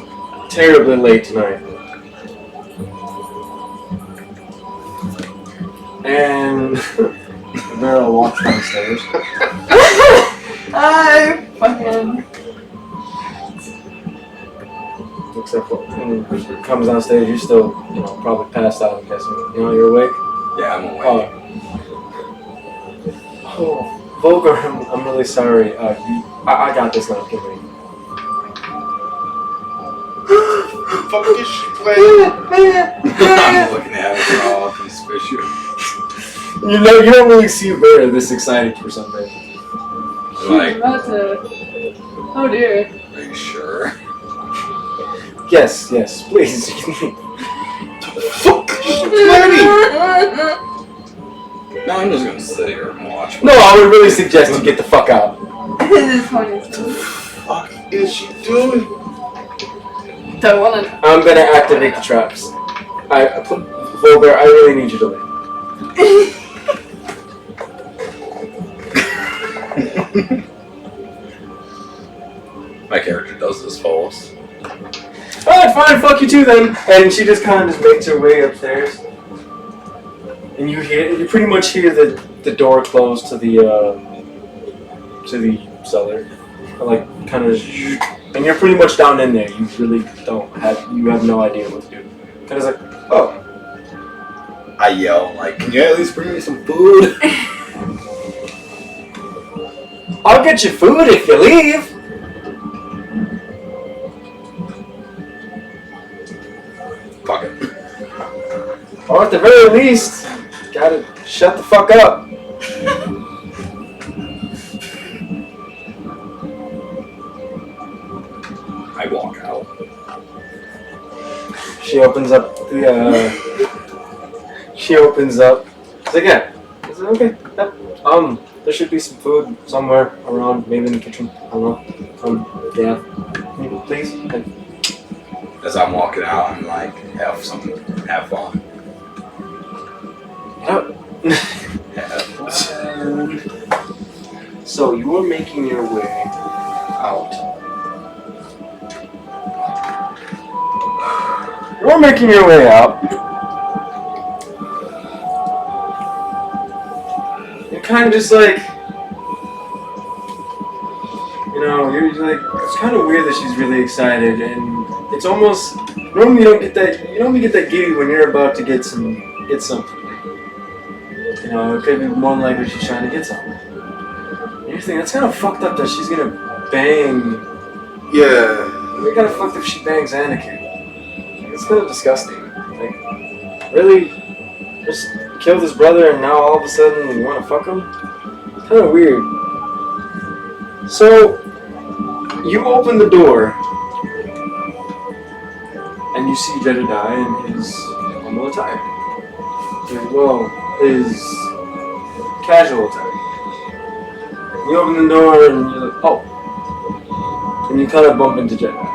terribly late tonight. And Vera walks downstairs. I fucking. Except for when she comes downstairs, you're still, probably passed out, I'm guessing. You're awake? Yeah, I'm awake. Oh, Volgar, I'm really sorry. I got this now, give me. Fuck is she playing? I'm looking at it all suspicious. You don't really see Vera this excited for something. Like, About to. Oh dear. are you sure? Yes, please. Fuck is she playing? No, I'm just gonna sit here and watch. No, I would really suggest you get the fuck out. This is funny. Fuck is she doing? Don't wanna know. I'm gonna activate the traps. Volgar, I really need you to leave. My character does this false. Alright, fine, fuck you too then. And she just kind of just makes her way upstairs. And you pretty much hear the door close to the cellar. Like, kind of, and you're pretty much down in there. You really you have no idea what to do. Kind of like, oh. I yell, like, can you at least bring me some food? I'll get you food if you leave. Fuck it. Or at the very least, gotta shut the fuck up. I walk out. She opens up she opens up. It's like, yeah. It's like, okay. Yep. There should be some food somewhere around, maybe in the kitchen. I don't know. Yeah. Please. As I'm walking out, I'm like, have fun. Yep. Have fun. So you are making your way out. You're making your way out. You're kind of just like, you're like, it's kind of weird that she's really excited, and it's almost, normally you don't get that giddy when you're about to get something. It could be more likely she's trying to get something. And you're thinking, that's kind of fucked up that she's gonna bang. Yeah. It'd be kind of fucked if she bangs Anakin. It's kind of disgusting. Like, really? Just killed his brother and now all of a sudden you want to fuck him? It's kind of weird. So, you open the door and you see Jedediah in his normal attire. well, his casual attack. You open the door and you're like, oh. And you kind of bump into Jetpack.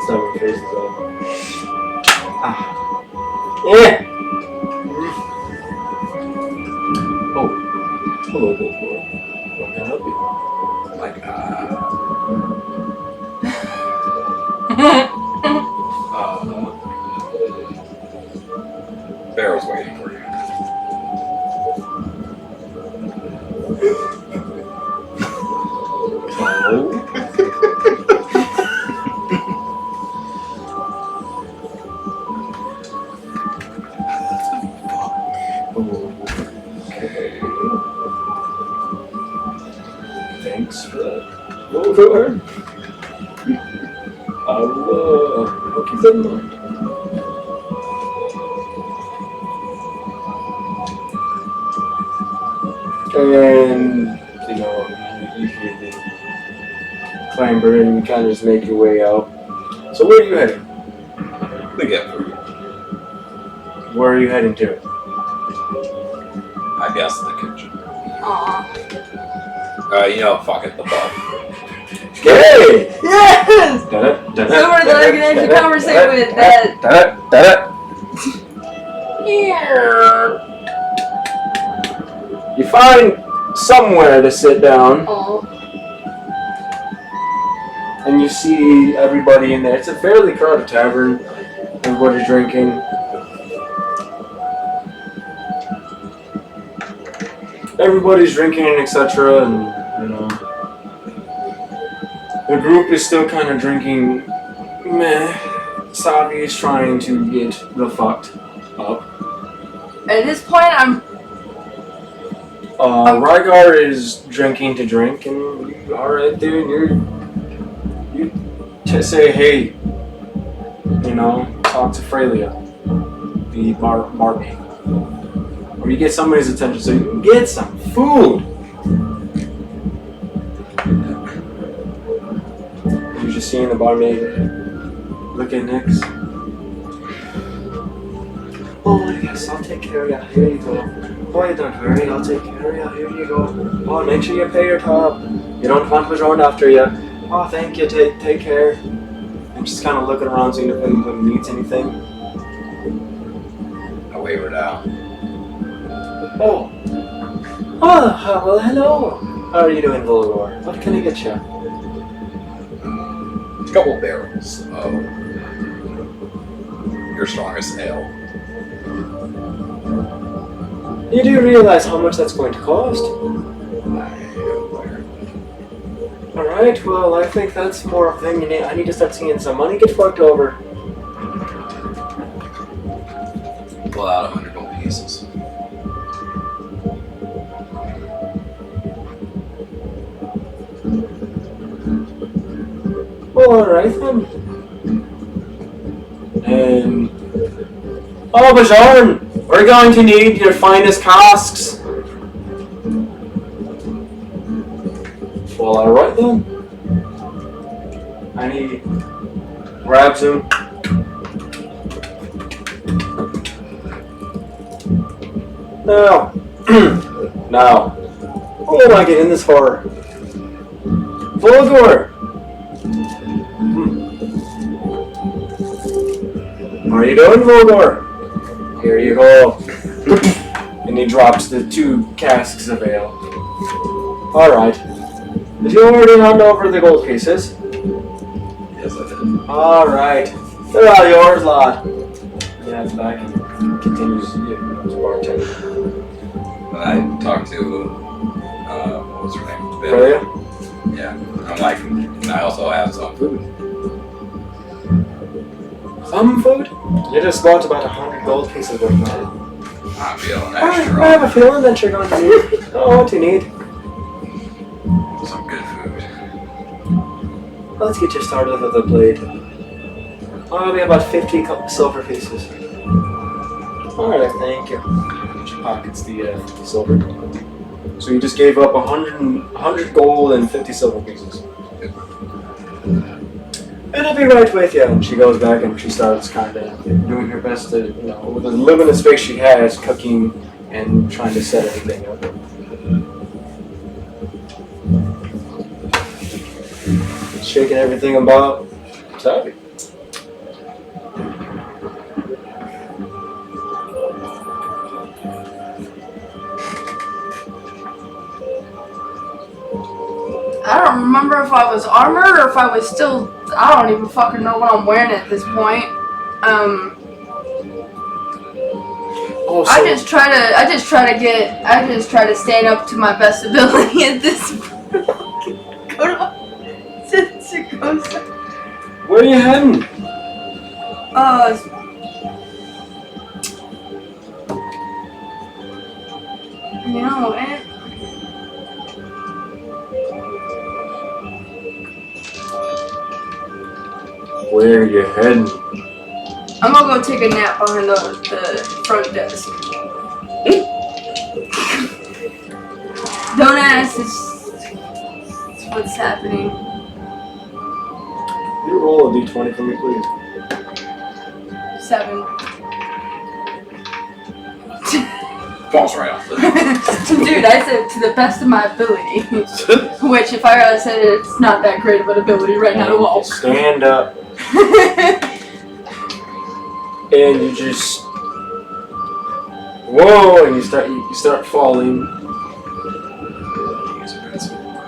So your face is all. Ah. Yeah! Oh. Hello, little boy. What can I help you? Like, Barrel's waiting for you. Thanks for that. Over. I'll keep that in mind. And, you know, you hear the clamber and you kind of just make your way out. So where are you heading? They get food. Where are you heading to? I guess the kitchen. Aw. Fuck it, the bar. Hey! Yes! Someone that I can actually conversate with that. Yeah. You find somewhere to sit down, Oh. and you see everybody in there. It's a fairly crowded tavern. Everybody's drinking. Everybody's drinking, etc. And you know, the group is still kind of drinking. Meh. Savi is trying to get the fucked up. At this point, I'm. Rygar is drinking to drink, and you are right there, and you just say, hey, you know, talk to Freya, the barmaid. Or you get somebody's attention so you can get some food. You're just seeing the barmaid look at Nix. Oh, yes, I'll take care of you. Here you go. Boy, don't worry, I'll take care of you. Here you go. Oh, make sure you pay your tab. You don't want what's around after you. Oh, thank you. Take care. I'm just kind of looking around, seeing if anybody needs anything. I wave her down. Oh, well, hello. How are you doing, Volgor? What can I get you? A couple barrels of your strongest ale. You do realize how much that's going to cost? Alright, well, I think that's more of a thing you need. I need to start seeing some money get fucked over. Pull out 100 gold pieces. Well, alright then. And... Oh, Bajarn! We're going to need your finest casks. Well, alright then. And he grabs him. Now. Now. What am I getting this for? Volgor! How are you doing, Volgor? Here you go. And he drops the 2 casks of ale. Alright. Did you already hand over the gold pieces? Yes, I did. Alright. They're all yours, lad. He hands back and continues to bartend. I talked to, what was her name? Freya? Yeah. I'm like, I also have some food. Some food? You just bought about 100 gold pieces worth of it. I'm feeling I extra. have a feeling that you're going to need. Oh, what do you need? Some good food. Let's get you started with a blade. I'll be about 50 silver pieces. Alright, thank you. She pockets the silver. So you just gave up 100 gold and 50 silver pieces. It'll be right with you. And she goes back and she starts kind of doing her best to, with the limited space she has, cooking and trying to set everything up. Shaking everything about. Sorry. I don't remember if I was armored or if I was still. I don't even fucking know what I'm wearing at this point. I just try to stand up to my best ability at this point. Go to my Where are you heading? Man. Where are you heading? I'm gonna go take a nap behind the front desk. Don't ask, it's what's happening. You roll a d20 for me, please. 7. Falls right off the. Dude, I said to the best of my ability. Which, if I said it, it's not that great of an ability right now to walk. Stand up. And you just whoa, and you start falling.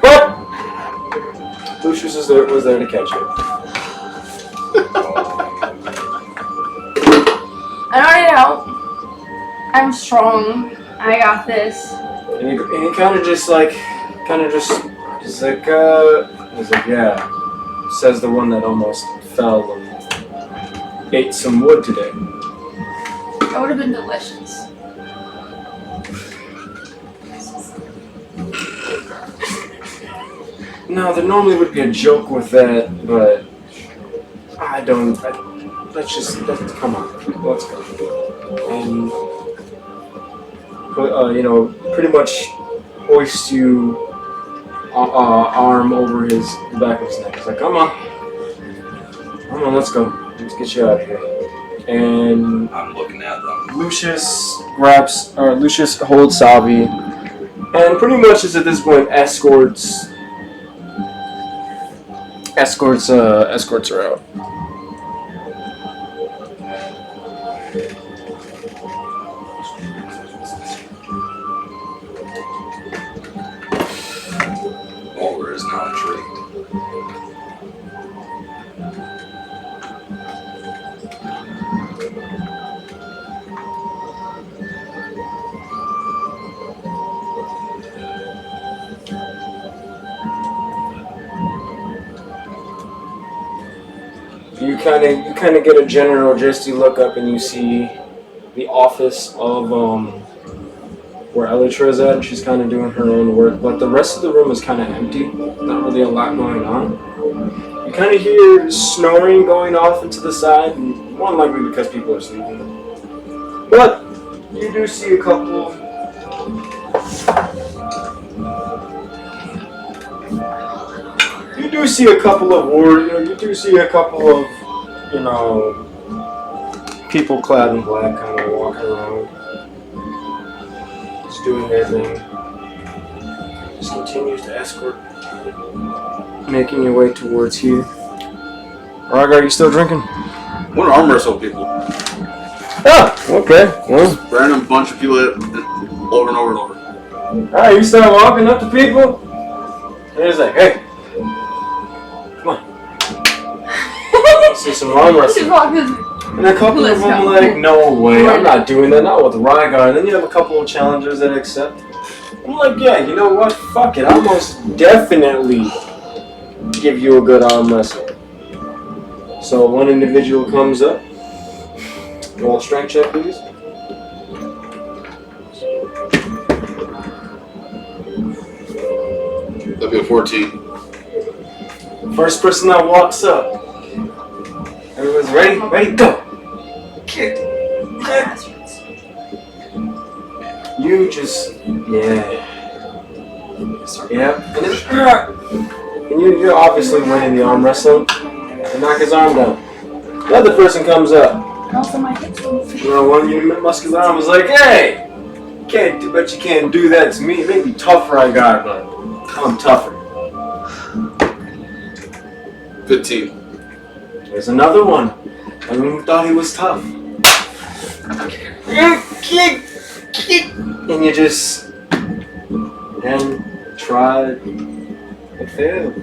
But Lucius was there to catch you. I don't need help. I'm strong. I got this. And he kind of just he's like yeah, says the one that almost fell and ate some wood today. That would have been delicious. No, there normally would be a joke with that, but let's come on, let's go. And pretty much hoist you arm over his back of his neck. It's like, come on, let's go. Let's get you out of here. And I'm looking at them. Lucius holds Salvi, and pretty much is at this point escorts her out. Oliver is now intrigued. You kind of get a general gist. You look up and you see the office of where Elytra is at, and she's kind of doing her own work. But the rest of the room is kind of empty. Not really a lot going on. You kind of hear snoring going off into the side, and more than likely because people are sleeping. But you do see a couple. You do see a couple of people clad in black kind of walking around, just doing their thing. Just continues to escort, making your way towards here. Raga, are you still drinking? I want to arm wrestle people. Ah, okay. Well, Random bunch of people over and over and over. alright, you start walking up to people, and it's like, hey, come on. Let's see some arm wrestling. And a couple of them like, no way, I'm not doing that, not with Rygar. And then you have a couple of challengers that accept. I'm like, yeah, you know what, fuck it, I'll most definitely give you a good arm wrestle. So one individual comes up. Roll a strength check, please. That'd be a 14. First person that walks up. Everyone's ready? Ready, go! Kick. You just, yeah. And it's, and you're obviously winning the arm wrestling. You knock his arm down. The other person comes up. Also, my hips move. One of your muscular arm was like, hey, you can't do that to me. It may be tougher, I got, but I'm tougher. 15. There's another one. Anyone who thought he was tough. And you just then tried and failed.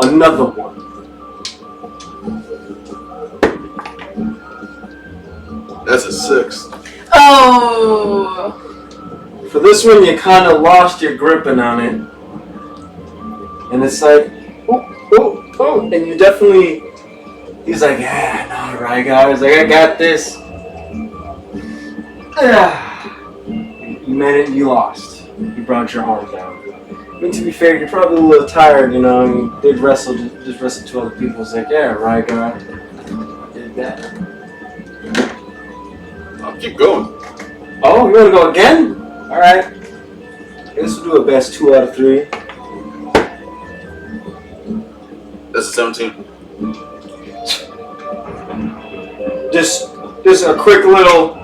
Another one. That's a 6. Oh! For this one, you kind of lost your gripping on it. And it's like, oh, and you definitely, he's like, yeah, all right, guys, like, I got this. You made it, you lost. You brought your arm down. I mean, to be fair, you're probably a little tired, you know, and you did wrestle, just wrestle 2 other people. It's like, yeah, right, guy, did that. I'll keep going. Oh, you want to go again? All right. This will do a best 2 out of 3. That's a 17. Just a quick little.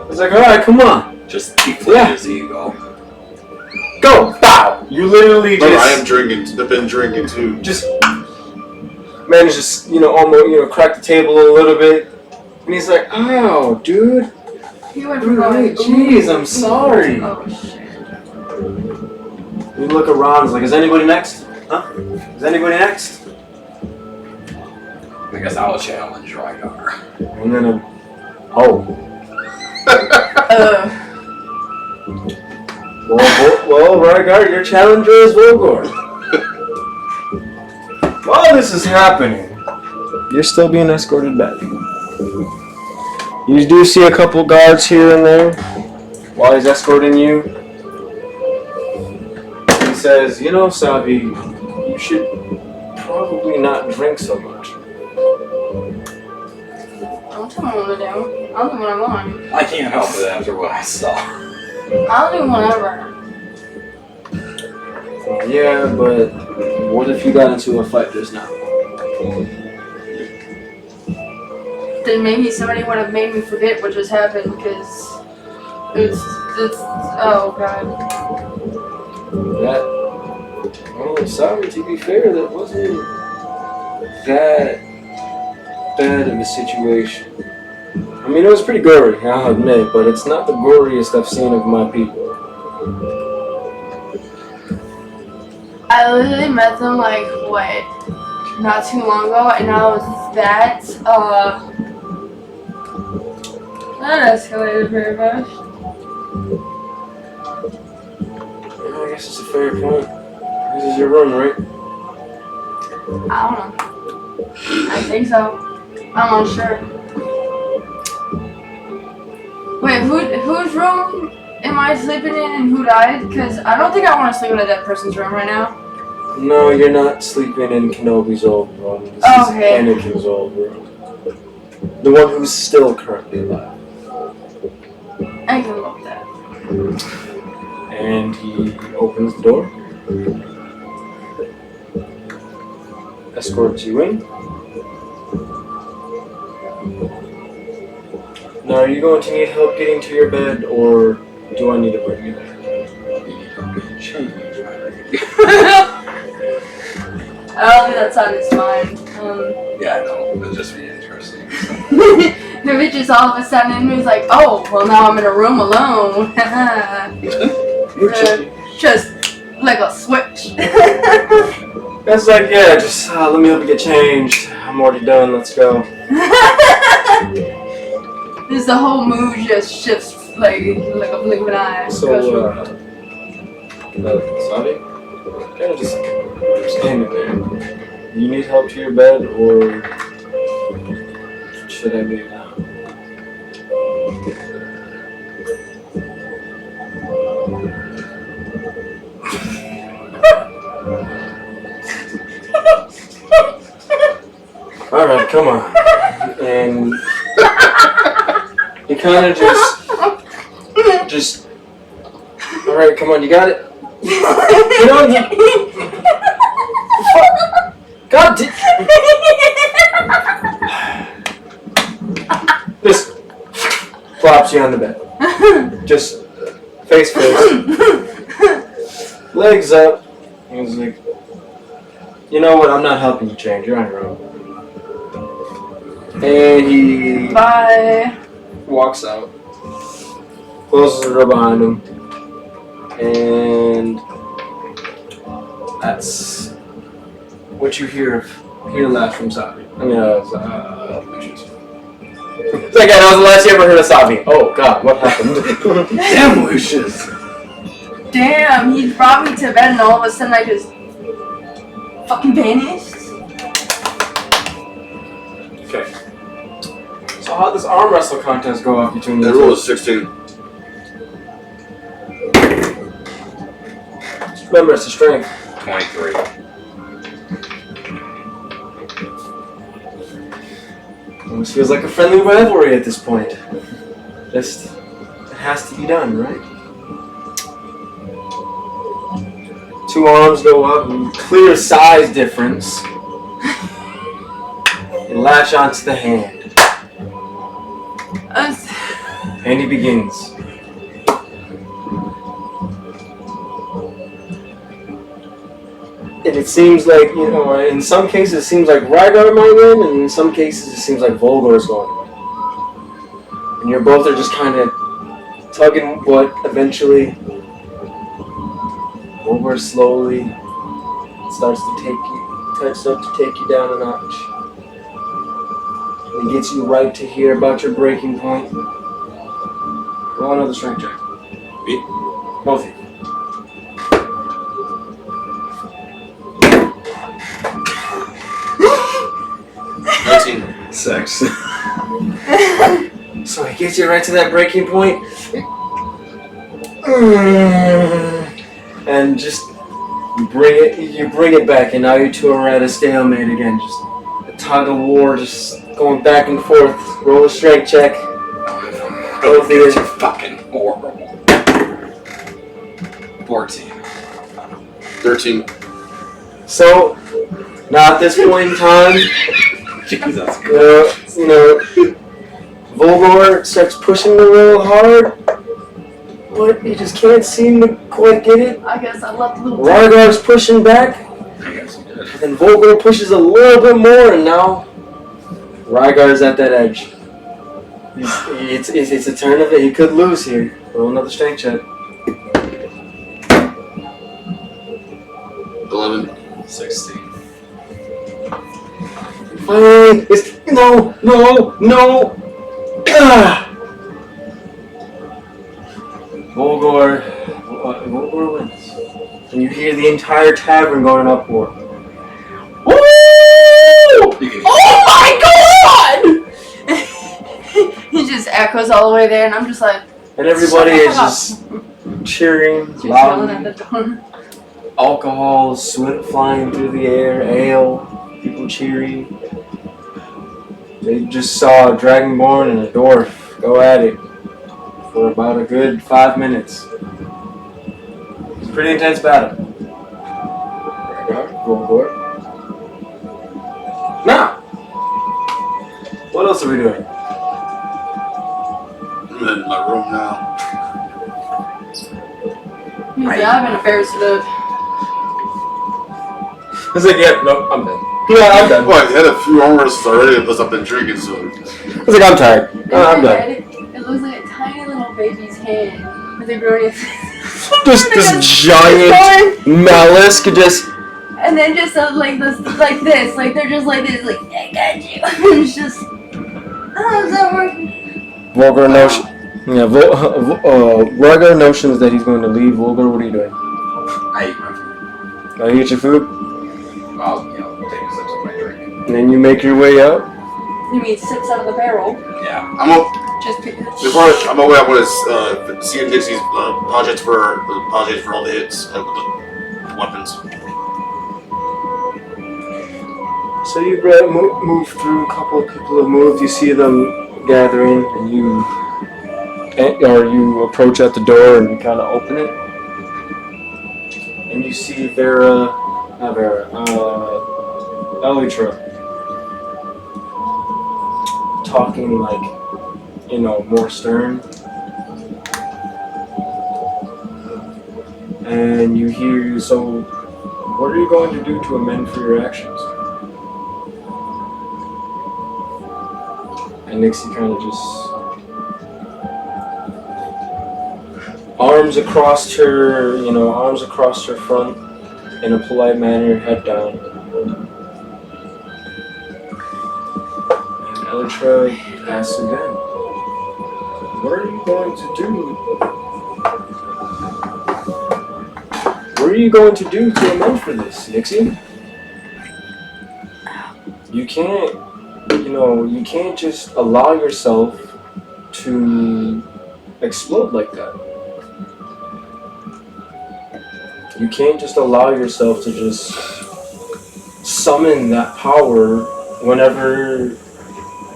It's like, all right, come on, Just deflate his ego. go, bow. You literally Remember, just. I am drinking. I've been drinking too. Just managed to, almost, crack the table a little bit, and he's like, "Oh, dude, He went from going, jeez, I'm sorry." Oh, shit. You look around, it's like, "Is anybody next? Huh? Is anybody next?" I guess I'll challenge Rygar. And then, oh, well, Rygar, your challenger is Volgor. While this is happening, you're still being escorted back. You do see a couple guards here and there while he's escorting you. He says, Savi, you should probably not drink so much. Don't tell me what to do. I'll do what I want. I can't help it after what I saw. I'll do whatever. Yeah, but what if you got into a fight just now? Then maybe somebody would have made me forget what just happened because it's oh god. Sorry, to be fair, that wasn't that bad of a situation. I mean, it was pretty gory, I'll admit, but it's not the goriest I've seen of my people. I literally met them not too long ago, and I was that escalated very much. I guess it's a fair point. This is your room, right? I don't know. I think so. I'm not sure. Wait, whose room am I sleeping in and who died? Because I don't think I want to sleep in a dead person's room right now. No, you're not sleeping in Kenobi's old room. This is Okay. Anakin's old room. The one who's still currently alive. I can look that. And he opens the door. Escorts you in. Now, are you going to need help getting to your bed, or do I need to bring you there? I don't think that's on his mind. Yeah, I know. It'll just be interesting. The bitch just all of a sudden was like, oh, well now I'm in a room alone. Just like a switch. That's like, yeah, just let me help you get changed. I'm already done, let's go. Just the whole mood just shifts like a blink of an eye. So, Savi? Kind of just standing there. You need help to your bed, or should I be now? Alright, come on. And he kind of just, alright, come on, you got it? God damn. Just flops you on the bed. Just face first. Legs up. He's like, you know what? I'm not helping you change. You're on your own. And he Bye. walks out. Closes the door behind him. And that's what you hear last from Sabi. I mean, it's like, that was the last you ever heard of Sabi. Oh, God, what happened? Damn, Lucius! Damn, he brought me to bed and all of a sudden I just fucking vanished. Okay. So how'd this arm wrestle contest go off between you That two? roll is 16. Remember, it's a strength. 23. Almost feels like a friendly rivalry at this point. Just, it has to be done, right? Two arms go up, and clear size difference. And latch onto the hand. And he begins. And it seems like, you know, in some cases it seems like Rygar might win, and in some cases it seems like Volgar's going to win. And you both are just kind of tugging what eventually Volgar slowly starts to take you down a notch. And gets you right to here about your breaking point. Roll another strength check. Me? Both of you. Sex. So he gets you right to that breaking point. And just you bring it back, and now you two are at a stalemate again. Just a tug of war, just going back and forth. Roll a strength check. Both of you. You're fucking horrible. 14. 13. So now at this point in time, Jesus. you know, Volgar starts pushing a little hard, but he just can't seem to quite get it. I guess I left a little Rygar's pushing back, I guess you did. and then Volgar pushes a little bit more, and now Rygar's at that edge. It's a turn of it. He could lose here. Roll another strength check. 11. 16. Fine. No. Volgar wins. And you hear the entire tavern going in uproar. Woo! Oh my god! He just echoes all the way there, and I'm just like. And everybody is just cheering Just yelling at loudly. the door. Alcohol flying through the air, ale, people cheering. They just saw a Dragonborn and a dwarf go at it for about a good 5 minutes. It's a pretty intense battle. Go. Now, what else are we doing? I'm in my room now. He's having affairs today. It's like, yeah, no, I'm done. Yeah, I'm done. Well, I had a few arm wrestles already, plus I've been drinking, so. It's like, I'm tired. I'm done. It looks like a tiny little baby's hand with a growing. Just this giant mollusk just. And then just like this, like they're just like this, like I got you. And it's just, how's that working? Volgar notion. Yeah, Rygar notions that he's going to leave. Volgar, what are you doing? I eat my food. Now you get your food, I'll, take a sip of my drink. and then you make your way up. You mean sips out of the barrel? Yeah. I'm up. Just pick Before I'm away, I want to see Nixie's apologize for all the hits with the weapons. So you move through. A couple of people have moved. You see them gathering, and you approach at the door and you kind of open it, and you see Elytra talking like, more stern. And you hear, so what are you going to do to amend for your actions? And Nixie kind of just arms across her front in a polite manner, head down. And Elytra asks again, what are you going to do? What are you going to do to amend for this, Nixie? You can't just allow yourself to explode like that. You can't just allow yourself to just summon that power whenever,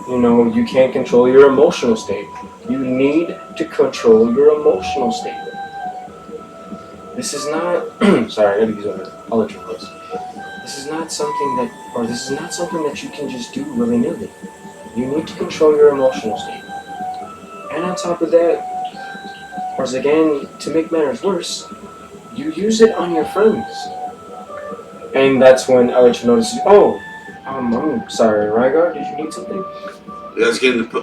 you can't control your emotional state. You need to control your emotional state. This is not, sorry, I gotta use an electric voice. This is not something that you can just do willy-nilly. You need to control your emotional state. And on top of that, once again, to make matters worse, you use it on your friends. And that's when Elytra notices, I'm sorry, Rygar, did you need something? Yeah, I was getting to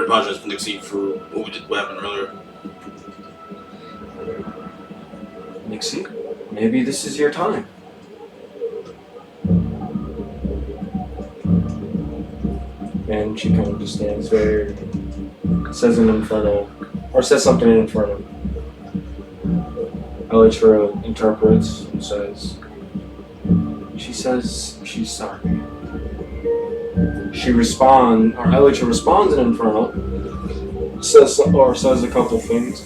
apologize to Nixie for what happened earlier. Nixie, maybe this is your time. And she kind of just stands there, says something in Inferno. Elytra interprets and says, she's sorry. Elytra responds in Inferno, says a couple things,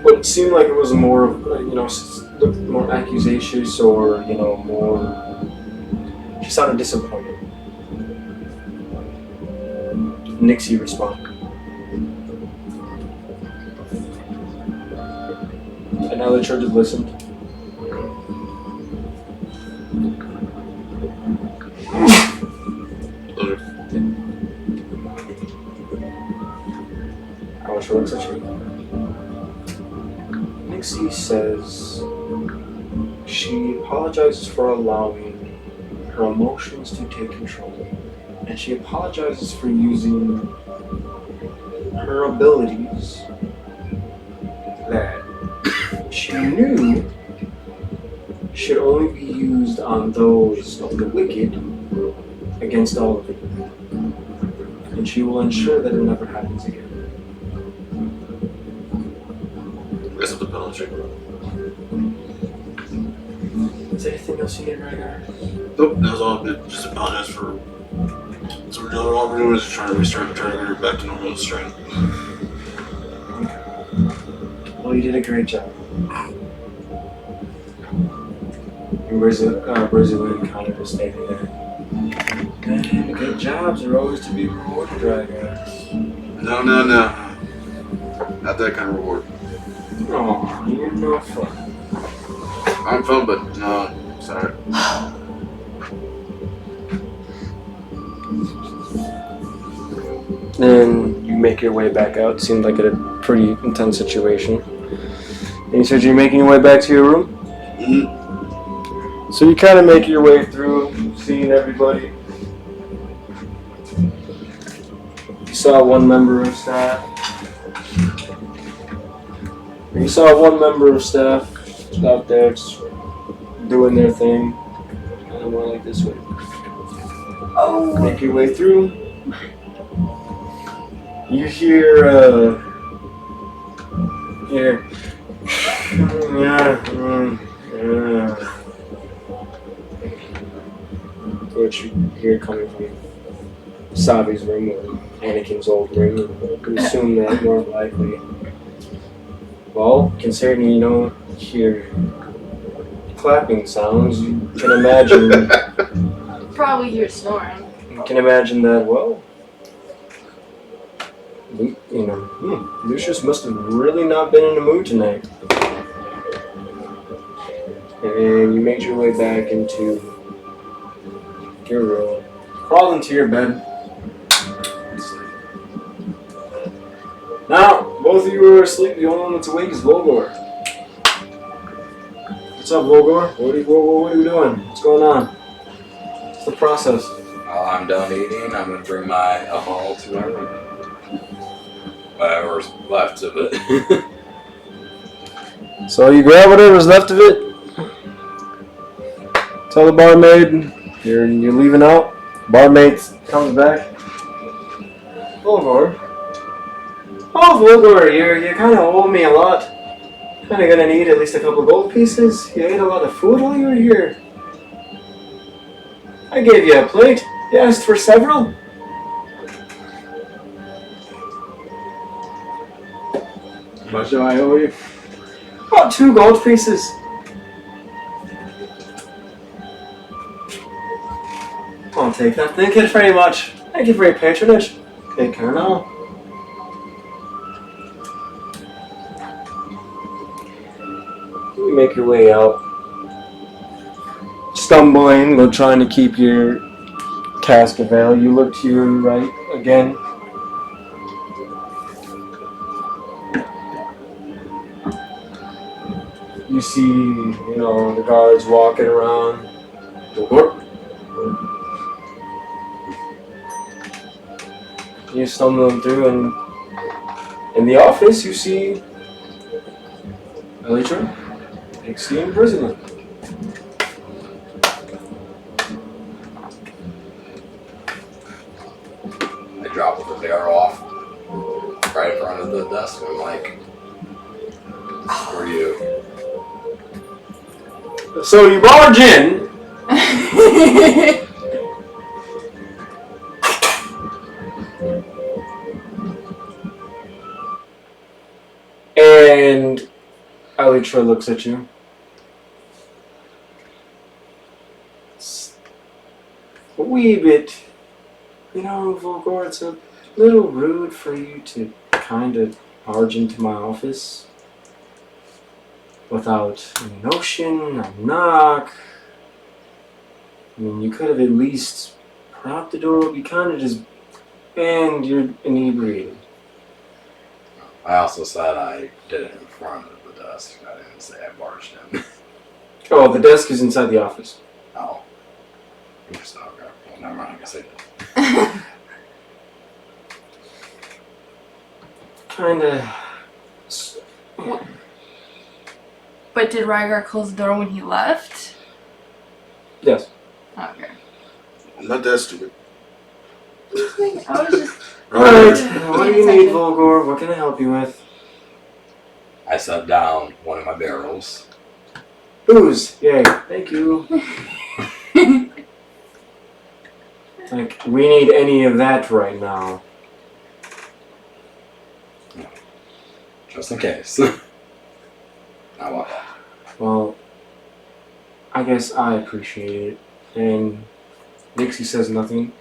but it seemed like it was more of, more accusatious or, more, she sounded disappointed. Nixie responded. And Elytra just listened. Elytra looks at you. Nixie says she apologizes for allowing her emotions to take control. And she apologizes for using her abilities that she knew should only be used on those of the wicked against all of them. And she will ensure that it never happens again. That's what the penalty. Is there anything else you need, Rygar? Nope, that was all. Just apologize for. So all we're doing is trying to restart, trying to get her back to normal strength. Okay. Well, you did a great job. And Brazilian kind of just standing there. Man, good jobs are always to be rewarded, Rygar. No. Not that kind of reward. Oh, you're no fun. I'm fun, but no, sorry. And you make your way back out. Seemed like a pretty intense situation. And you said you're making your way back to your room? Mm-hmm. So you kind of make your way through, seeing everybody. You saw one member of staff. Out there just doing their thing. Kind of more like this way. Oh. Make your way through. You hear, what you hear coming from Savi's room or Anakin's old room. You assume that more likely. Well, considering you don't hear clapping sounds, you can imagine. Probably hear snoring. You can imagine that. Well, Lucius must have really not been in the mood tonight. And you made your way back into You're crawl into your bed. Now, both of you are asleep. The only one that's awake is Volgor. What's up, Volgor? What are you doing? What's going on? What's the process? While I'm done eating, I'm gonna bring my alcohol to my room. Whatever's left of it. So you grab whatever's left of it. Tell the barmaid you're leaving out. Barmaid comes back. Volgor. Oh, Volgor, you kind of owe me a lot. Kind of gonna need at least a couple gold pieces. You ate a lot of food while you were here. I gave you a plate. You asked for several. How much do I owe you? About 2 gold pieces. I'll take that. Thank you very much. Thank you for your patronage. Take care now. You make your way out. Stumbling, but trying to keep your cask of ale. You look to your right again. You see, the guards walking around. You stumbling through, and in the office, you see Elytra, Pixie, and Brisbane. I drop the bear off right in front of the desk, and I'm like, "Who are you?" So you barge in. And Elytra looks at you. It's a wee bit, Volgor, it's a little rude for you to kind of barge into my office without a notion, a knock. I mean, you could have at least propped the door. You kind of just, and you're inebriated. I also said I did it in front of the desk. I didn't say I barged in. Oh, the desk is inside the office. Oh. Interesting. Okay. Well, never mind. I guess I did. Kinda. But did Rygar close the door when he left? Yes. Okay. I'm not that stupid. I was just. Alright, what do you need, Volgor? What can I help you with? I set down one of my barrels. Booze. Yay. Thank you. Like, we need any of that right now. Just in case. Now what? Well, I guess I appreciate it. And Nixie says nothing.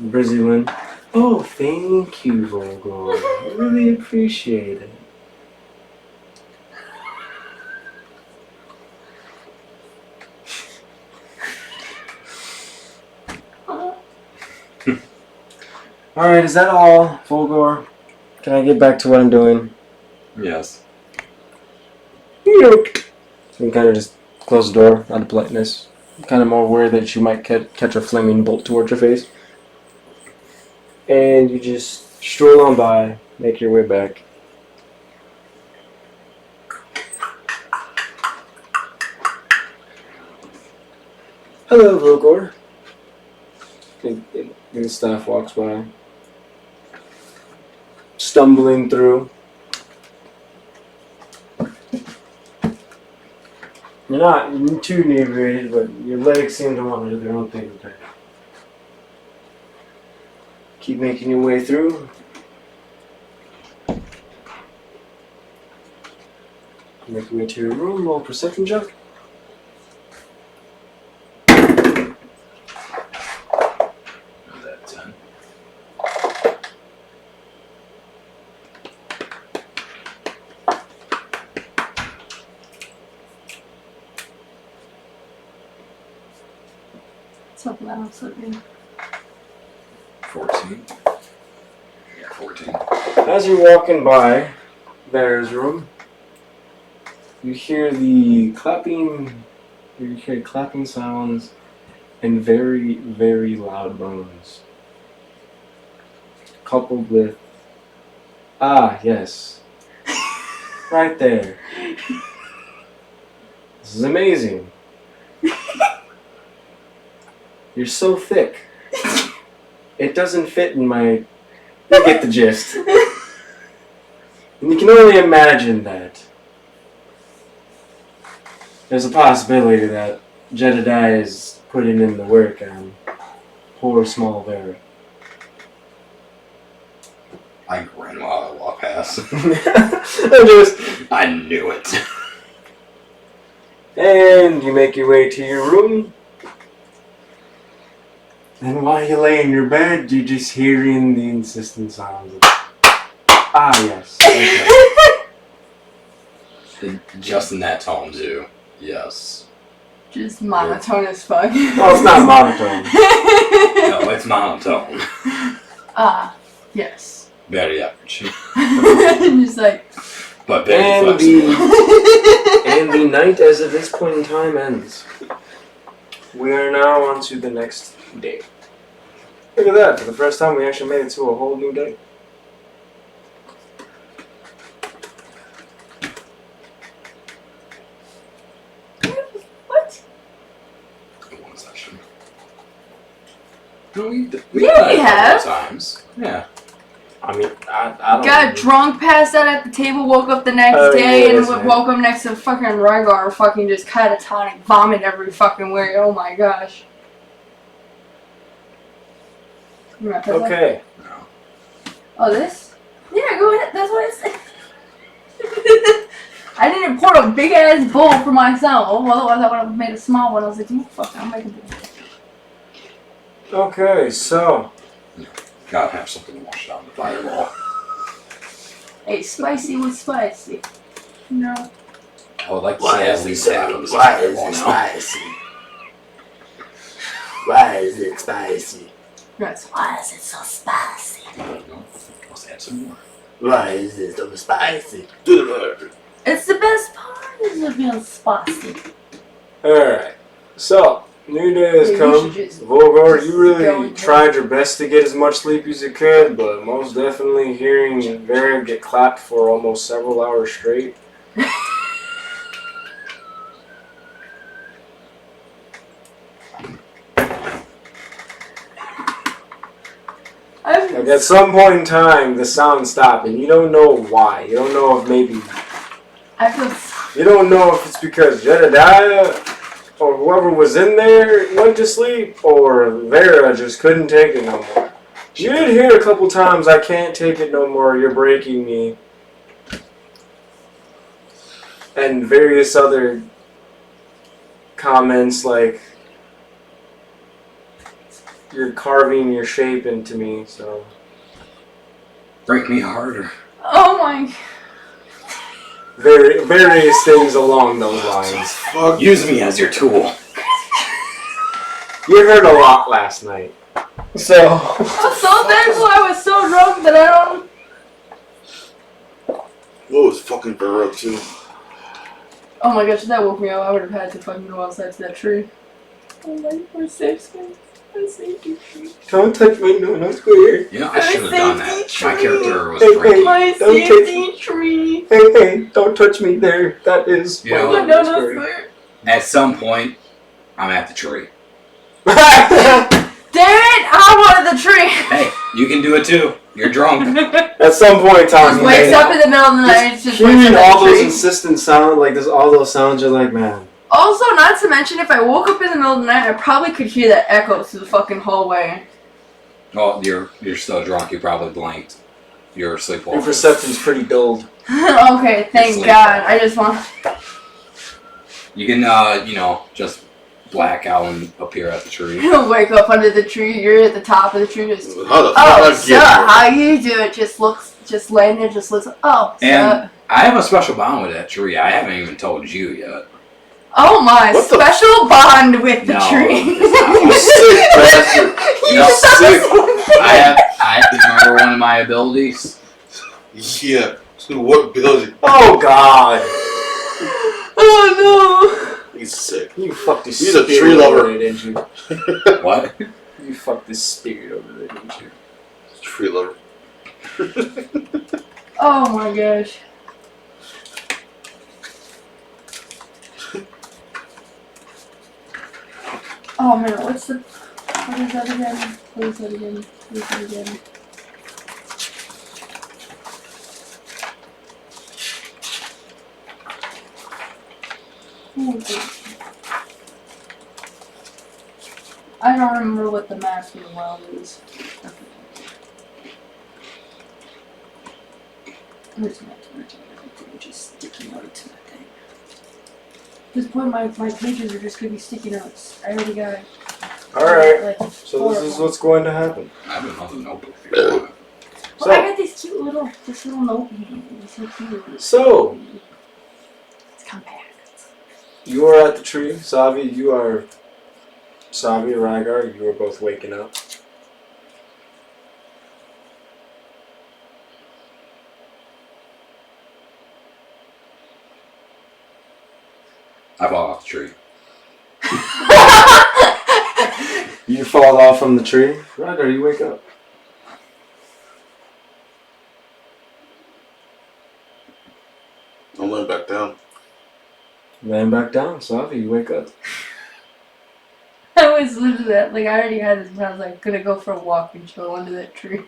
Brizzy, oh, thank you, Volgor. I really appreciate it. Alright, is that all, Volgor? Can I get back to what I'm doing? Yes. You can kind of just close the door out of politeness. Kind of more worried that you might catch a flaming bolt towards your face. And you just stroll on by, make your way back. Hello, Volgor. The staff walks by. Stumbling through. You're not too inebriated, but your legs seem to want to do their own thing today. Keep making your way through. Make your way to your room, roll perception check. Is that 10? So Something else. Something. 14. Yeah, 14. As you're walking by Vera's room, you hear the clapping. You hear clapping sounds and very, very loud moans, coupled with yes, right there. This is amazing. You're so thick. It doesn't fit in my... You get the gist. And you can only imagine that there's a possibility that Jedediah is putting in the work on poor small Vera. I grin while I walk past. I I knew it. And you make your way to your room. And while you lay in your bed, you're just hearing the insistent sounds of, yes. Okay. Just in that tone, too. Yes. Just monotone as fuck. Well, it's not monotone. No, it's monotone. Yes. Very average. Just like. But very And flexible. and the night as of this point in time ends. We are now on to the next day. Look at that. For the first time, we actually made it to a whole new day. What? One session. No, we Yeah, done it we a couple have. of times. Yeah. I mean, I don't Got know. drunk, passed out at the table, woke up the next Oh, day, yeah, and that's right. woke up next to fucking Rygar, fucking just catatonic, vomit every fucking way. Oh my gosh. You wanna put that? Okay. Oh, this? Yeah, go ahead. That's what I said. I didn't pour a big ass bowl for myself. Otherwise, I would have made a small one. I was like, fuck, I'll make a big one. Okay, so. Gotta have something to wash down the fireball. Hey, spicy with spicy. No. I would like to say at least half of this Why is fireball it now. spicy? Why is it spicy? That's why is it so spicy? No, let's add some more. Why is it so spicy? It's the best part is it being spicy. Alright, so, new day has Yeah, you come. should just Volgar, you go really and tried your best to get as much sleep as you could, but most definitely hearing Vera get clapped for almost several hours straight. Like at some point in time, the sound stopped, and you don't know why. You don't know if maybe... I feel so You don't know if it's because Jedediah or whoever was in there went to sleep, or Vera just couldn't take it no more. You did hear a couple times, I can't take it no more, you're breaking me. And various other comments like, you're carving your shape into me, so. Break me harder. Oh my. Various things along those lines. Fuck. Use me as your tool. You heard a lot last night. So. I'm so thankful I was so drunk that I don't. What was fucking Burr up to? Oh my gosh, that woke me up. I would have had to fucking go outside to that tree. Oh my, we're safe space. We're safety tree. Don't touch me, no square. You know, I should have done that. Safety My tree. character was Hey, drinking. My Don't safety tree. Hey, don't touch me there. That is. Yeah. Oh, no, square. At some point, I'm at the tree. Damn it! I wanted the tree. Hey, you can do it too. You're drunk. At some point in time, Just you wakes may up not. in the middle of the night. It's just wakes Hearing up all in the those tree. insistent sounds, like there's all those sounds, you're like, man. Also, not to mention, if I woke up in the middle of the night, I probably could hear that echo through the fucking hallway. Well, you're still drunk. You probably blanked. You're sleepwalking. Your perception's pretty dulled. Okay, thank Sleep. God. I just want. You can, just black out and appear at the tree. Wake up under the tree. You're at the top of the tree. Just. How the fuck Oh, I so get here? how you do it? Just laying there, just looks. Oh, so. And I have a special bond with that tree. I haven't even told you yet. Oh my, What the- special bond with the No, tree. it's not. You sick bastard. You No. sick. I remember one of my abilities. Yeah. So what building? Oh God! Oh He's sick. You fucked this. He's a spirit tree lover. over there, didn't you? What? You fucked this spirit over there, didn't you? Tree lover. no. Oh my gosh. Oh man, what is that again? What is that again? I don't remember what the mask of the wild is. Where's my just sticky notes? At this point, my pages are just gonna be sticky notes. I already got. Alright, Like, so this is what's going to happen. I have another notebook if you want it. well, I got this little notepad. It's so cute. So, It's compact. you are at the tree. Savi, Rygar, you are both waking up. I fall off the tree. You fall off from the tree. Rygar, you wake up. I'm laying back down. Laying back down. Savi, you wake up. I was literally that. Like, I already had this when I was like, gonna go for a walk and chill under that tree.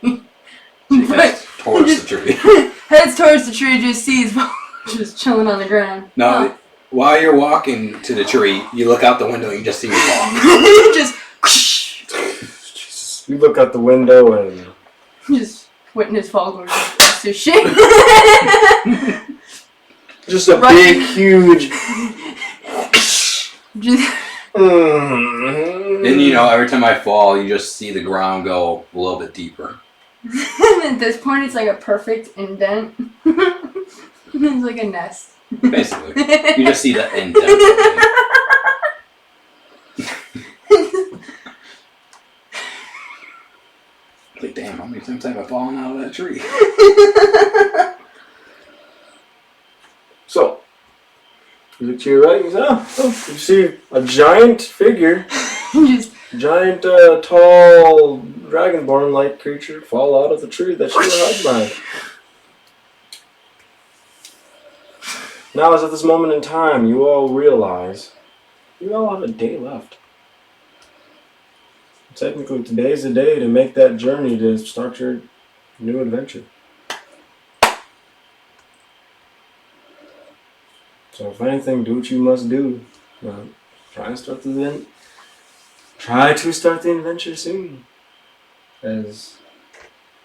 She heads towards the tree. Heads towards the tree, just sees just chilling on the ground. No, while you're walking to the tree, you look out the window and you just see me fall. Just You look out the window and just witness fall goes like this shit. just a Right. big, huge. Just, And you know, every time I fall, you just see the ground go a little bit deeper. at this point, it's like a perfect indent. It's like a nest. Basically. You just see the indent of it. Like, damn, how many times have I fallen out of that tree? So, you look to your right and say, oh, you see a giant figure, Just giant, tall, dragonborn-like creature fall out of the tree that you were hiding behind. Now, as at this moment in time, you all realize you all have a day left. Technically, today's the day to make that journey to start your new adventure. So, if anything, do what you must do. Try to start the adventure soon, as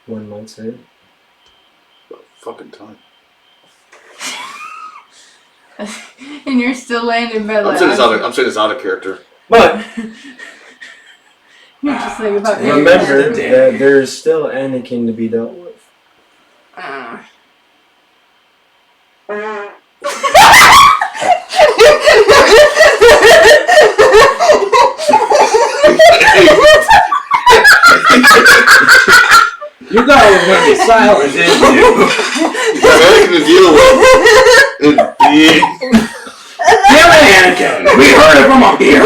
one might say. Fucking time. and you're still laying in bed I'm like saying it's out of character. But you're just like about to remember that there's still Anakin to be dealt with. You thought I was going to be silent, didn't you? You have anything to deal with. Damn it, Anakin! We heard it from up here!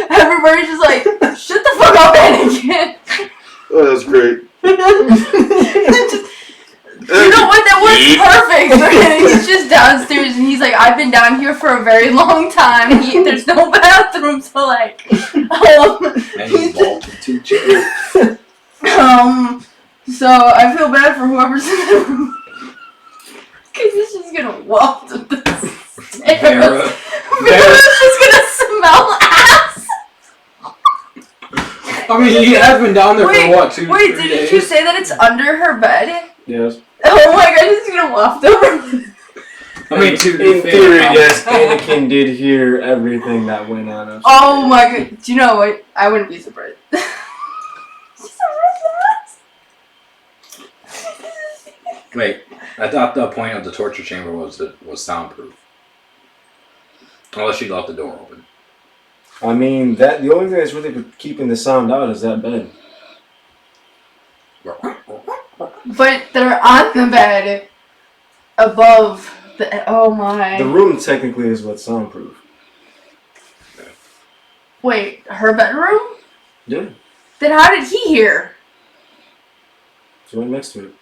Everybody's just like, shut the fuck up, Anakin. Oh, that's great. You know what? That was perfect. He's just downstairs and he's like, I've been down here for a very long time. There's no bathroom, so like, And you vaulted 2 chairs. so I feel bad for whoever's in the room. Cause it's just gonna waft up the stairs. Vera's just gonna smell ass. I mean, he has been down there for what, 2 to 3 days? Wait, didn't you say that it's under her bed? Yes. Oh my god, it's gonna waft over. I mean, In theory, yes, Anakin did hear everything that went on upstairs. Oh my god, do you know what? I wouldn't be surprised. She's a Wait, I thought the point of the torture chamber was soundproof. Unless you left the door open. I mean, that the only thing that's really keeping the sound out is that bed. But they're on the bed above the. Oh my. The room technically is what's soundproof. Wait, her bedroom? Yeah. Then how did he hear? It's right next to it.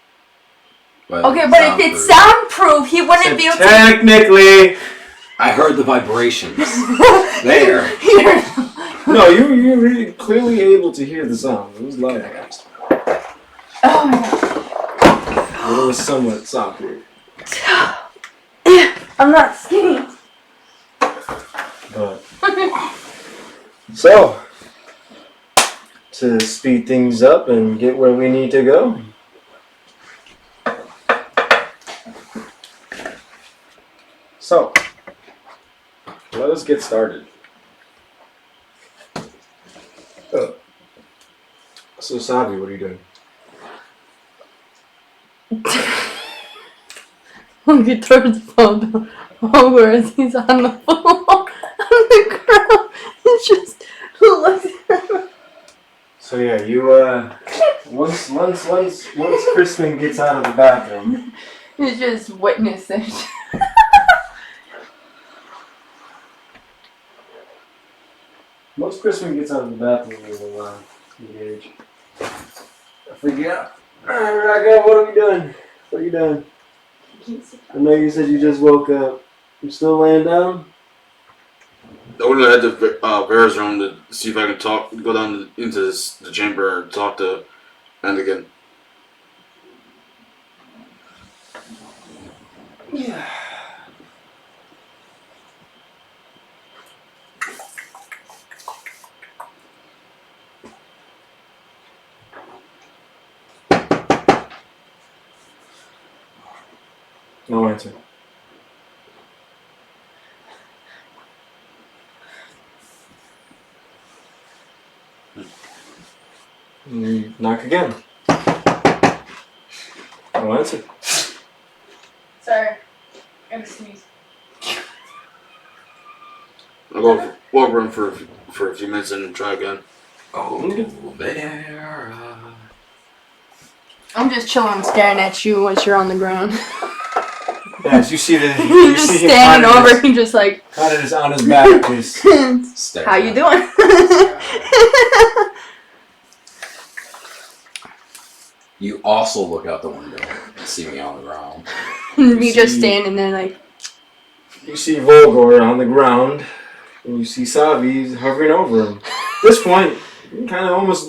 Okay, but if it's soundproof, he wouldn't be able to. Technically. I heard the vibrations. There. No, you were really clearly able to hear the sound. It was loud. Oh my god. It was somewhat soundproof. I'm not skinny. But so, to speed things up and get where we need to go. So, let us get started. So, Sabi, what are you doing? He throws the phone over as he's on the floor, on the ground. He just looks at him. So yeah, you once Crispin gets out of the bathroom, He just witnessed it. once Crispin gets out of the bathroom, we will engage. I forget. Alright, what are we doing? What are you doing? I know you said you just woke up. You still laying down? I would have had to Vera's room to see if I can go down into the chamber and talk to Anakin. Yeah. No answer. Knock again. No answer. Sorry. I'm gonna sneeze. I'll go walk around for a few minutes and try again. Oh, there. I'm just chilling, staring at you once you're on the ground. Yes, you see the. You're just see him standing kind of over and just like. Kind of just on his back, just. How you doing? You also look out the window and see me on the ground. Me just standing there like. You see Volgor on the ground, and you see Savi hovering over him. At this point, you kind of almost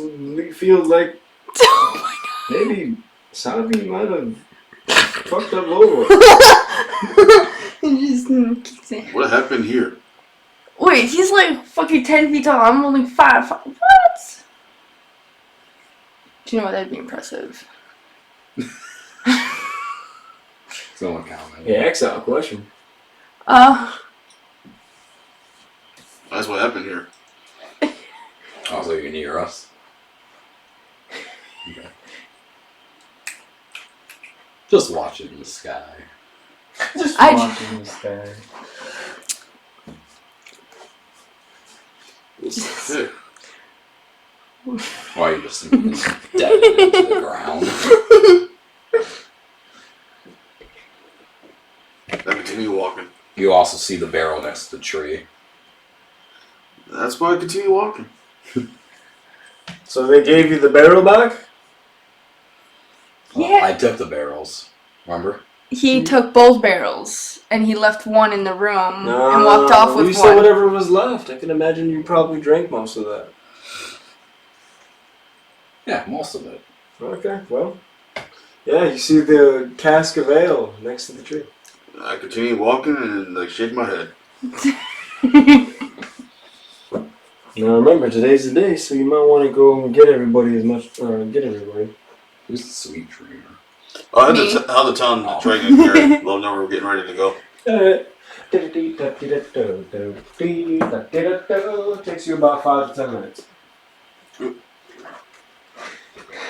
feel like Oh my god. maybe Savi might have fucked up Volgor. He just keeps saying. What happened here? Wait, he's like fucking 10 feet tall. I'm only 5. What? Do you know what? That'd be impressive. Someone comment. Yeah, exile question. That's what happened here. Also, you're near us. Okay. Just watching the sky. Just I- watching this guy. Hey, Why are you just dead into the ground? I continue walking. You also see the barrel next to the tree. That's why I continue walking. So they gave you the barrel back? Yeah. I took the barrels. Remember? He took both barrels and he left one in the room and walked off with you one. said whatever was left. I can imagine you probably drank most of that. Yeah, most of it. Okay, well. Yeah, you see the cask of ale next to the tree. I continue walking and shake my head. Now remember, today's the day, so you might want to go and get everybody as much, get everybody. Who's the sweet dreamer? Oh, I had Me. to tell the town dragon Gary. Let them know we're getting ready to go. Takes you about 5 to 10 minutes.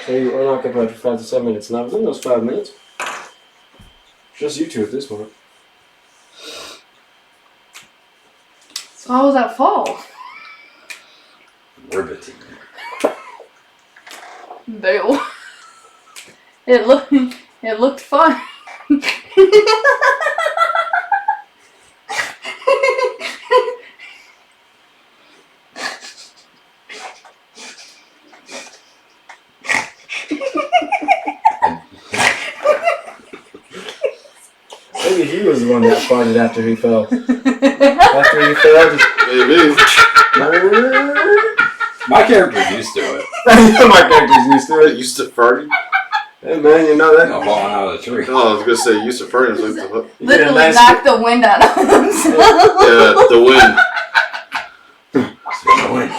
So you are not going to 5 to 7 minutes. Now within those 5 minutes, just you two at this point. So how was that fall? Riveting. Bail. It looked fun. Maybe he was the one that farted after he fell. After he fell, just Maybe. My character's used to it. my character's used to it. Used to farting? Hey man, you know that? No, falling out of the tree. Oh, I was gonna say used to farting. It's like the, You get a Literally nice- knocked the wind out of himself. yeah, the wind. Wind.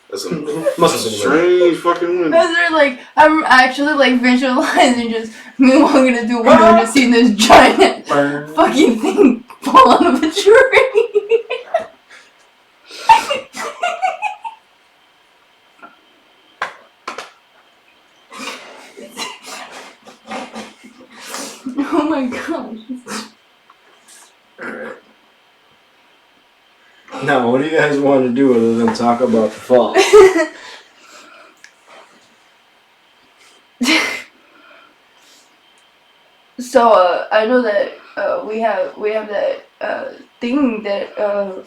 That's a Must have been strange fucking wind. Because they're like, I'm actually like visualizing just me walking into a window and just seeing this giant fucking thing fall out of a tree. Oh my god. Alright. Now, what do you guys want to do other than talk about the fall? So I know that we have that thing that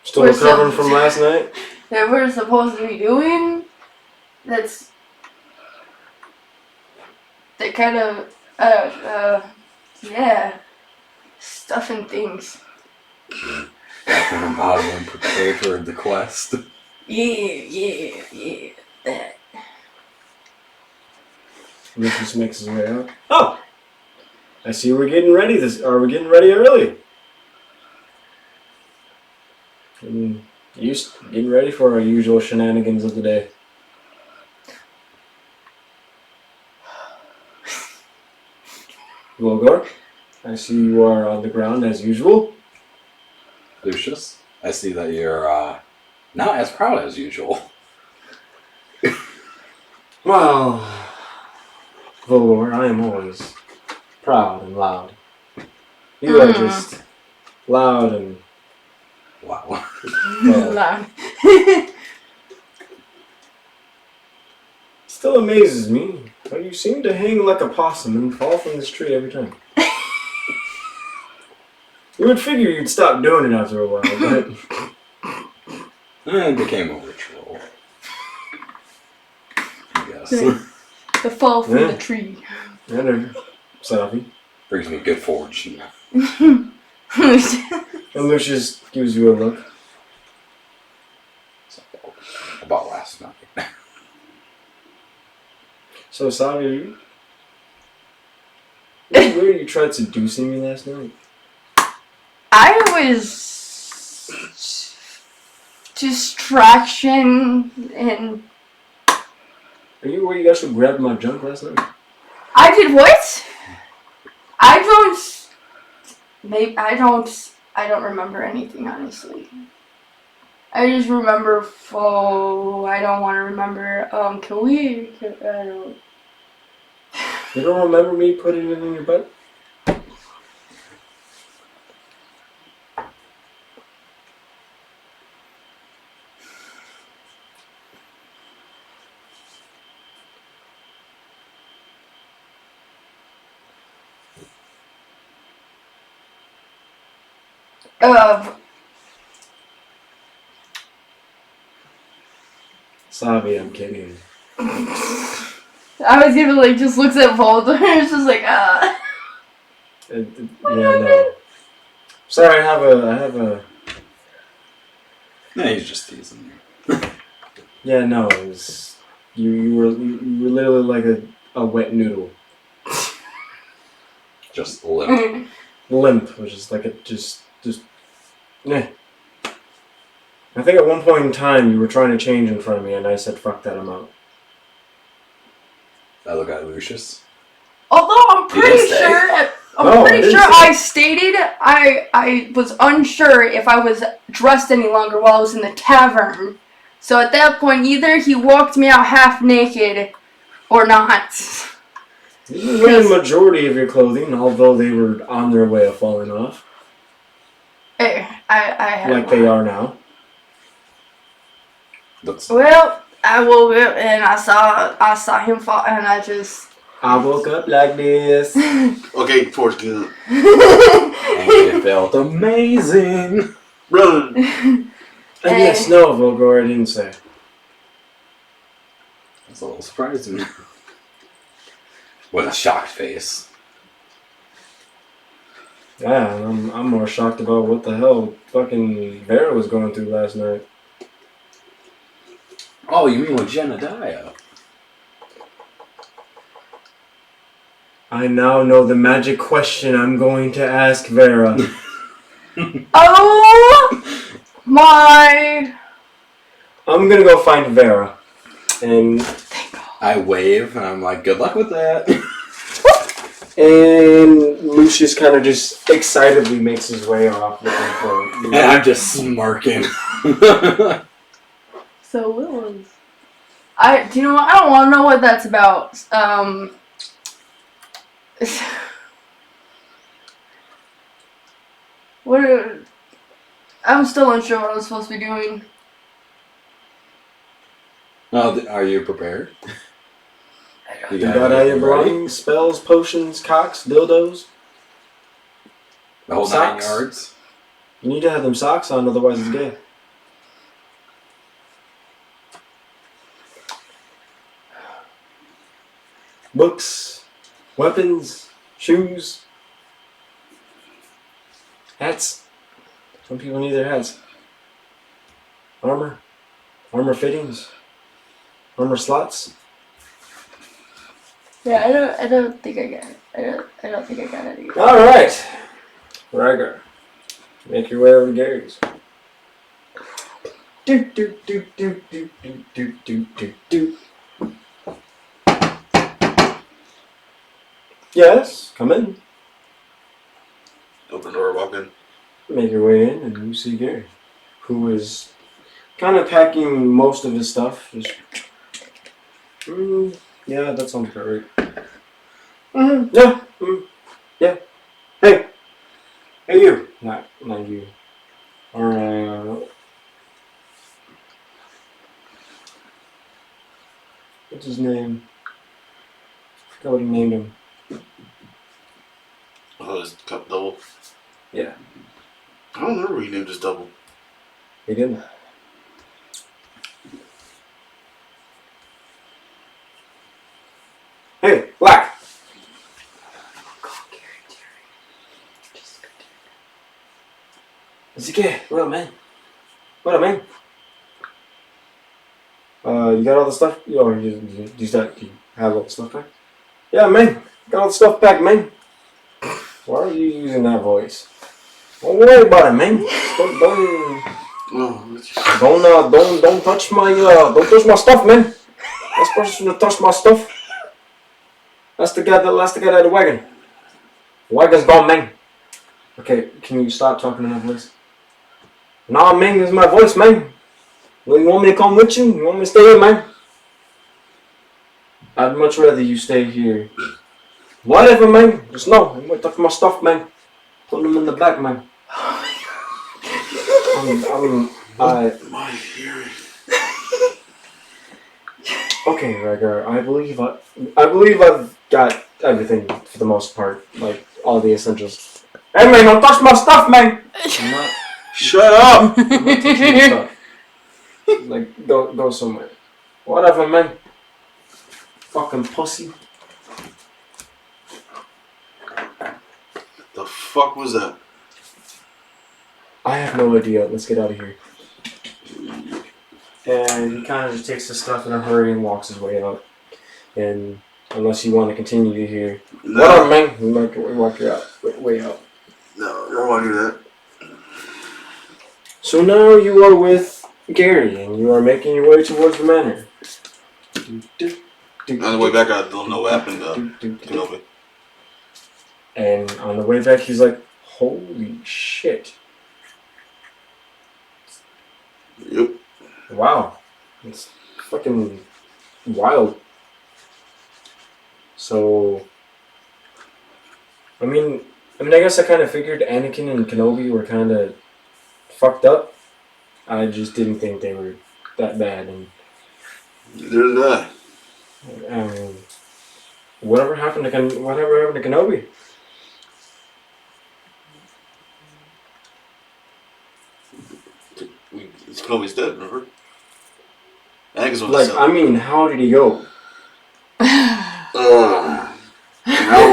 Still We're recovering so- from last night? that we're supposed to be doing. That kind of yeah, stuffing things. After the bottom and prepare for the quest. Yeah. That. Lucius makes his way out. Oh! I see we're getting ready. Are we getting ready early? Getting ready for our usual shenanigans of the day. Volgar, I see you are on the ground as usual. Lucius, I see that you're not as proud as usual. Well, Volgar, I am always proud and loud. You are just loud and Wow. well, Loud. still amazes me how you seem to hang like a possum and fall from this tree every time. You would figure you'd stop doing it after a while, but And it became a ritual. I guess. The fall from Yeah. the tree. whatever. Safi. Brings me good fortune. And Lucius gives you a look. So, about last night. So, Safi, where you tried seducing me last night? I was distraction and Are you where you actually grabbed my junk last night? I did what? I don't remember anything, honestly. I just remember, I don't want to remember, I don't. You don't remember me putting it in your butt? Savi, I'm kidding. I was gonna like just looks at both. It's just like Yeah, no. Sorry, I have a. No, he's just teasing you. Yeah, no, it was. You were literally like a wet noodle. Just limp. Limp, which is like just. Yeah. I think at one point in time you were trying to change in front of me, and I said, "Fuck that, I'm out." I look at Lucius. although I'm You pretty didn't say. sure No, I pretty didn't sure say. I stated I was unsure if I was dressed any longer while I was in the tavern. So at that point either he walked me out half naked or not. You were wearing the majority of your clothing, although they were on their way of falling off. Hey, I had like they are now. Looks. Well, I woke up and I saw him fall, and I just. I woke up like this. Okay, Forrest Gump. And it felt amazing. Run! And yes, no, Volgor, I didn't say. That's a little surprising. With a shocked face. Yeah, I'm more shocked about what the hell fucking Vera was going through last night. Oh, you mean with Jedediah? I now know the magic question I'm going to ask Vera. Oh my! I'm gonna go find Vera. And I wave and I'm like, good luck with that. and Lucius kind of just excitedly makes his way off looking for And I'm just smirking. So Willow's. Do you know what? I don't want to know what that's about. I'm still unsure what I'm supposed to be doing. Oh, are you prepared? You got all your everything ready? belongings, spells, potions, cocks, dildos. The whole 9 Socks. yards? You need to have them socks on, otherwise it's gay. Books, weapons, shoes, hats. Some people need their hats. Armor fittings, armor slots. Yeah, I don't think I got it. I don't think I got it either. All right, Rygar, make your way over to Gary's. Do do do do do do do do do do. Yes, come in. Open the door, walk in. Make your way in, and you see Gary, who is kind of packing most of his stuff. Yeah, that sounds about right. Yeah. Yeah. Hey, you. Not you. What's his name? I forgot what he named him. Oh, his cup double? Yeah. I don't remember he named his double. He didn't. Hey, Black. Is it gay? What up, man? What up, man? You got all the stuff? You have all the stuff back? Yeah, man. Got all the stuff back, man. Why are you using that voice? Don't worry about it, man. Don't touch my stuff, man. That's person to touch my stuff. That's the guy that had the wagon. The wagon's gone, man. Okay, can you stop talking in that voice? Nah, man, this is my voice, man. You want me to come with you? You want me to stay here, man? I'd much rather you stay here. Whatever, man. Just know, I'm gonna touch my stuff, man. Put them in the back, man. My hearing. Okay, Rygar. I believe I've got everything for the most part, like all the essentials. Hey, man, don't touch my stuff, man. I'm not. Shut up! I'm not touching your stuff. Like, go somewhere. Whatever, man. Fucking pussy. The fuck was that? I have no idea. Let's get out of here. And he kind of just takes his stuff in a hurry and walks his way out. And unless you want to continue here, No. what up, man? We walk you out, way out. No, I don't want to do that. So now you are with Gary, and you are making your way towards the manor. On the way back, I don't know what happened to Kenobi. And on the way back, he's like, "Holy shit! Yep. Wow, it's fucking wild." So, I mean, I guess I kind of figured Anakin and Kenobi were kind of fucked up. I just didn't think they were that bad, and Neither did I. I mean, whatever happened to Kenobi? Kenobi's dead, remember? Anakin's on Like, the I mean, how did he go? I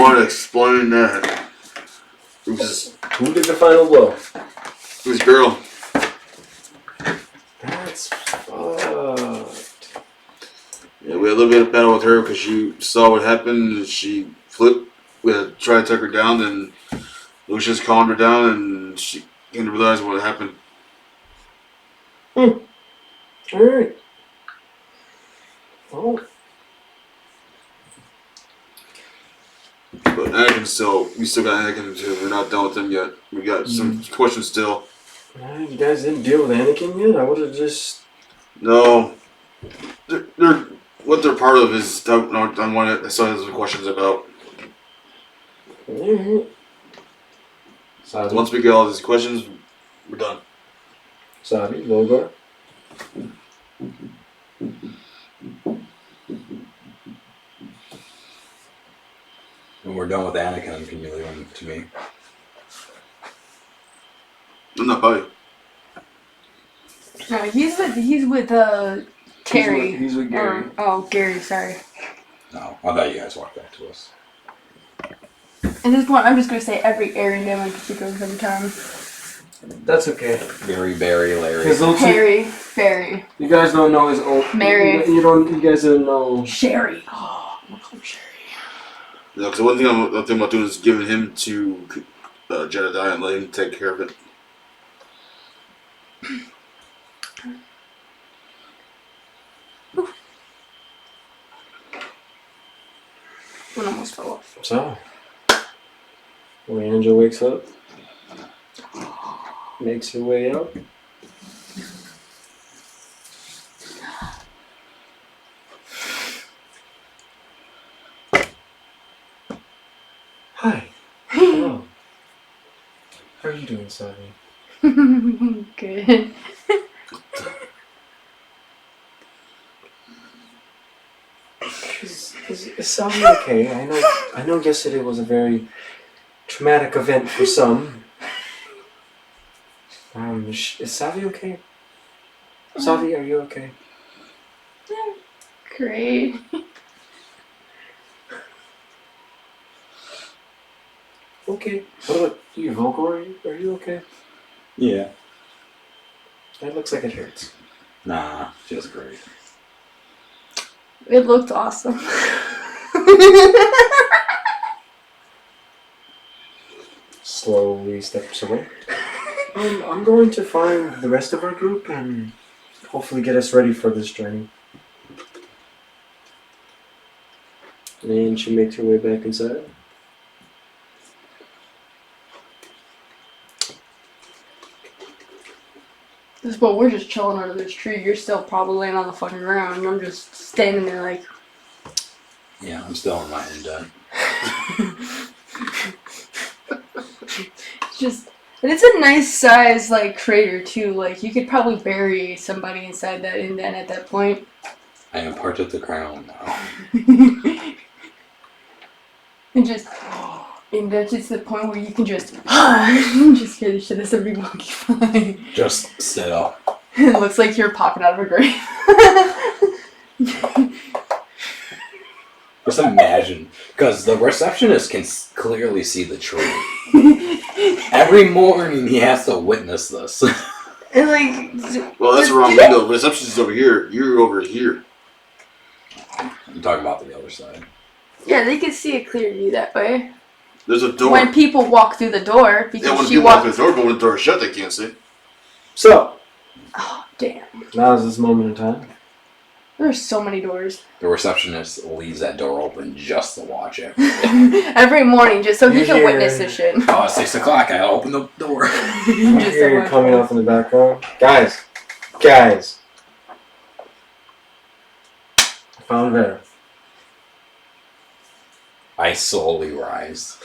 want to explain that. It was Who did the final blow? his girl. That's fucked. Yeah, we had a little bit of battle with her because she saw what happened and she flipped. We had to try to take her down, and Lucius calmed her down, and she came to realize what had happened. Alright. Well, But Anakin we still got Anakin too. We're not done with him yet. We got some questions still. you guys didn't deal with Anakin yet? I would have just... No, they're what they're part of is I want to some questions about. Alright. Sabi, Once we get all these questions, we're done. Logar. When we're done with Anakin, can you leave him to me? I'm not by you. No, he's with Terry. He's with Gary. Oh, Gary, sorry. No, I thought you guys walked back to us. At this point, I'm just gonna say every Aryan name I can think of every time. That's okay. Barry, Larry. His old Harry, Barry, You guys don't know his old... Mary. You guys don't know... Sherry. Oh, I'm gonna call him Sherry. No, because one thing I'm thinking about doing is giving him to Jedediah and letting him take care of it. One almost fell off. So, when Angel wakes up, makes her way up. Hi. Hello. How are you doing, Savi? Good. Is Savi okay? I know yesterday was a very traumatic event for some. Is Savi okay? Savi, are you okay? Great. Okay. What about you, Volkor? Are you okay? Yeah. That looks like it hurts. Nah, just great. It looked awesome. Slowly steps away. I'm going to find the rest of our group and hopefully get us ready for this journey. And she makes her way back inside. But we're just chilling under this tree. You're still probably laying on the fucking ground. And I'm just standing there like... Yeah, I'm still in my indent. It's just... And it's a nice size, like, crater, too. Like, you could probably bury somebody inside that indent at that point. I am part of the crown now. And just... And that's just the point where you can just... just hear the shit as somebody walking by. Just sit up. It looks like you're popping out of a grave. Just imagine, because the receptionist can clearly see the tree. Every morning he has to witness this. And like... Well, that's the wrong window. The receptionist is over here. You're over here. I'm talking about the other side. Yeah, they can see a clear view that way. There's a door. When people walk through the door, because Yeah, when she people walk walked... through the door, but when the door is shut, they can't see. So, Oh, damn. now is this moment in time. There's so many doors. The receptionist leaves that door open just to watch it. Every morning, just so he can Yeah. witness this shit. Oh, it's 6 o'clock. I open the door. I Just hear so you coming off in the background. Guys! I found Vera. I slowly rise.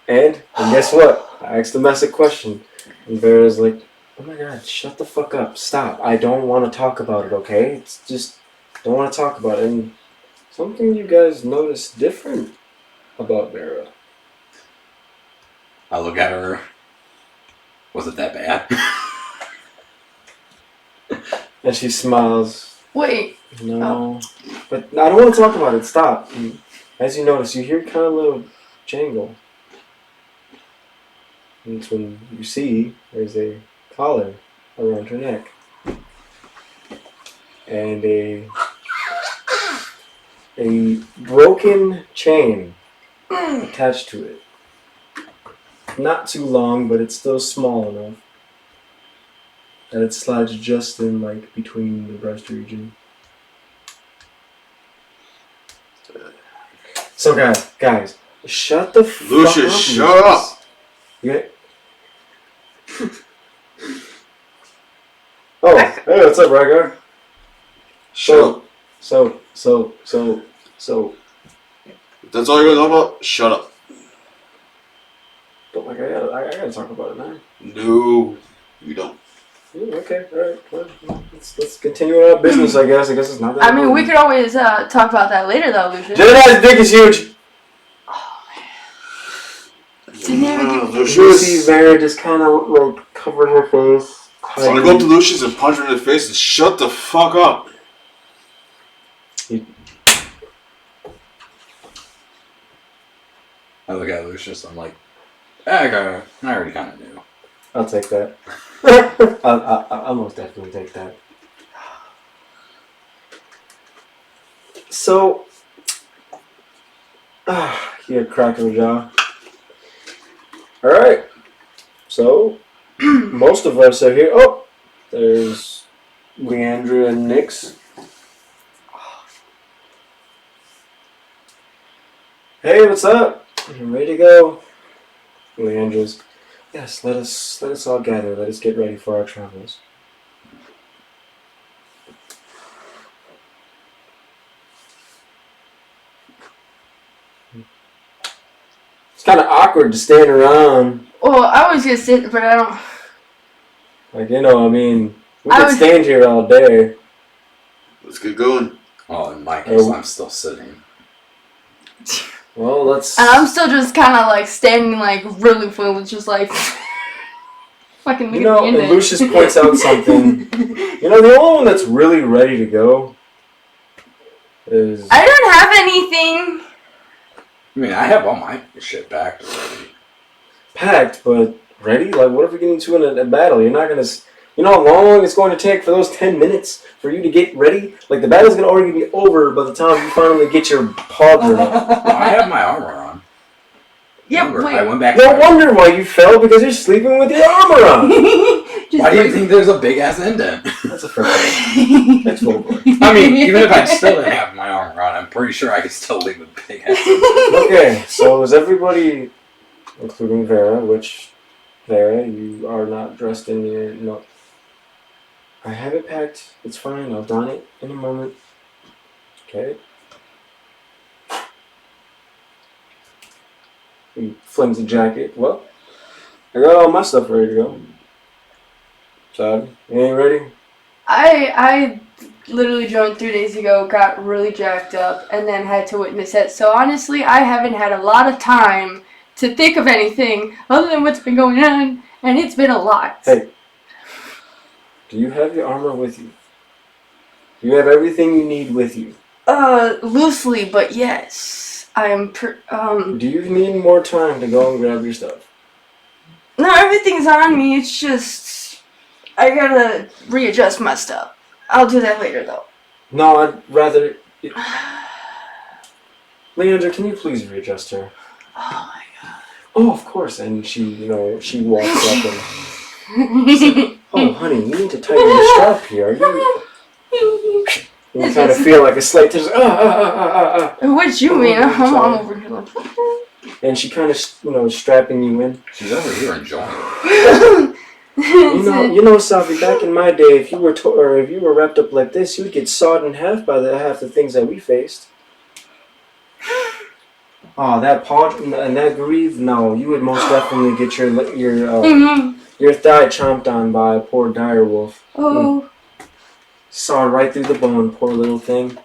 And guess what? I asked the mess a question. And Vera's like, oh my god, shut the fuck up. Stop. I don't want to talk about it, okay? It's just, don't want to talk about it. And something you guys noticed different about Vera. I look at her. Was it that bad? And she smiles. Wait. No. But I don't want to talk about it. Stop. And as you notice, you hear kind of a little jangle. And it's when you see there's a collar around her neck. And a broken chain attached to it. Not too long, but it's still small enough that it slides just in, like, between the breast region. So guys, shut the fuck up. Lucius, shut up! Yeah. Oh, hey, what's up, Rygar? Shut up. So. That's all you're gonna know about? Shut up. But like, I gotta talk about it now. No, you don't. Okay, alright. Well, let's continue our business, I guess. I guess it's not that I mean, we could always talk about that later, though, Lucius. Jedi's dick is huge! Lucius. See Vera just kind of, like, covered her face. I want to go up to Lucius and punch her in the face and shut the fuck up. I look at Lucius. I'm like, I already kind of knew. I'll take that. I'll most definitely take that. So, he had crack in the jaw. Alright. So, most of us are here. Oh, there's Leandra and Nyx. Hey, what's up? I'm ready to go. Leandra's. Yes, let us all gather. Let us get ready for our travels. It's kind of awkward to stand around. Well, I was gonna sit, but I don't. Like, you know, I mean, we could stand here all day. Let's get going. Oh, in my case, I'm still sitting. Well, let's. And I'm still just kind of like standing, like really fluid, just like fucking. You know, and Lucius points out something. You know, the only one that's really ready to go is. I don't have anything. I mean, I have all my shit packed already. Packed, but ready? Like, what if we get into a battle? You're not gonna. You know how long it's going to take for those 10 minutes for you to get ready? Like, the battle's going to already be over by the time you finally get your paw grenade. I have my armor on. Yeah, Remember, wait. I went back. No wonder why you fell, because you're sleeping with your armor on. Why do you think there's a big ass indent? That's a fair point. That's full. I mean, even if I still didn't have my armor on, I'm pretty sure I could still leave a big ass indent. Okay, so is everybody, including Vera, which, Vera, you are not dressed in your... No. I have it packed. It's fine. I'll don it in a moment. Okay. He flings the jacket. Well, I got all my stuff ready to go. Chad, you ain't ready? I literally joined 3 days ago, got really jacked up, and then had to witness it. So honestly, I haven't had a lot of time to think of anything other than what's been going on, and it's been a lot. Hey. Do you have your armor with you? Do you have everything you need with you? Loosely, but yes. Do you need more time to go and grab your stuff? No, everything's on me, it's just... I gotta readjust my stuff. I'll do that later, though. No, I'd rather... Leandra, can you please readjust her? Oh my god. Oh, of course. And she, you know, she walks up and... She's like, oh, honey, you need to tighten your strap here. Are you... You kind of feel like a slight tension. What you mean? I'm over here like... And she kind of, you know, strapping you in. She's over here enjoying it. You know, Safi, back in my day, if you were wrapped up like this, you would get sawed in half by half the things that we faced. Oh, that paw and that grieve? No, you would most definitely get your thigh chomped on by a poor dire wolf. Oh. Saw right through the bone, poor little thing.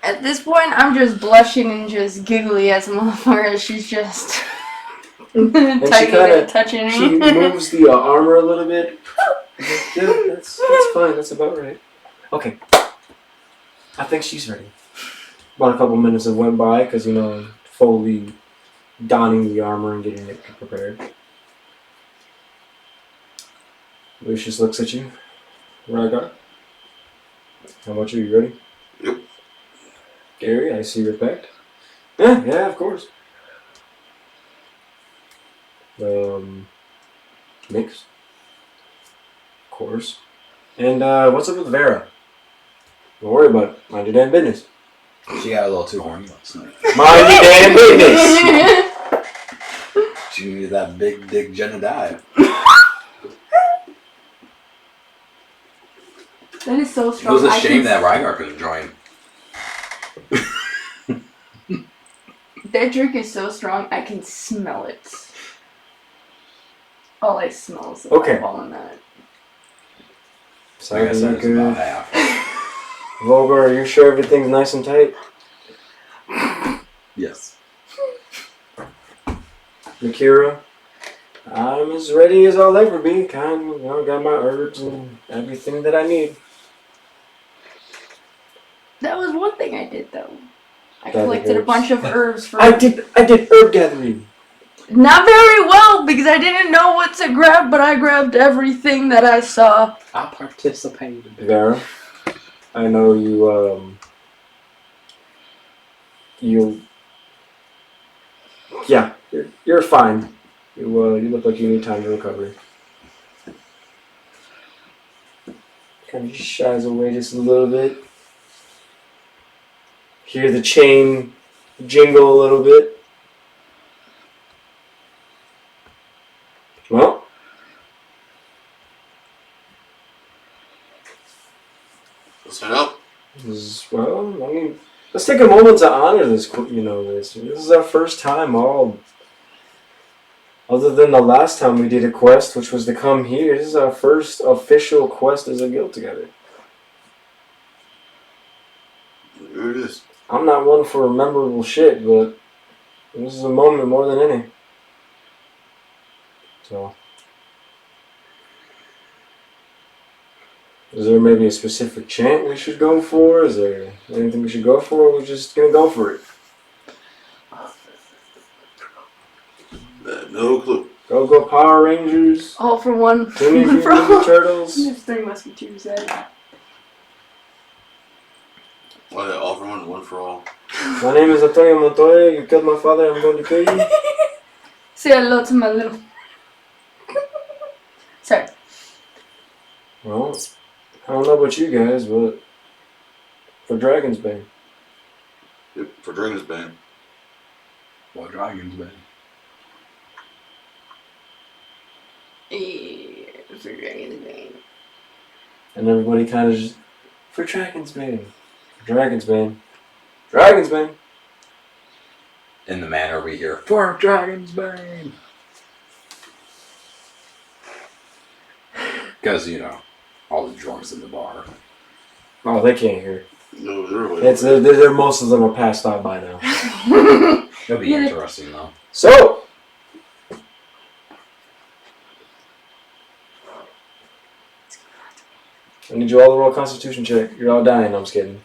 At this point, I'm just blushing and just giggly as a motherfucker. She's just touching She me. moves the armor a little bit. Yeah, that's fine. That's about right. Okay. I think she's ready. About a couple minutes have went by because, fully donning the armor and getting it prepared. Lucius looks at you. Rygar. How much are you ready? Yep. Gary, I see your pact. Yeah, of course. Mix. Of course. And what's up with Vera? Don't worry about it. Mind your damn business. She got a little too horny last night. Mind your damn business. She needed that big dick Jedediah. That is so It strong. was a shame that Rygar couldn't join. That drink is so strong, I can smell it. All I smell is the alcohol in that. Like I said, it's about half. Volgar, are you sure everything's nice and tight? Yes. Akira, I'm as ready as I'll ever be. Got my herbs and everything that I need. That was one thing I did though. I Gathered collected a herbs. bunch of herbs for. I did herb gathering. Not very well because I didn't know what to grab, but I grabbed everything that I saw. I participated. Vera, I know you're fine. You look like you need time to recover. Kind of shies away just a little bit. Hear the chain jingle a little bit. Well, Let's head out. Let's take a moment to honor this. This is our first time other than the last time we did a quest, which was to come here. This is our first official quest as a guild together. Here it is. I'm not one for memorable shit, but this is a moment more than any. So, is there maybe a specific chant we should go for? Is there anything we should go for? Or we're just gonna go for it. No clue. Go Power Rangers. All for one. Teenage Mutant Ninja Turtles. There's 3 Musketeers there. Well, all for one for all. My name is Antonio Montoya. You killed my father. I'm going to kill you. Say hello to my little. Sorry. Well, I don't know about you guys, but for Dragon's Bane. Yep, for Dragon's Bane. What Dragon's Bane? For Dragon's Bane. And everybody kind of just, for Dragon's Bane. For Dragon's Bane. Dragon's Bane. In the manner we hear, for Dragon's Bane. Because, all the drunks in the bar. Oh, they can't hear. No, they're They're most of them are passed out by now. It'll be interesting, though. So, I need you all to roll a Constitution check. You're all dying. I'm just kidding.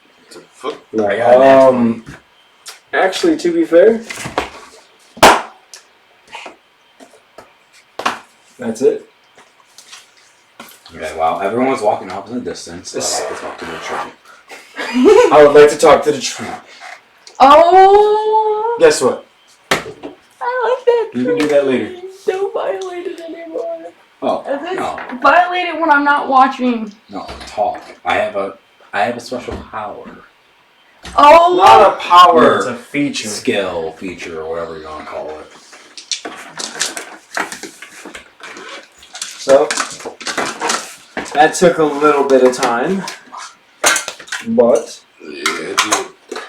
Actually, to be fair, that's it. Okay, while everyone's walking off in the distance, I'd like to talk to the tree. I would like to talk to the tree. Oh! Guess what? I like that. You can do that later. Don't violate it anymore. Oh, No. Violate it when I'm not watching. No, talk. I have a special power. Oh! Not a power, it's a feature. Skill, feature, or whatever you want to call it. So, that took a little bit of time, but Yeah, dude.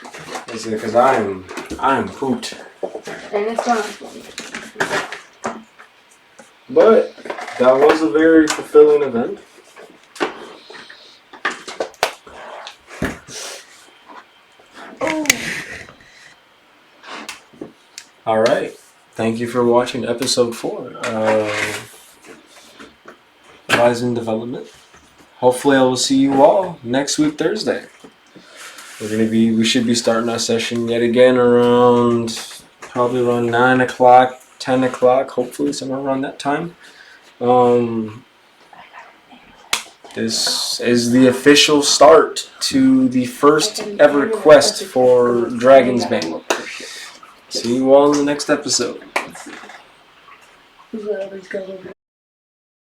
Because I am pooped. And it's gone. But that was a very fulfilling event. All right. Thank you for watching episode 4 of Rysing Development. Hopefully I will see you all next week Thursday. We should be starting our session yet again probably around 9 o'clock, 10 o'clock, hopefully somewhere around that time. This is the official start to the first ever quest for Dragon's Bane. See you all in the next episode.